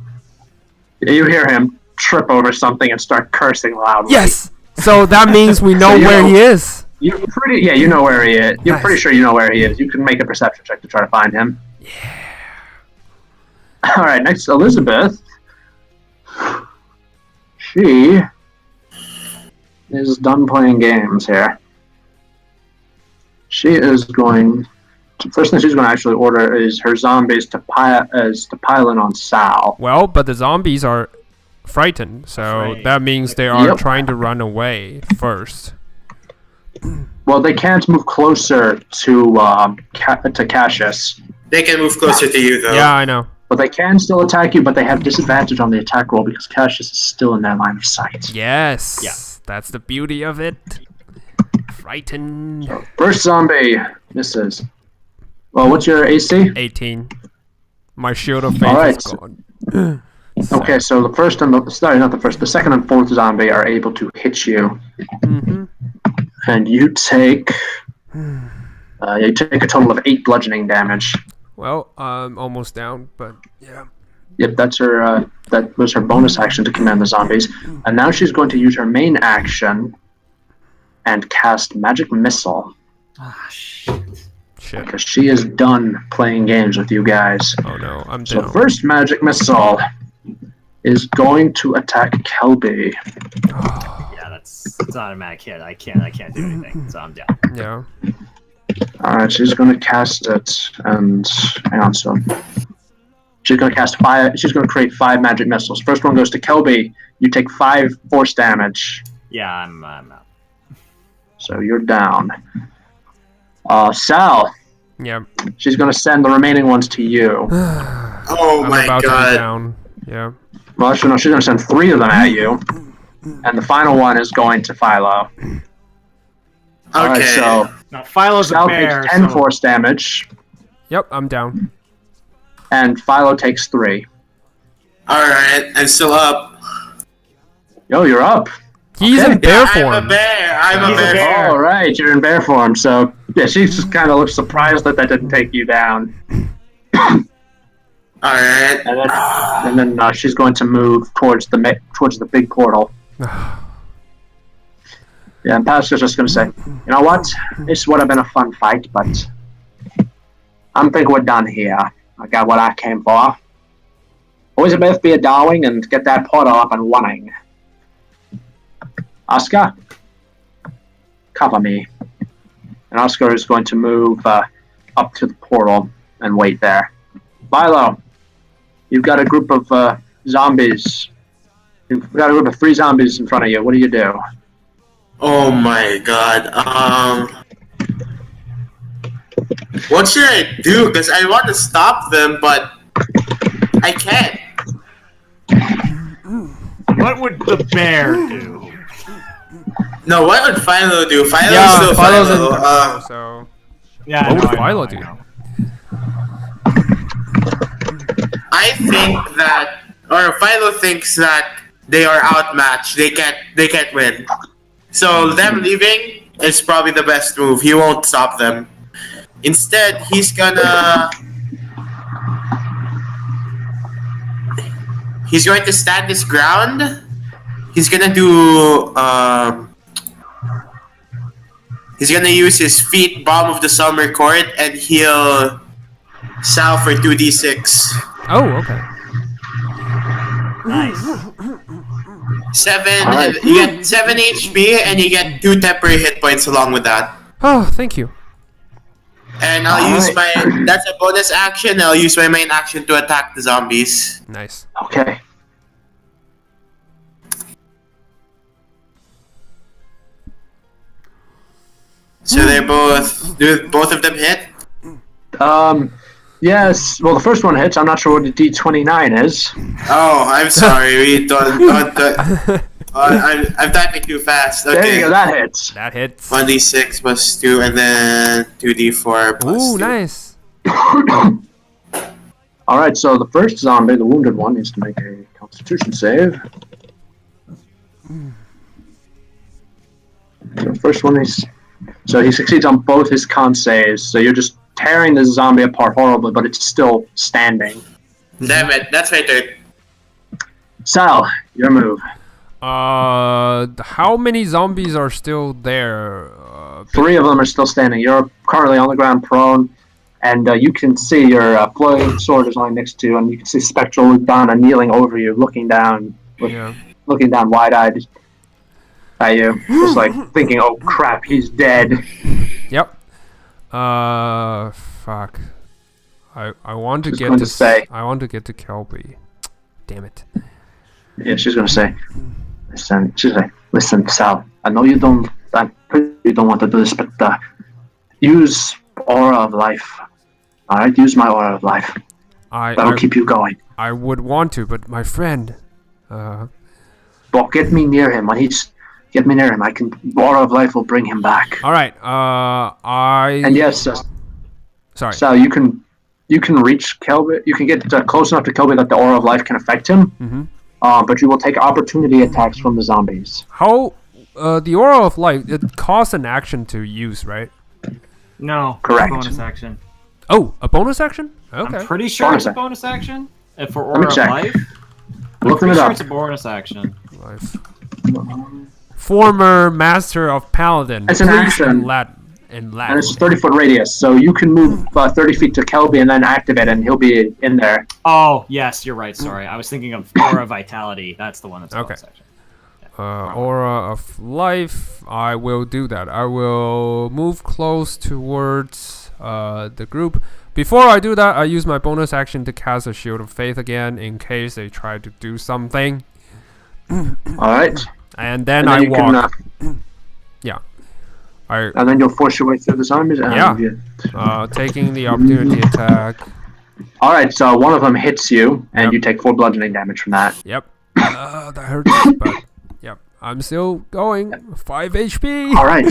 hear him trip over something and start cursing loudly. Yes. So that means we know So you where know- he is. You know where he is. You're Nice. pretty sure you know where he is. You can make a perception check to try to find him. Yeah. All right, next, Elizabeth. She is done playing games here. She is going. First thing she's going to actually order is her zombies to pile in on Sal. Well, but the zombies are frightened, so Afraid. that means they are Yep. trying to run away first. Well, they can't move closer to Cassius, They can move closer to you, though. Yeah, I know. but they can still attack you. But they have disadvantage on the attack roll because Cassius is still in their line of sight. Yes. Yeah. That's the beauty of it. Frightened. First zombie misses. Well, what's your AC? 18. My shield of faith Alright. is gone. Okay, so the first and the second and fourth zombie are able to hit you, Mm-hmm. and you take a total of 8 bludgeoning damage. Well, I'm almost down, but yeah. Yep, that's her. That was her bonus action to command the zombies, and now she's going to use her main action and cast magic missile Ah, shit. Shit. because she is done playing games with you guys. Oh no, I'm So down. first magic missile is going to attack Kelby. Yeah, that's automatic hit. I can't do anything, so I'm down. Yeah. Alright, she's gonna cast it, and hang on, so she's gonna cast 5. She's gonna create 5 magic missiles. First one goes to Kelby. You take 5 force damage, Yeah, I'm out. so you're down. Sal, Yeah. she's gonna send the remaining ones to you. Oh I'm my about to be god. down. Yeah. Well, actually, no, she's gonna send 3 of them at you, and the final one is going to Philo. Alright, Okay. so Now, Philo's a Sal bear, takes 10 so force damage, Yep, I'm down. and Philo takes 3. Alright, I'm still up. Yo, you're up. He's Okay. in bear I'm a form. bear. I'm He's a a bear. bear. All right, you're in bear form. So yeah, she just kind of looks surprised that didn't take you down, Alright. and then she's going to move towards the big portal. Yeah, and Pastor's just going to say, you know what? This would have been a fun fight, but I think we're done here. I got what I came for. Elizabeth, be a darling and get that portal up and running. Oscar, cover me. And Oscar is going to move up to the portal and wait there. Philo, you've got a group of zombies. You've got a group of 3 zombies in front of you. What do you do? Oh my god. What should I do? Because I want to stop them, but I can't. what would the bear do? No, what would Philo do? Philo's Yeah, still Philo's in Philo. bear form, so Yeah, What I would know, Philo I do? know. I think that, or Philo thinks that they are outmatched. They can't win. So them leaving is probably the best move. He won't stop them. Instead, he's going to stand his ground he's gonna do. He's gonna use his feet bomb of the summer court and heal Sal for 2d6. Oh, okay. Nice. 7. Alright. You get 7 HP and you get 2 temporary hit points along with that. Oh, thank you. And I'll use my. That's a bonus action. I'll use my main action to attack the zombies. Nice. Okay. So they're both. Do both of them hit? Yes. Well, the first one hits. I'm not sure what the D29 is. Oh, I'm sorry. We don't. I'm typing too fast. Okay. There you go. That hits. That hits. 1d6 plus 2, and then 2d4 plus Ooh, 2. nice. All right. So the first zombie, the wounded one, needs to make a Constitution save. The first one is. So he succeeds on both his con saves. So you're just tearing the zombie apart horribly, but it's still standing. Damn it. That's my turn. Sal, your move. How many zombies are still there? 3 of them are still standing. You're currently on the ground prone, and you can see your flowing sword is lying next to you, and you can see Spectral Donna kneeling over you, looking down, looking down wide-eyed at you, just like thinking, "Oh crap, he's dead." Yep. Fuck. I want to Just get going to to say- I want to get to Kelby. Damn it. Yeah, she's gonna say, "Listen, Sal. I know you don't want to do this, but use Aura of Life. All right, use my Aura of Life. That'll keep you going. I would want to, but my friend. Well, get me near him. Get me near him. Aura of Life will bring him back. All right. And yes, Sorry. Sal, you can reach Kelby. You can get close enough to Kelby that the Aura of Life can affect him. Mm-hmm. But you will take opportunity attacks from the zombies. How? The Aura of Life, it costs an action to use, right? No. Correct. Bonus action. Oh, a bonus action? Okay. I'm pretty sure Bonus it's a action. bonus action. And for Let me Aura of check. Life, I'm Looking pretty it sure up. it's a bonus action. Life. Former Master of Paladin. It's an Please action. In Latin. And it's a 30-foot radius, so you can move 30 feet to Kelby and then activate, and he'll be in there. Oh, yes, you're right. Sorry. I was thinking of Aura Vitality. That's the one that's a Okay. bonus action. Aura of Life. I will do that. I will move close towards the group. Before I do that, I use my bonus action to cast a Shield of Faith again in case they try to do something. All right. And then And I then you walk. can, Yeah. I and then you'll force your way through the zombies. And Yeah. Taking the opportunity attack. All right. So one of them hits you, and Yep. you take 4 bludgeoning damage from that. Yep. That hurts, but yep. I'm still going. 5 HP. All right.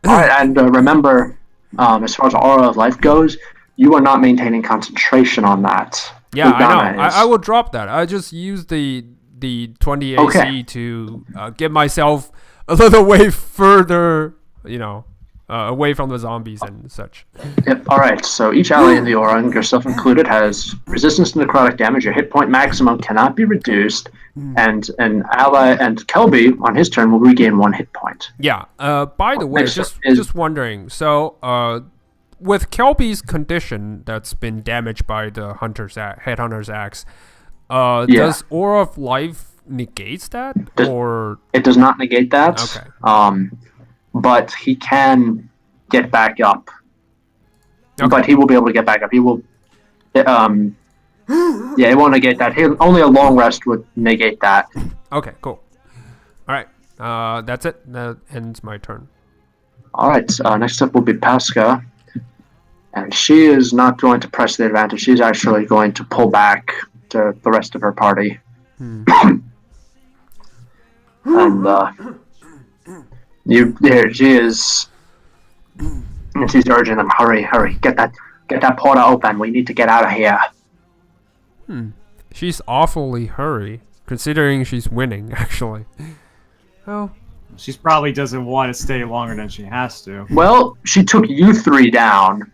All right. And remember, as far as Aura of Life goes, you are not maintaining concentration on that. Yeah, I Udana know. is. I will drop that. I just use the 20 AC Okay. to get myself a little way further, away from the zombies and such. Yep. All right. So each ally in the aura, and yourself included, has resistance to necrotic damage. Your hit point maximum cannot be reduced, and an ally and Kelby on his turn will regain 1 hit point. Yeah. By the way, Next just is- just wondering. So, with Kelby's condition that's been damaged by the headhunter's axe, Yeah. does Aura of Life negates that, or It does not negate that. Okay. But he can get back up. Okay. But he will be able to get back up. He will. Yeah, it won't negate that. Only a long rest would negate that. Okay, cool. All right. That's it. That ends my turn. All right. Next up will be Pasca, and she is not going to press the advantage. She's actually going to pull back to the rest of her party. And she is, and she's urging them, hurry, get that portal open. We need to get out of here. She's awfully hurry, considering she's winning, actually. Oh. She probably doesn't want to stay longer than she has to. Well, she took you 3 down.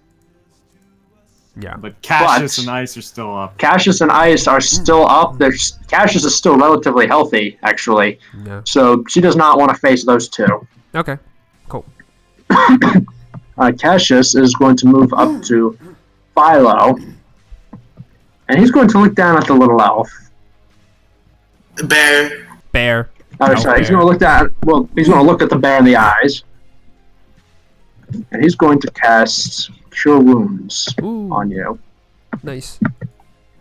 Yeah. But Cassius and Ice are still up. Cassius and Ice are still up. Cassius is still relatively healthy, actually. Yeah. So she does not want to face those two. Okay. Cool. Cassius is going to move up to Philo. And he's going to look down at the little elf. Bear. Oh, sorry. He's going to look down. Well, he's going to look at the bear in the eyes. And he's going to cast Cure Wounds on you. Nice.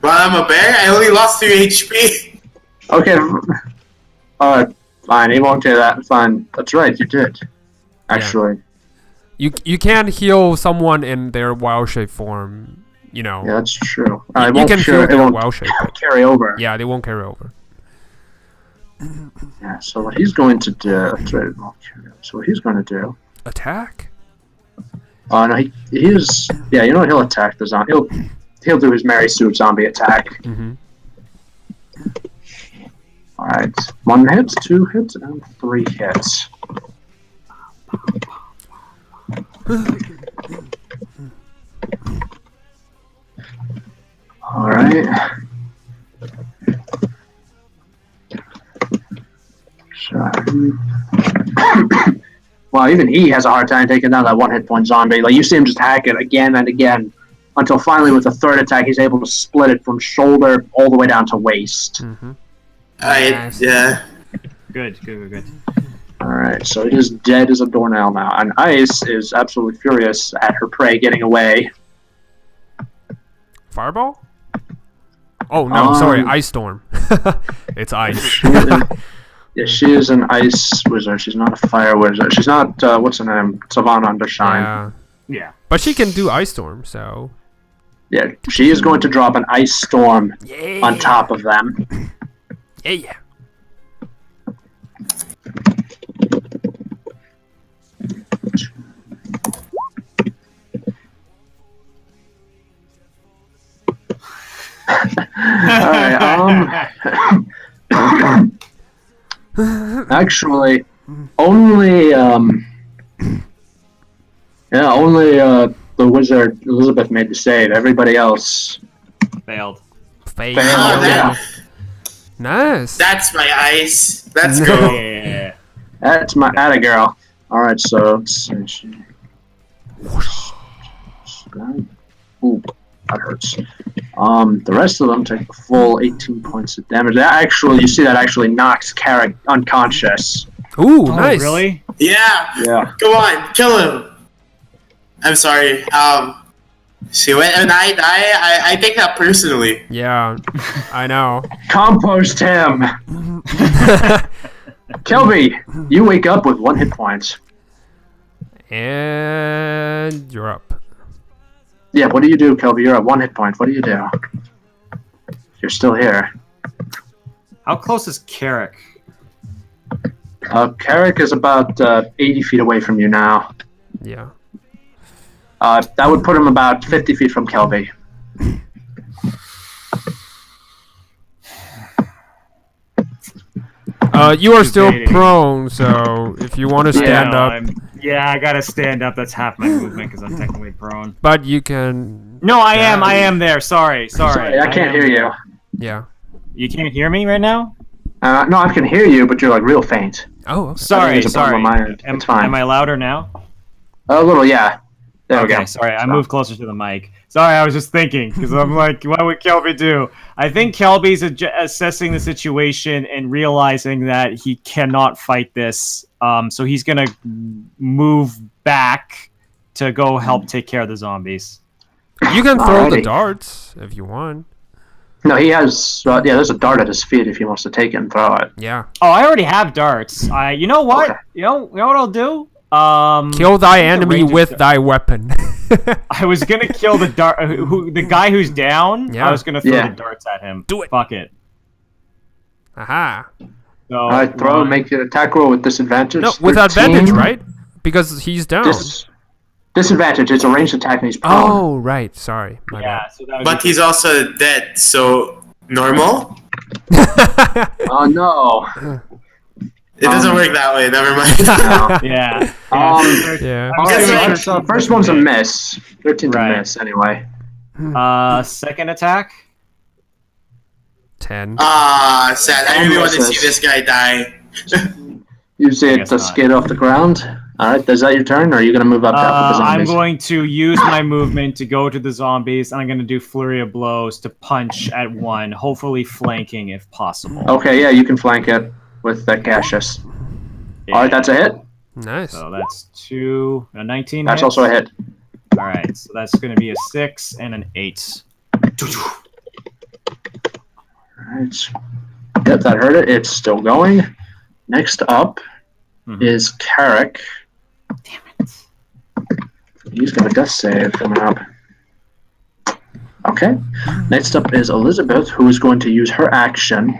Well, I'm a bear. I only lost 3 HP. Okay. Fine. He won't do that. Fine. That's right. You did. Actually. You can't heal someone in their wild shape form. You know. Yeah, that's true. You can heal their wild shape. Carry over. Yeah, they won't carry over. Yeah. So what he's going to do? That's right. So what he's going to do? Attack. Oh no, he is. Yeah, you know what? He'll attack the zombie. He'll do his Mary Sue zombie attack. Mm-hmm. All right, 1 hit, 2 hits, and 3 hits. All right. So, wow, even he has a hard time taking down that 1 hit point zombie. Like, you see him just hack it again and again until finally, with the 3rd attack, he's able to split it from shoulder all the way down to waist. Mm-hmm. Yeah. Good. All right, so it is dead as a doornail now, and Ice is absolutely furious at her prey getting away. Fireball? Oh no, sorry, Ice Storm. It's ice. Yeah, she is an ice wizard. She's not a fire wizard. She's not, what's her name? Savannah Undershine. Yeah. But she can do Ice Storm, so... Yeah, she is going to drop an ice storm on top of them. Yeah. Alright, actually, only the wizard Elizabeth made the save. Everybody else failed. Yeah. Nice. That's my ice. Let's go. Yeah. That's my atta girl. Alright, so let's see. Ooh, that hurts. The rest of them take a full 18 points of damage. That actually, you see, that actually knocks Carrick unconscious. Ooh, nice. Really? Yeah. Yeah. Come on, kill him. I'm sorry. See, when I die, I take that personally. Yeah, I know. Compost him. Kelby, you wake up with 1 hit point. And you're up. Yeah, what do you do, Kelby? You're at 1 hit point. What do you do? You're still here. How close is Carrick? Carrick is about 80 feet away from you now. Yeah. That would put him about 50 feet from Kelby. You are still prone, so if you want to stand up... Yeah, I gotta stand up. That's half my movement because I'm technically prone. But you can... No, I am there. Sorry. I can't hear you. Yeah. You can't hear me right now? No, I can hear you, but you're like real faint. Oh, okay. Sorry. It's fine. Am I louder now? A little, yeah. There we Okay, go. sorry, I moved closer to the mic. Sorry, I was just thinking, because I'm like, what would Kelby do? I think Kelby's assessing the situation and realizing that he cannot fight this, so he's going to move back to go help take care of the zombies. You can throw the Alrighty. darts if you want. No, he has, there's a dart at his feet if he wants to take it and throw it. Yeah. Oh, I already have darts. You know what? Okay. You know what I'll do? Kill thy enemy with thy weapon. I was gonna kill the the guy who's down. Yeah. I was gonna throw the darts at him. Do it. Fuck it. Aha. So, Alright, throw, make an attack roll with disadvantage. No, with 13. advantage, right? Because he's down. Disadvantage, it's a ranged attack and he's prone. Oh, right. Sorry. My yeah. So that would But be he's also dead, so normal? bad. Oh no. It doesn't work that way, never mind. No. yeah. Yeah. Alright, first one's a miss. 13's Right. a miss, anyway. Second attack. 10. Sad. I really want to see this guy die. You see it guess not. skid off the ground. All right, is that your turn, or are you going to move up to help with the I'm zombies? going to use my movement to go to the zombies, and I'm going to do flurry of blows to punch at one, hopefully flanking if possible. Okay, yeah, you can flank it with the Cassius. All right, that's a hit. Nice. So that's 19 That's hits. also a hit. All right, so that's going to be a 6 and an 8. All right. Yep, that hurt it. It's still going. Next up is Carrick. Damn it. He's got a death save coming up. Okay. Next up is Elizabeth, who is going to use her action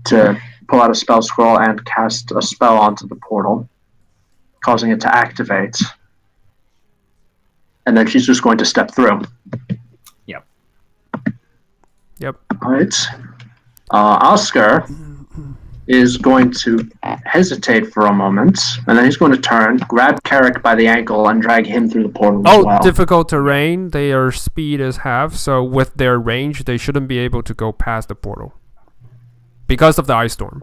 to pull out a spell scroll and cast a spell onto the portal, causing it to activate. And then she's just going to step through. Yep. All right. Oscar is going to hesitate for a moment, and then he's going to turn, grab Carrick by the ankle, and drag him through the portal as well. Difficult terrain. Their speed is half, so with their range, they shouldn't be able to go past the portal because of the ice storm.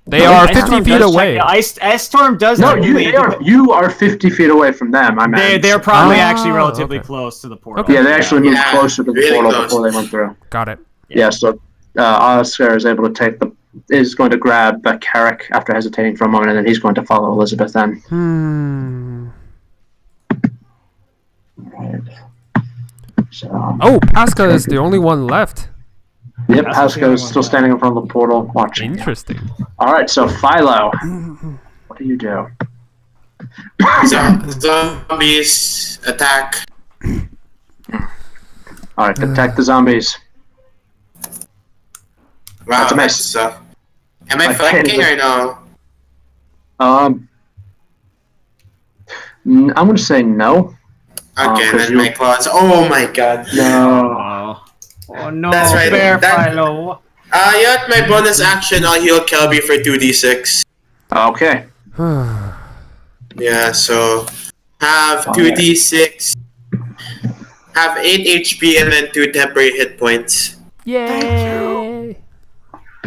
They are 50 feet away. Ice Storm does No, technically- you are 50 feet away from them. I meant. They're probably Ah, actually relatively okay. close to the portal. Okay. Yeah, they actually moved Yeah, closer to the really portal close. before they went through. Got it. Yeah, so Oscar is able to is going to grab Carrick after hesitating for a moment, and then he's going to follow Elizabeth then. Right. So, Oh, Pascal is the only one left. yep, Pascal's the Pascal only is one still left. standing in front of the portal watching. Interesting. All right, so Philo, what do you do? Zombies attack. All right, attack the zombies. Wow, That's a miss. Am I I flanking can't or no? I'm going to say no. Okay, 'cause then my claws. Oh my god. No. Oh no, That's right, Bear that- Philo. Yeah, my bonus action, I'll heal Kelby for 2d6. Okay. Yeah, so have 2d6, have 8 HP, and then 2 temporary hit points. Yay!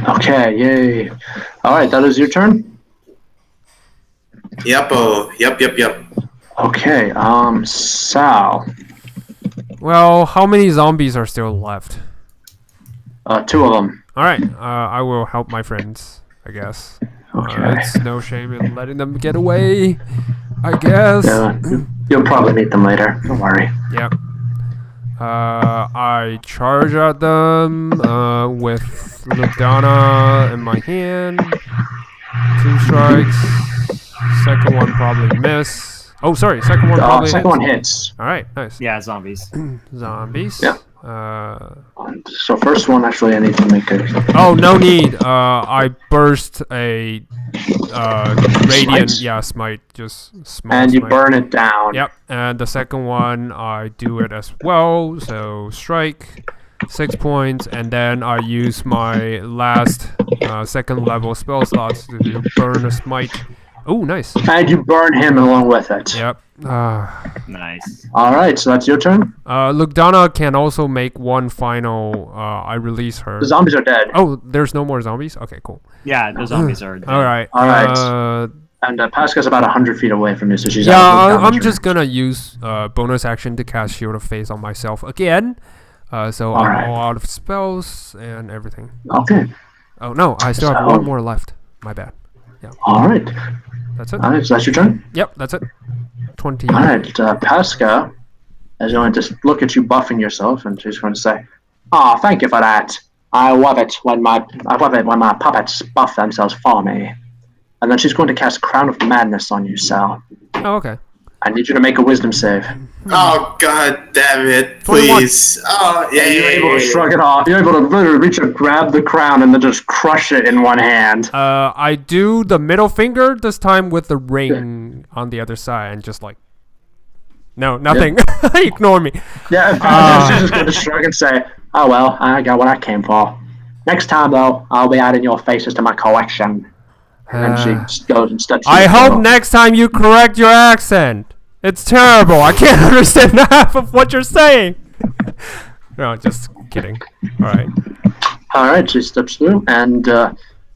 Okay, yay. All right, that is your turn? Yep. Okay, Sal. Well, how many zombies are still left? 2 of them. Alright, I will help my friends, I guess. Okay. It's no shame in letting them get away, I guess. Yeah, you'll probably meet them later. Don't worry. Yep. I charge at them with Ludana in my hand. 2 strikes. Second one probably miss. Oh, sorry. Second one probably Second one hits. hits. Alright, nice. Yeah, zombies. Zombies. Yeah. Uh, So first one, actually, I need to make a... oh, no need. I burst a radiant, smite. Just small And you smite. burn it down. Yep, and the second one, I do it as well. So strike, 6 points, and then I use my last second level spell slots to burn a smite. Oh, nice. And you burn him along with it. Yep. Nice. All right, so that's your turn. Lugdana can also make one final. I release her. The zombies are dead. Oh, there's no more zombies. Okay, cool. Yeah, the zombies are dead. All right. All right. And Pasca's about 100 feet away from you, so she's Yeah, out of I'm damage just range. gonna use bonus action to cast Shield of Faith on myself again. So All I'm right. all out of spells and everything. Okay. Oh no, I still have So- one more left. My bad. All right. That's it. All right, so that's your turn. Yep, that's it. 20. All right, Pasca is going to look at you buffing yourself, and she's going to say, "Oh, thank you for that. I love it when my puppets buff themselves for me." And then she's going to cast Crown of Madness on you, Sal. Oh, okay. I need you to make a Wisdom save. Oh god damn it, 21. please. Oh, yeah, You're able to shrug it off. You're able to literally reach and grab the crown and then just crush it in one hand. I do the middle finger this time with the ring on the other side and just like. No, nothing. Ignore me. Yeah, she's just going to shrug and say, "Oh well, I got what I came for. Next time though, I'll be adding your faces to my collection." And then she goes and steps. I hope next time you correct your accent. It's terrible. I can't understand half of what you're saying. No, just kidding. Alright. Alright, she steps through, and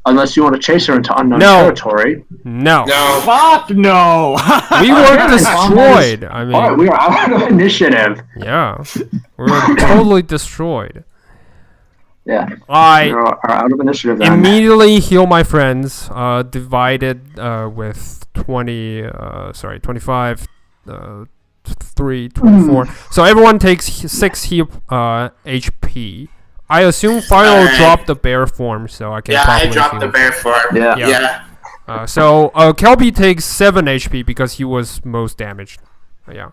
unless you want to chase her into unknown No. territory. No. No. Fuck no! We were destroyed. I mean, Alright, we are out of initiative. yeah. We were totally destroyed. Yeah, I we are out of initiative then. immediately heal my friends, divided with 25, 3, 24. So everyone takes 6 HP. I assume Philo Alright. dropped the bear form, so I can Yeah, I properly dropped heal. the bear form. Yeah. Yeah. So Kelby takes 7 HP because he was most damaged. Yeah.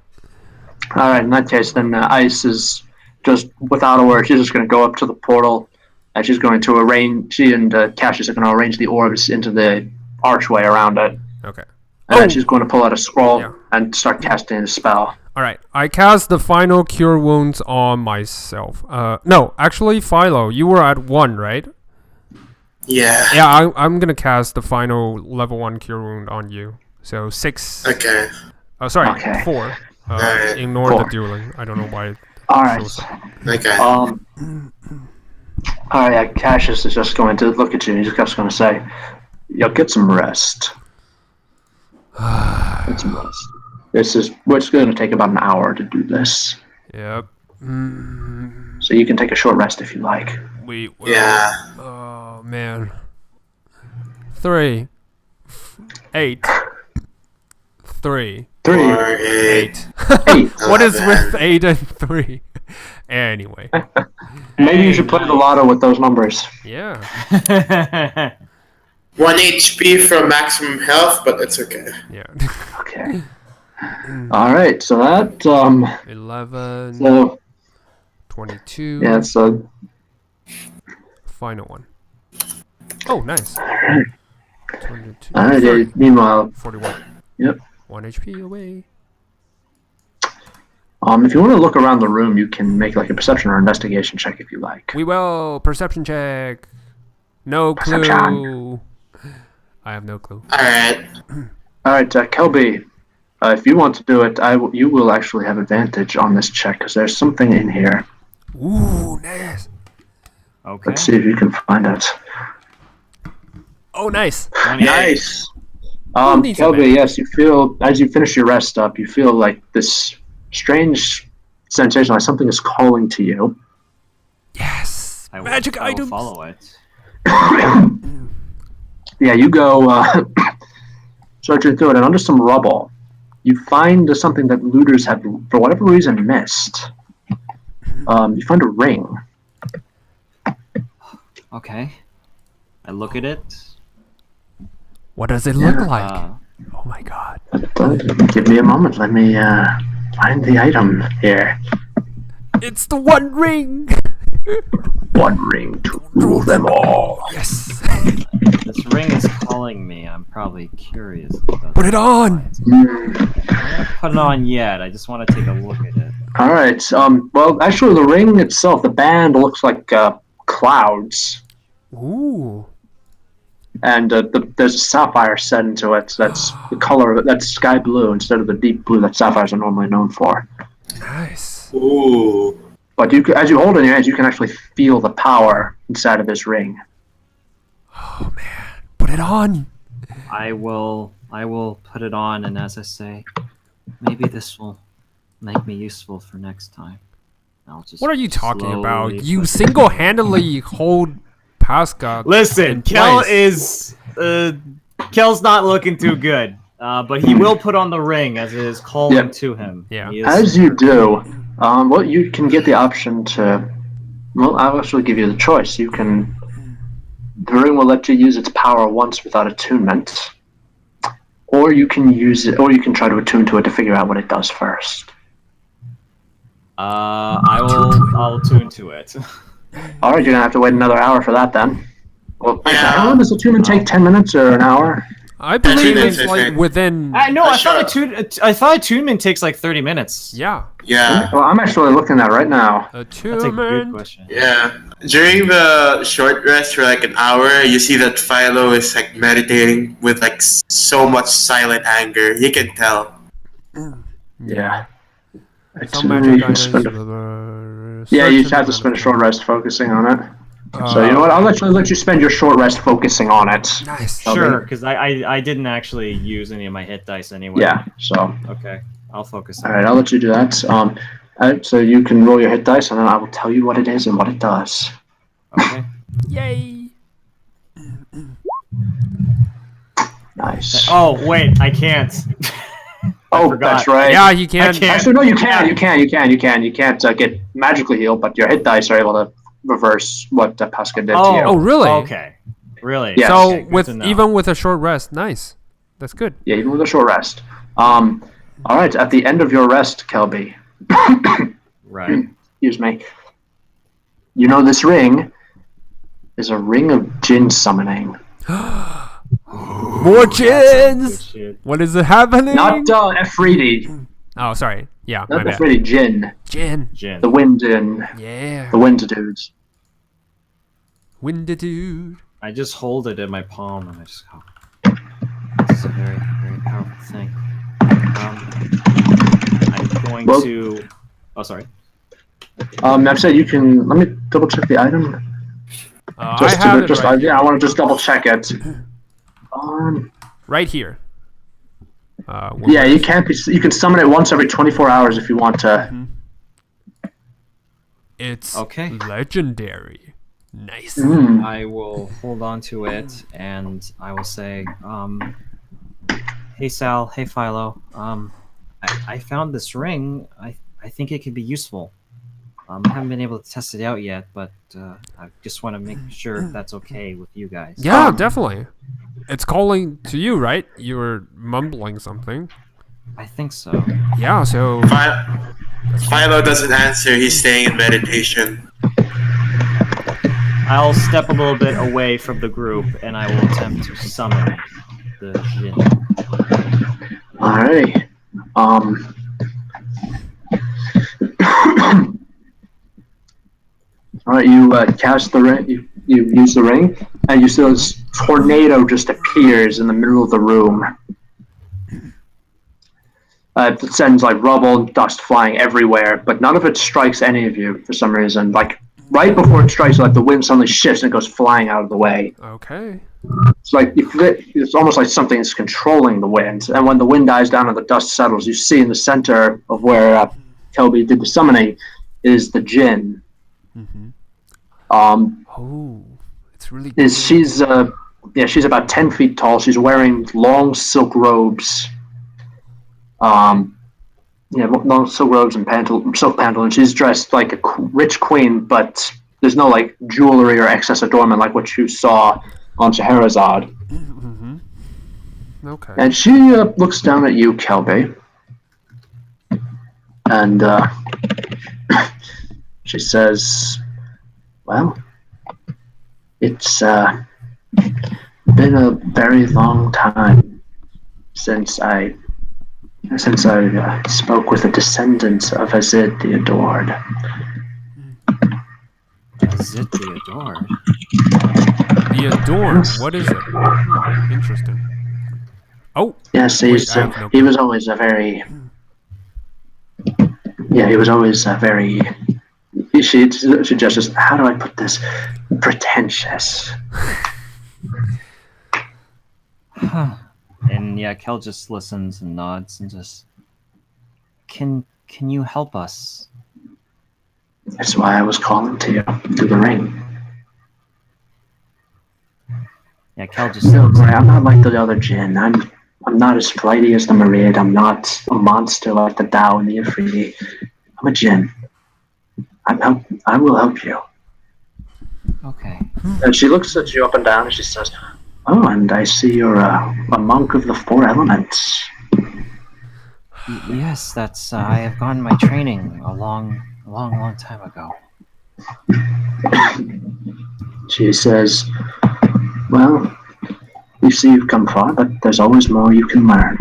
Alright, in that case, then Ice is just, without a word, she's just going to go up to the portal, and she's going to arrange, she and Cassius are going to arrange the orbs into the archway around it. Okay. And then she's going to pull out a scroll Yeah. and start casting a spell. Alright, I cast the final cure wounds on myself. No, actually, Philo, you were at 1, right? Yeah. Yeah, I'm gonna cast the final level 1 cure wound on you. So 6. Okay. Oh, sorry, Okay. 4. Alright. Ignore Cool. the dueling. I don't know why. Alright. Okay. Alright, Cassius is just going to look at you and he's just going to say, "Yo, get some rest. Get some rest. It's going to take about an hour to do this. Yep. So you can take a short rest if you like." We will. Yeah. Oh man. 3, 8, 3, 3, 4, 8. 8. What is with 11. 8 and 3? Anyway. Maybe you should play the lotto with those numbers. Yeah. 1 HP from maximum health, but it's okay. Yeah. Okay. Alright, so that, 11, so, 22. yeah, so, Final one. Oh, nice. 22. alright, 30, meanwhile, 41. Yep. 1 HP away. if you want to look around the room, you can make like a perception or investigation check if you like. We will. Perception check. No clue. Perception. I have no clue. Alright. Alright, Kelby, if you want to do it, you will actually have advantage on this check because there's something in here. Ooh, nice. Okay. Let's see if you can find it. Oh, nice. Nice. needs a Kelby, man? yes, you feel, as you finish your rest up, you feel like this strange sensation, like something is calling to you. Yes. I will, Magic I will items. follow it. Yeah, you go searching through it, and under some rubble, you find something that looters have, for whatever reason, missed. You find a ring. Okay. I look at it. What does it look like? Uh, Oh my god. Give me a moment. Let me find the item here. It's the One Ring. One ring to rule them all. Yes. this ring is calling me. I'm probably curious. About Put it on. I'm not put it on yet. I just want to take a look at it. All right. Well, actually, the ring itself, the band looks like clouds, Ooh. and there's a sapphire set into it. That's the color of it. That's sky blue instead of the deep blue that sapphires are normally known for. Nice. Ooh. But as you hold it in your hands, you can actually feel the power inside of this ring. Oh man. Put it on. I will put it on, and as I say, maybe this will make me useful for next time. I'll just What are you talking about? slowly You put- single-handedly hold Pasca. Listen, in Kel place. Kel's not looking too good, but he will put on the ring as it is calling Yep. to him. Yeah. He is- As you do, well, you can get the option to. Well, I'll actually give you the choice. You can. The ring will let you use its power once without attunement, or you can use it, or you can try to attune to it to figure out what it does first. I'll tune to it. All right, you're gonna have to wait another hour for that then. Well, Yeah. how long does attunement take? 10 minutes or an hour? I believe minutes, it's I like think. within. I thought attunement takes like 30 minutes. Yeah. Yeah. Well, I'm actually looking at it right now. That's a good Attunement. question. Yeah. During the short rest for like an hour, you see that Philo is like meditating with like so much silent anger. You can tell. Yeah. Some magic items. Yeah, you have to spend a short rest focusing on it. So you know what? I'll let you spend your short rest focusing on it. Nice. Sure, because I didn't actually use any of my hit dice anyway. Yeah. So. Okay, I'll focus All on right, it. I'll let you do that. So you can roll your hit dice, and then I will tell you what it is and what it does. Okay. Yay! Nice. Oh, wait, I can't. Oh, forgot. that's right. Yeah, you can. I can't. Actually, no, you can. You can't get magically healed, but your hit dice are able to reverse what Pasca did to you. Oh, really? Okay. Really? Yes. So Okay, good with to know. even with a short rest, nice. That's good. Yeah, even with a short rest. All right, at the end of your rest, Kelby. Right. Excuse me. You know this ring is a ring of Jinn summoning. More gins. Shit. What is it happening? Not Afridi. Oh, sorry. Yeah, my Not bad. Afridi, Jinn. Jin. Jin. The wind in. Yeah. The wind dudes. Windy dude. I just hold it in my palm and I just go. This is a very, very powerful thing. I'm going to. Oh, sorry. I've said you can. Let me double check the item. I have it right here. Yeah, I want to just double check it. Right here. Yeah, you can't be. You can summon it once every 24 hours if you want to. It's Okay. legendary. Nice. I will hold on to it and I will say, hey Sal, hey Philo, I found this ring. I think it could be useful. I haven't been able to test it out yet, but I just want to make sure that's okay with you guys. Yeah, definitely. It's calling to you, right? You were mumbling something. I think so. Yeah, so Philo doesn't answer. He's staying in meditation. I'll step a little bit away from the group and I will attempt to summon the Jinn. Alrighty. Alright, you cast the ring. You use the ring, and you see this tornado just appears in the middle of the room. It sends like rubble and dust flying everywhere, but none of it strikes any of you for some reason. Like right before it strikes, like the wind suddenly shifts and it goes flying out of the way. okay. It's like it's almost like something is controlling the wind. And when the wind dies down and the dust settles, you see in the center of where Kelby did the summoning is the Jinn. Oh, it's really good. She's about 10 feet tall. She's wearing long silk robes. Long silk robes and silk pantaloons. She's dressed like a rich queen, but there's no like jewelry or excess adornment like what you saw on Scheherazade. Okay. And she looks down at you, Kelby, and she says, "Well, it's been a very long time since I spoke with a descendant of Azid the Adored." Azid the Adored? The Adorn. What is it? Interesting. Oh. Yes, wait, he was always a very. Yeah, he was always a very. She gestures. How do I put this? Pretentious. Huh. And yeah, Kel just listens and nods and just. Can you help us? That's why I was calling to you through the ring. Yeah, Kel just. No, I'm not like the other Jinn. I'm not as flighty as the Marid. I'm not a monster like the Tao and the Afridi. I'm a Jinn. I will help you. Okay. And she looks at you up and down and she says, "Oh, and I see you're a monk of the four elements." Yes, that's. I have gotten my training a long time ago. She says, "Well, you see you've come far, but there's always more you can learn.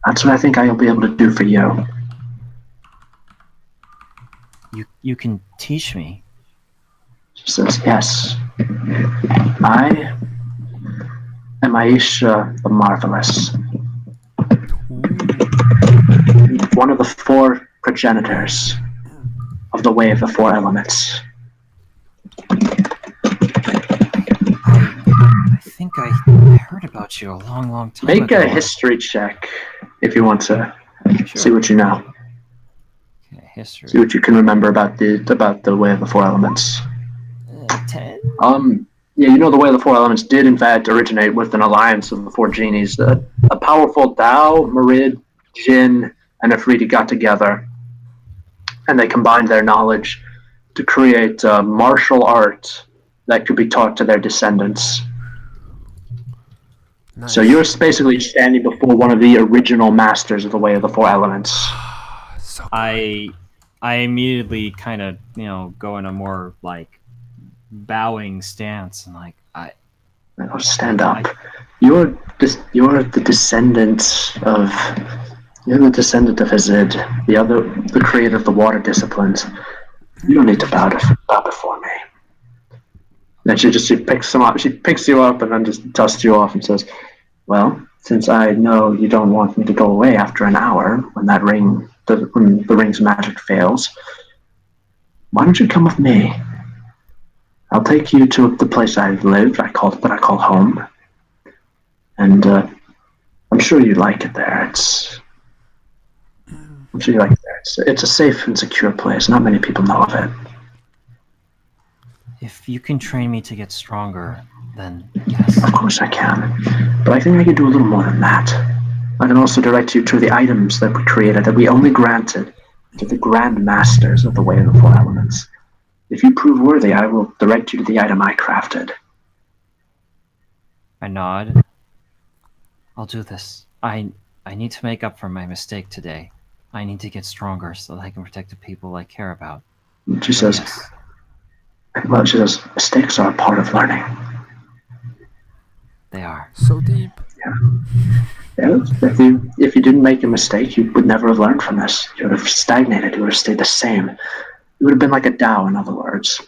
That's what I think I'll be able to do for you." You can teach me. She says, "Yes. I am Aisha the Marvelous." one of the 4 progenitors of the way of the 4 elements. I think I heard about you a long time Make ago. a history check if you want to Sure. see what you know. Okay, history. See what you can remember about the way of the 4 elements. 10. Yeah, you know the way of the 4 elements did in fact originate with an alliance of the 4 genies. A powerful Tao, Merid, Jin, and Afridi got together, and they combined their knowledge to create martial art that could be taught to their descendants. Nice. So you're basically standing before one of the original masters of the way of the 4 elements. So good. I immediately kind of go in a more like bowing stance and like Oh, stand up. You're the descendant of Hazid, the creator of the water disciplines. You don't need to bow before me. Then she picks him up. She picks you up and then just dusts you off and says, "Well, since I know you don't want me to go away after an hour when when the ring's magic fails, why don't you come with me? I'll take you to the place I live. I call home, and I'm sure you like it there. It's a safe and secure place. Not many people know of it." If you can train me to get stronger, then yes. Of course I can, but I think I can do a little more than that. I can also direct you to the items that we created, that we only granted to the Grand Masters of the Way of the 4 Elements. If you prove worthy, I will direct you to the item I crafted. I nod. I'll do this. I need to make up for my mistake today. I need to get stronger so that I can protect the people I care about. She says, mistakes are a part of learning. They are. So deep. Yeah, if you didn't make a mistake, you would never have learned from this. You would have stagnated. You would have stayed the same. You would have been like a Tao, in other words.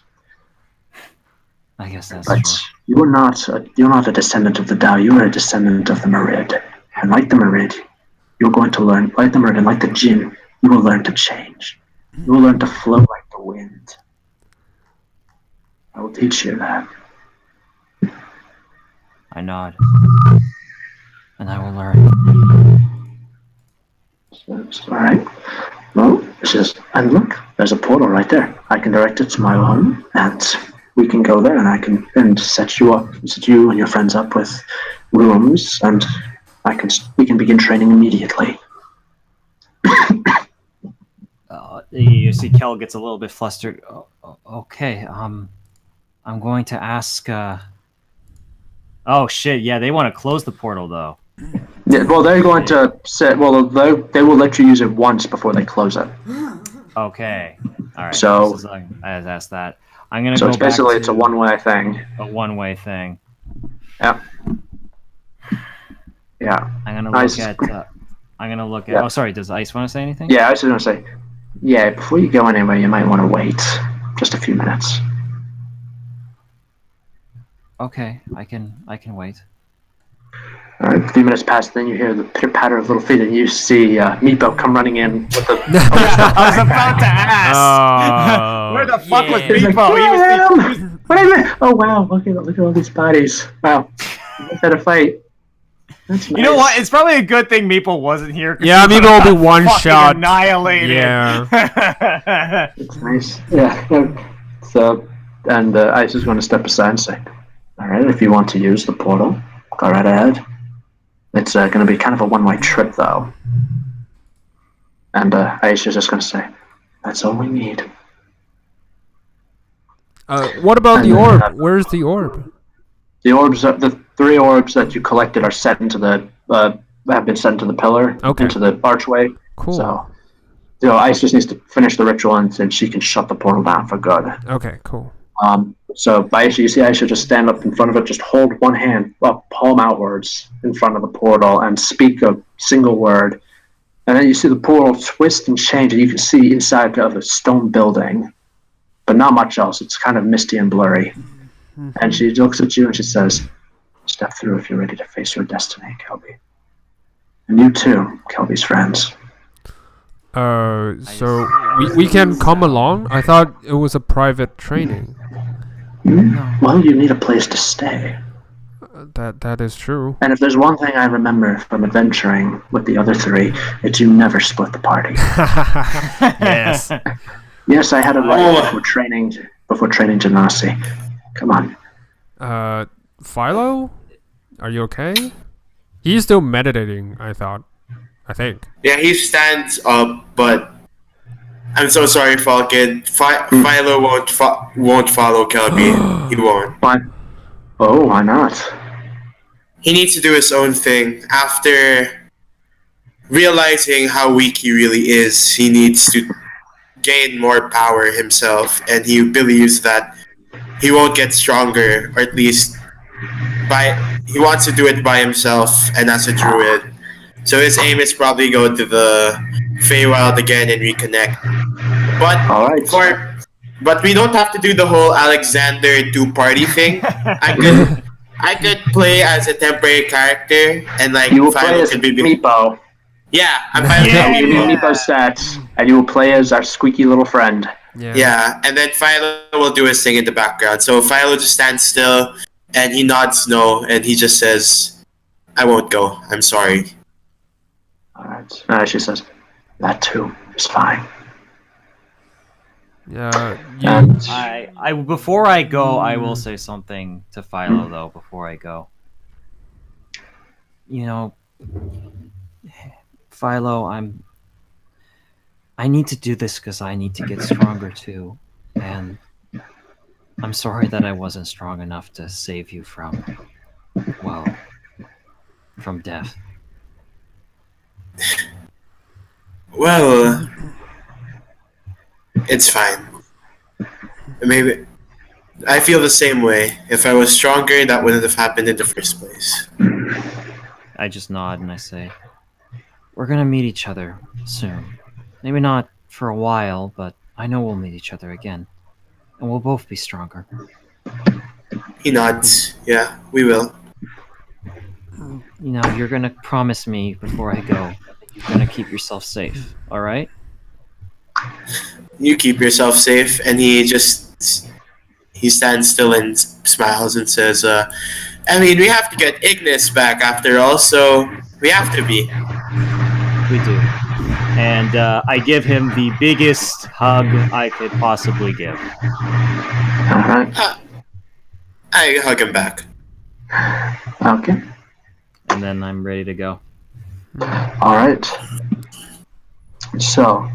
I guess that's But true. you're not a descendant of the Tao. You are a descendant of the Merid. And like the Merid, you're going to learn, like the Merid and like the Jinn, you will learn to change. You will learn to flow like the wind. I will teach you that. I nod. And I will learn. So, all right. Well, she says, and look, there's a portal right there. I can direct it to my home, and we can go there, and I can set you and your friends up with rooms, and we can begin training immediately. You see, Kel gets a little bit flustered. Okay, I'm going to ask. oh shit, yeah, they want to close the portal though. Yeah, well, they're going to set. Well, they will let you use it once before they close it. Okay, all right. So I asked that. I'm gonna so go it's back basically to it's a one-way thing. a one-way thing. Yeah. Yeah. I'm gonna Ice. look at. I'm gonna look at. Yeah. Oh, sorry. Does Ice want to say anything? Yeah, I was just gonna say. Yeah, before you go anywhere, you might want to wait just a few minutes. Okay, I can wait. All right, a few minutes pass, then you hear the pitter-patter of little feet, and you see Meepo come running in with the. I was about to ask. Where the fuck was Meepo? Oh wow! Look at all these bodies. Wow, we had a fight. That's nice. You know what? It's probably a good thing Meeple wasn't here. Yeah, Meeple will be one shot. Annihilated. Yeah. It's nice. Yeah. So, and Ice is going to step aside and say, "All right, if you want to use the portal, go right ahead. It's going to be kind of a one-way trip, though." And Ice is just going to say, "That's all we need." What about the orb? Where's the orb? The orbs, the 3 orbs that you collected, are set into have been set into the pillar, into the archway. Cool. So, Ice just needs to finish the ritual, and then she can shut the portal down for good. Okay, cool. So, Aisha, you see Aisha just stand up in front of it, just hold one hand up, palm outwards, in front of the portal, and speak a single word. And then you see the portal twist and change, and you can see inside of a stone building, but not much else. It's kind of misty and blurry. Mm-hmm. And she looks at you and she says, "Step through if you're ready to face your destiny, Kelby. And you too, Kelby's friends." So we can come along? I thought it was a private training. Well, you need a place to stay. That is true. And if there's one thing I remember from adventuring with the other three, it's you never split the party. Yes. Yes, I had a right before training Genasi. Come on. Philo? Are you okay? He's still meditating, I think. Yeah, he stands up, but I'm so sorry, Falcon. Philo won't follow Kelby. He won't. Why? Oh, why not? He needs to do his own thing. After realizing how weak he really is, he needs to gain more power himself, and he believes that he won't get stronger, or at least he wants to do it by himself and as a druid. So his aim is probably go to the Feywild again and reconnect. But we don't have to do the whole Alexander two-party thing. I could play as a temporary character, and like You will play Philo as could be. Meepo. Yeah, I'm fine with I'll give you Meepo. Meepo's stats, and you will play as our squeaky little friend. Yeah, and then Philo will do his thing in the background. So Philo just stands still, and he nods no, and he just says, "I won't go. I'm sorry." Alright. She says, that too is fine. Yeah. And I before I go, I will say something to Philo though. Before I go, you know, Philo, I need to do this because I need to get stronger too, and I'm sorry that I wasn't strong enough to save you from death. Well, it's fine. Maybe I feel the same way. If I was stronger, that wouldn't have happened in the first place. I just nod and I say, we're gonna meet each other soon. Maybe not for a while, but I know we'll meet each other again. And we'll both be stronger. He nods. Yeah, we will. You know, you're gonna promise me before I go, you're gonna keep yourself safe, alright? You keep yourself safe. And he stands still and smiles and says, I mean, we have to get Ignis back after all, so we have to be. We do. And I give him the biggest hug I could possibly give. alright. I hug him back. Okay. And then I'm ready to go. Alright. So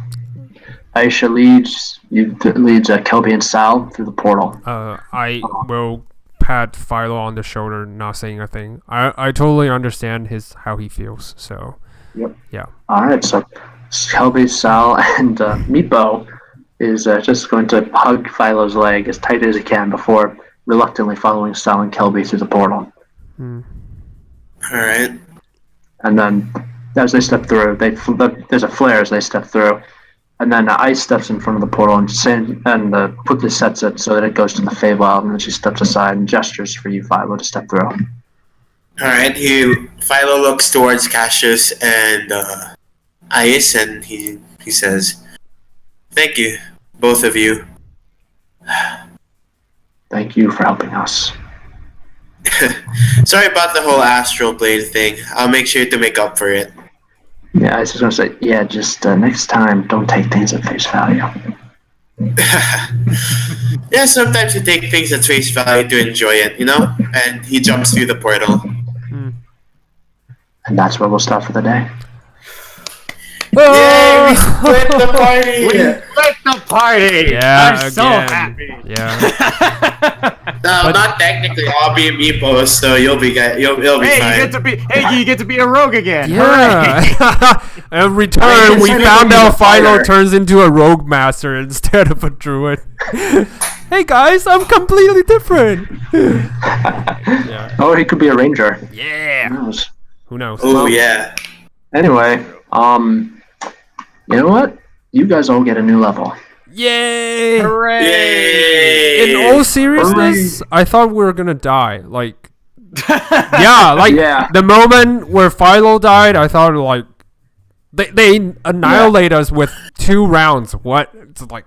Aisha leads Kelby and Sal through the portal. I will pat Philo on the shoulder, not saying a thing. I totally understand how he feels. So. Yep. Yeah. Alright, so Kelby, Sal, and Meepo is just going to hug Philo's leg as tight as he can before reluctantly following Sal and Kelby through the portal. Alright. And then as they step through, there's a flare as they step through. And then Ice steps in front of the portal and quickly sets it so that it goes to the Feywild, and then she steps aside and gestures for you, Philo, to step through. Alright, Philo looks towards Cassius and Ice, and he says, "Thank you, both of you." Thank you for helping us. Sorry about the whole astral plane thing. I'll make sure to make up for it. Yeah, I was just going to say, yeah, just next time, don't take things at face value. Yeah, sometimes you take things at face value to enjoy it, you know? And he jumps through the portal. And that's where we'll stop for the day. Yay, we split the party! Split the party! Yeah, I'm so happy! Yeah. No, not technically. I'll be a meepo, so you'll be fine. You get to be a rogue again. Yeah. In return, we found out Philo turns into a rogue master instead of a druid. Hey guys, I'm completely different. Yeah. Oh, he could be a ranger. Yeah. Who knows? Who knows? Oh, yeah. Anyway, you know what? You guys all get a new level. Yay! Yay! In all seriousness, I thought we were gonna die. Like, yeah, Yeah. the moment where Philo died, I thought like They annihilate us with 2 rounds. What? It's like.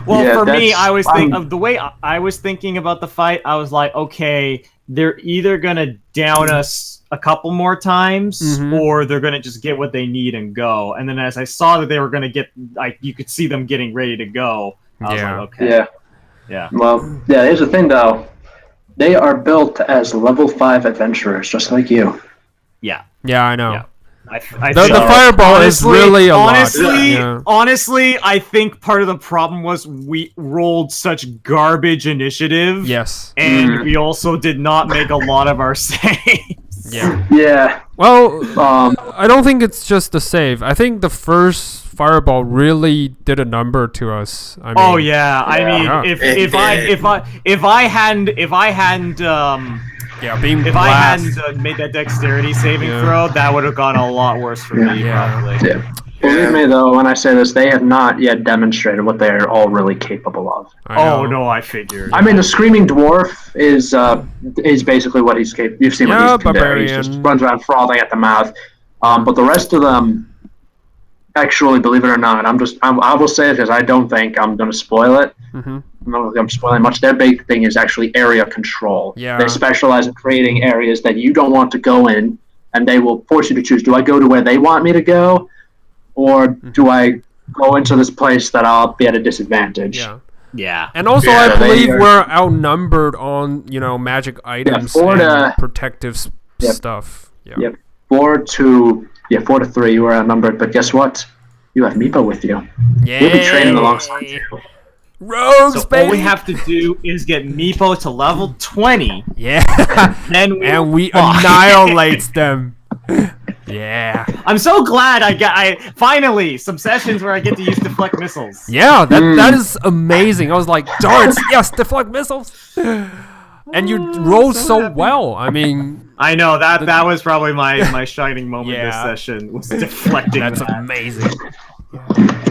Well, Yeah, for me, that's- I was of the way I was thinking about the fight. I was like, okay, they're either gonna down us a couple more times, or they're gonna just get what they need and go. And then as I saw that they were gonna get, like, you could see them getting ready to go. I was like, okay, yeah. Well, yeah. Here's the thing, though. They are built as level 5 adventurers, just like you. Yeah, I know. Yeah. I The think- fireball is really a honestly, lot. Yeah. honestly, I think part of the problem was we rolled such garbage initiative. Yes. And we also did not make a lot of our saves. Yeah. Yeah. Well, Um. I don't think it's just the save. I think the first fireball really did a number to us. I mean, Oh yeah, I mean, Yeah. if I hadn't yeah, being if I hadn't made that dexterity saving Yeah. throw, that would have gone a lot worse for me Yeah. probably. Yeah. Believe me, though, when I say this, they have not yet demonstrated what they're all really capable of. I know. Oh no, I figured. I mean, the screaming dwarf is basically what he's capable. You've seen Yeah, what he's there. He just barbarian. runs around frothing at the mouth. But the rest of them, actually, believe it or not, I will say it because I don't think I'm going to spoil it. Mhm. I don't think I'm spoiling much. Their big thing is actually area control. Yeah. They specialize in creating areas that you don't want to go in, and they will force you to choose: do I go to where they want me to go, or do I go into this place that I'll be at a disadvantage? Yeah. Yeah. And also, Yeah, I believe they are- we're outnumbered on magic items four and to- protective Yep. stuff. Yeah. Yep. 4-3. You were outnumbered, but guess what? You have Meepo with you. You'll be training alongside you. Rogues, So baby. all we have to do is get Meepo to level 20, Yeah. then and we fuck. annihilate them. Yeah. I'm so glad I finally some sessions where I get to use deflect missiles. Yeah, that is amazing. I was like, darts, yes, deflect missiles. And you rolled so well. I mean, I know that was probably my shining moment this Yeah. session was deflecting. that's that. amazing.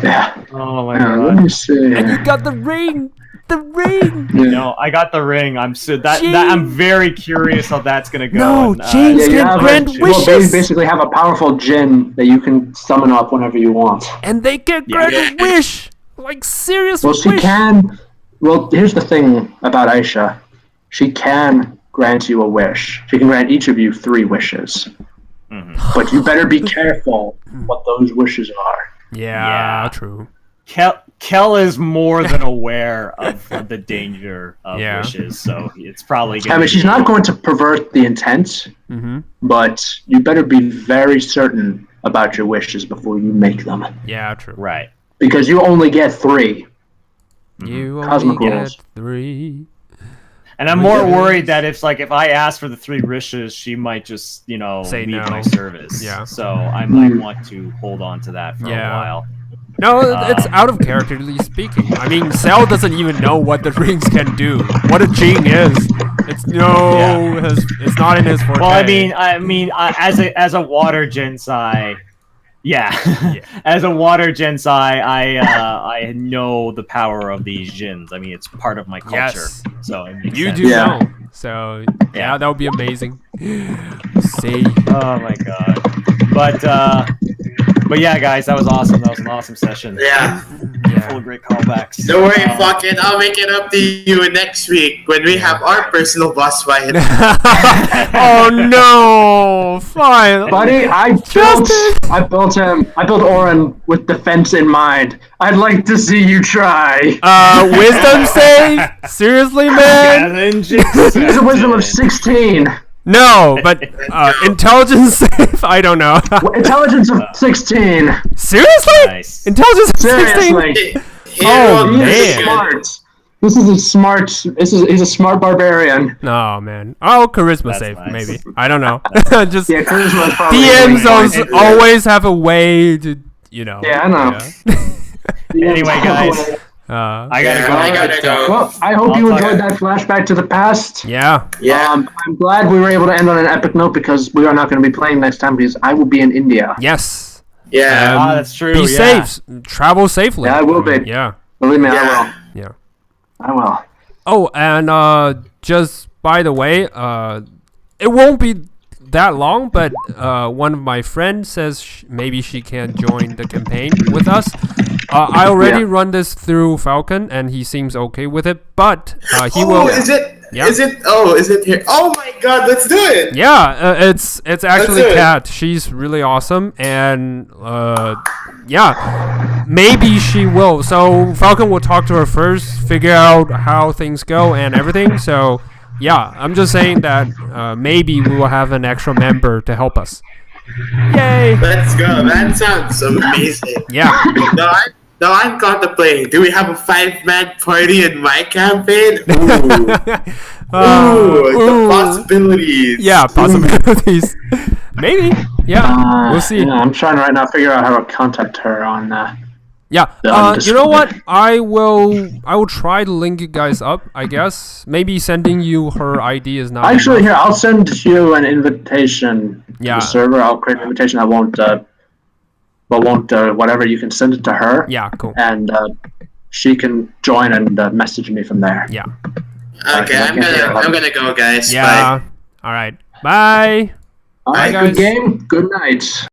Yeah. Oh my Let god. me see. And you got the ring. The ring. No, I got the ring. I'm I'm very curious how that's gonna go. No, and, James Yeah, you can have grant you will wishes. basically have a powerful djinn that you can summon up whenever you want. And they can grant a wish. Like, serious Well, she wish. can. Well, here's the thing about Aisha. She can grant you a wish. She can grant each of you 3 wishes. But you better be careful what those wishes are. Yeah, Yeah. true. Kel is more than aware of the danger of Yeah. wishes, so it's probably gonna I mean, she's be- not going to pervert the intent, Mm-hmm. but you better be very certain about your wishes before you make them. Yeah, true. right. Because you only get 3. You only Cosmic get rules. 3. And I'm more worried that if I ask for the 3 wishes, she might just, Say leave no. my service. Yeah. So I might want to hold on to that for Yeah. a while. No, it's out of characterly speaking. I mean, Cell doesn't even know what the rings can do. What a Jing is. It's it's not in his forte. Well, I mean, as a water Gensai, yeah. As a water Gensai, I know the power of these Jins. I mean, it's part of my culture. Yes. So it makes You sense. do Yeah. know. So yeah, that would be amazing. See. Oh my god. But yeah, guys, that was awesome. That was an awesome session. Yeah. Full of great callbacks. Don't worry, fuck it. I'll make it up to you next week when we have our personal boss fight. Oh no! Fine. Buddy, I built Orin with defense in mind. I'd like to see you try. Wisdom save? Seriously, man? He's a wisdom of 16. No, but intelligence save? I don't know. Intelligence of 16. Seriously? Nice. Intelligence of 16? Seriously. Oh, He man. is smart. He's a smart barbarian. No, man. Oh, charisma That's save, nice. maybe. I don't know. Just Yeah, charisma is probably DMs always have a way to, Yeah, I know. Anyway, guys. I gotta go. Well, I hope I'll you talk- enjoyed that flashback to the past. Yeah. Yeah. I'm glad we were able to end on an epic note because we are not going to be playing next time because I will be in India. Yes. Yeah. That's true. Be yeah. safe. Travel safely. Yeah, I will be. Yeah. Believe me, Yeah. Yeah. I will. Oh, and just by the way, it won't be that long, but one of my friends says maybe she can join the campaign with us. I already run this through Falcon, and he seems okay with it. But he will. Is it? Yeah. Is it? Oh, is it here? Oh my God! Let's do it. Yeah, it's actually That's it. Kat. She's really awesome, and yeah, maybe she will. So Falcon will talk to her first, figure out how things go and everything. So yeah, I'm just saying that maybe we will have an extra member to help us. Yay! Let's go. That sounds amazing. Yeah. No, I'm contemplating. Do we have a 5-man party in my campaign? Ooh, the possibilities. Yeah, possibilities. Maybe. Yeah, we'll see. Yeah, I'm trying right now to figure out how to contact her on. Yeah. You know what? I will try to link you guys up. I guess maybe sending you her ID is not. Actually, enough. here I'll send you an invitation Yeah. to the server. I'll create an invitation. I won't. Whatever. You can send it to her. Yeah. Cool. And she can join and message me from there. Yeah. Okay, I'm gonna go, guys. Yeah. Bye. All right. Bye. All right. guys. Good game. Good night.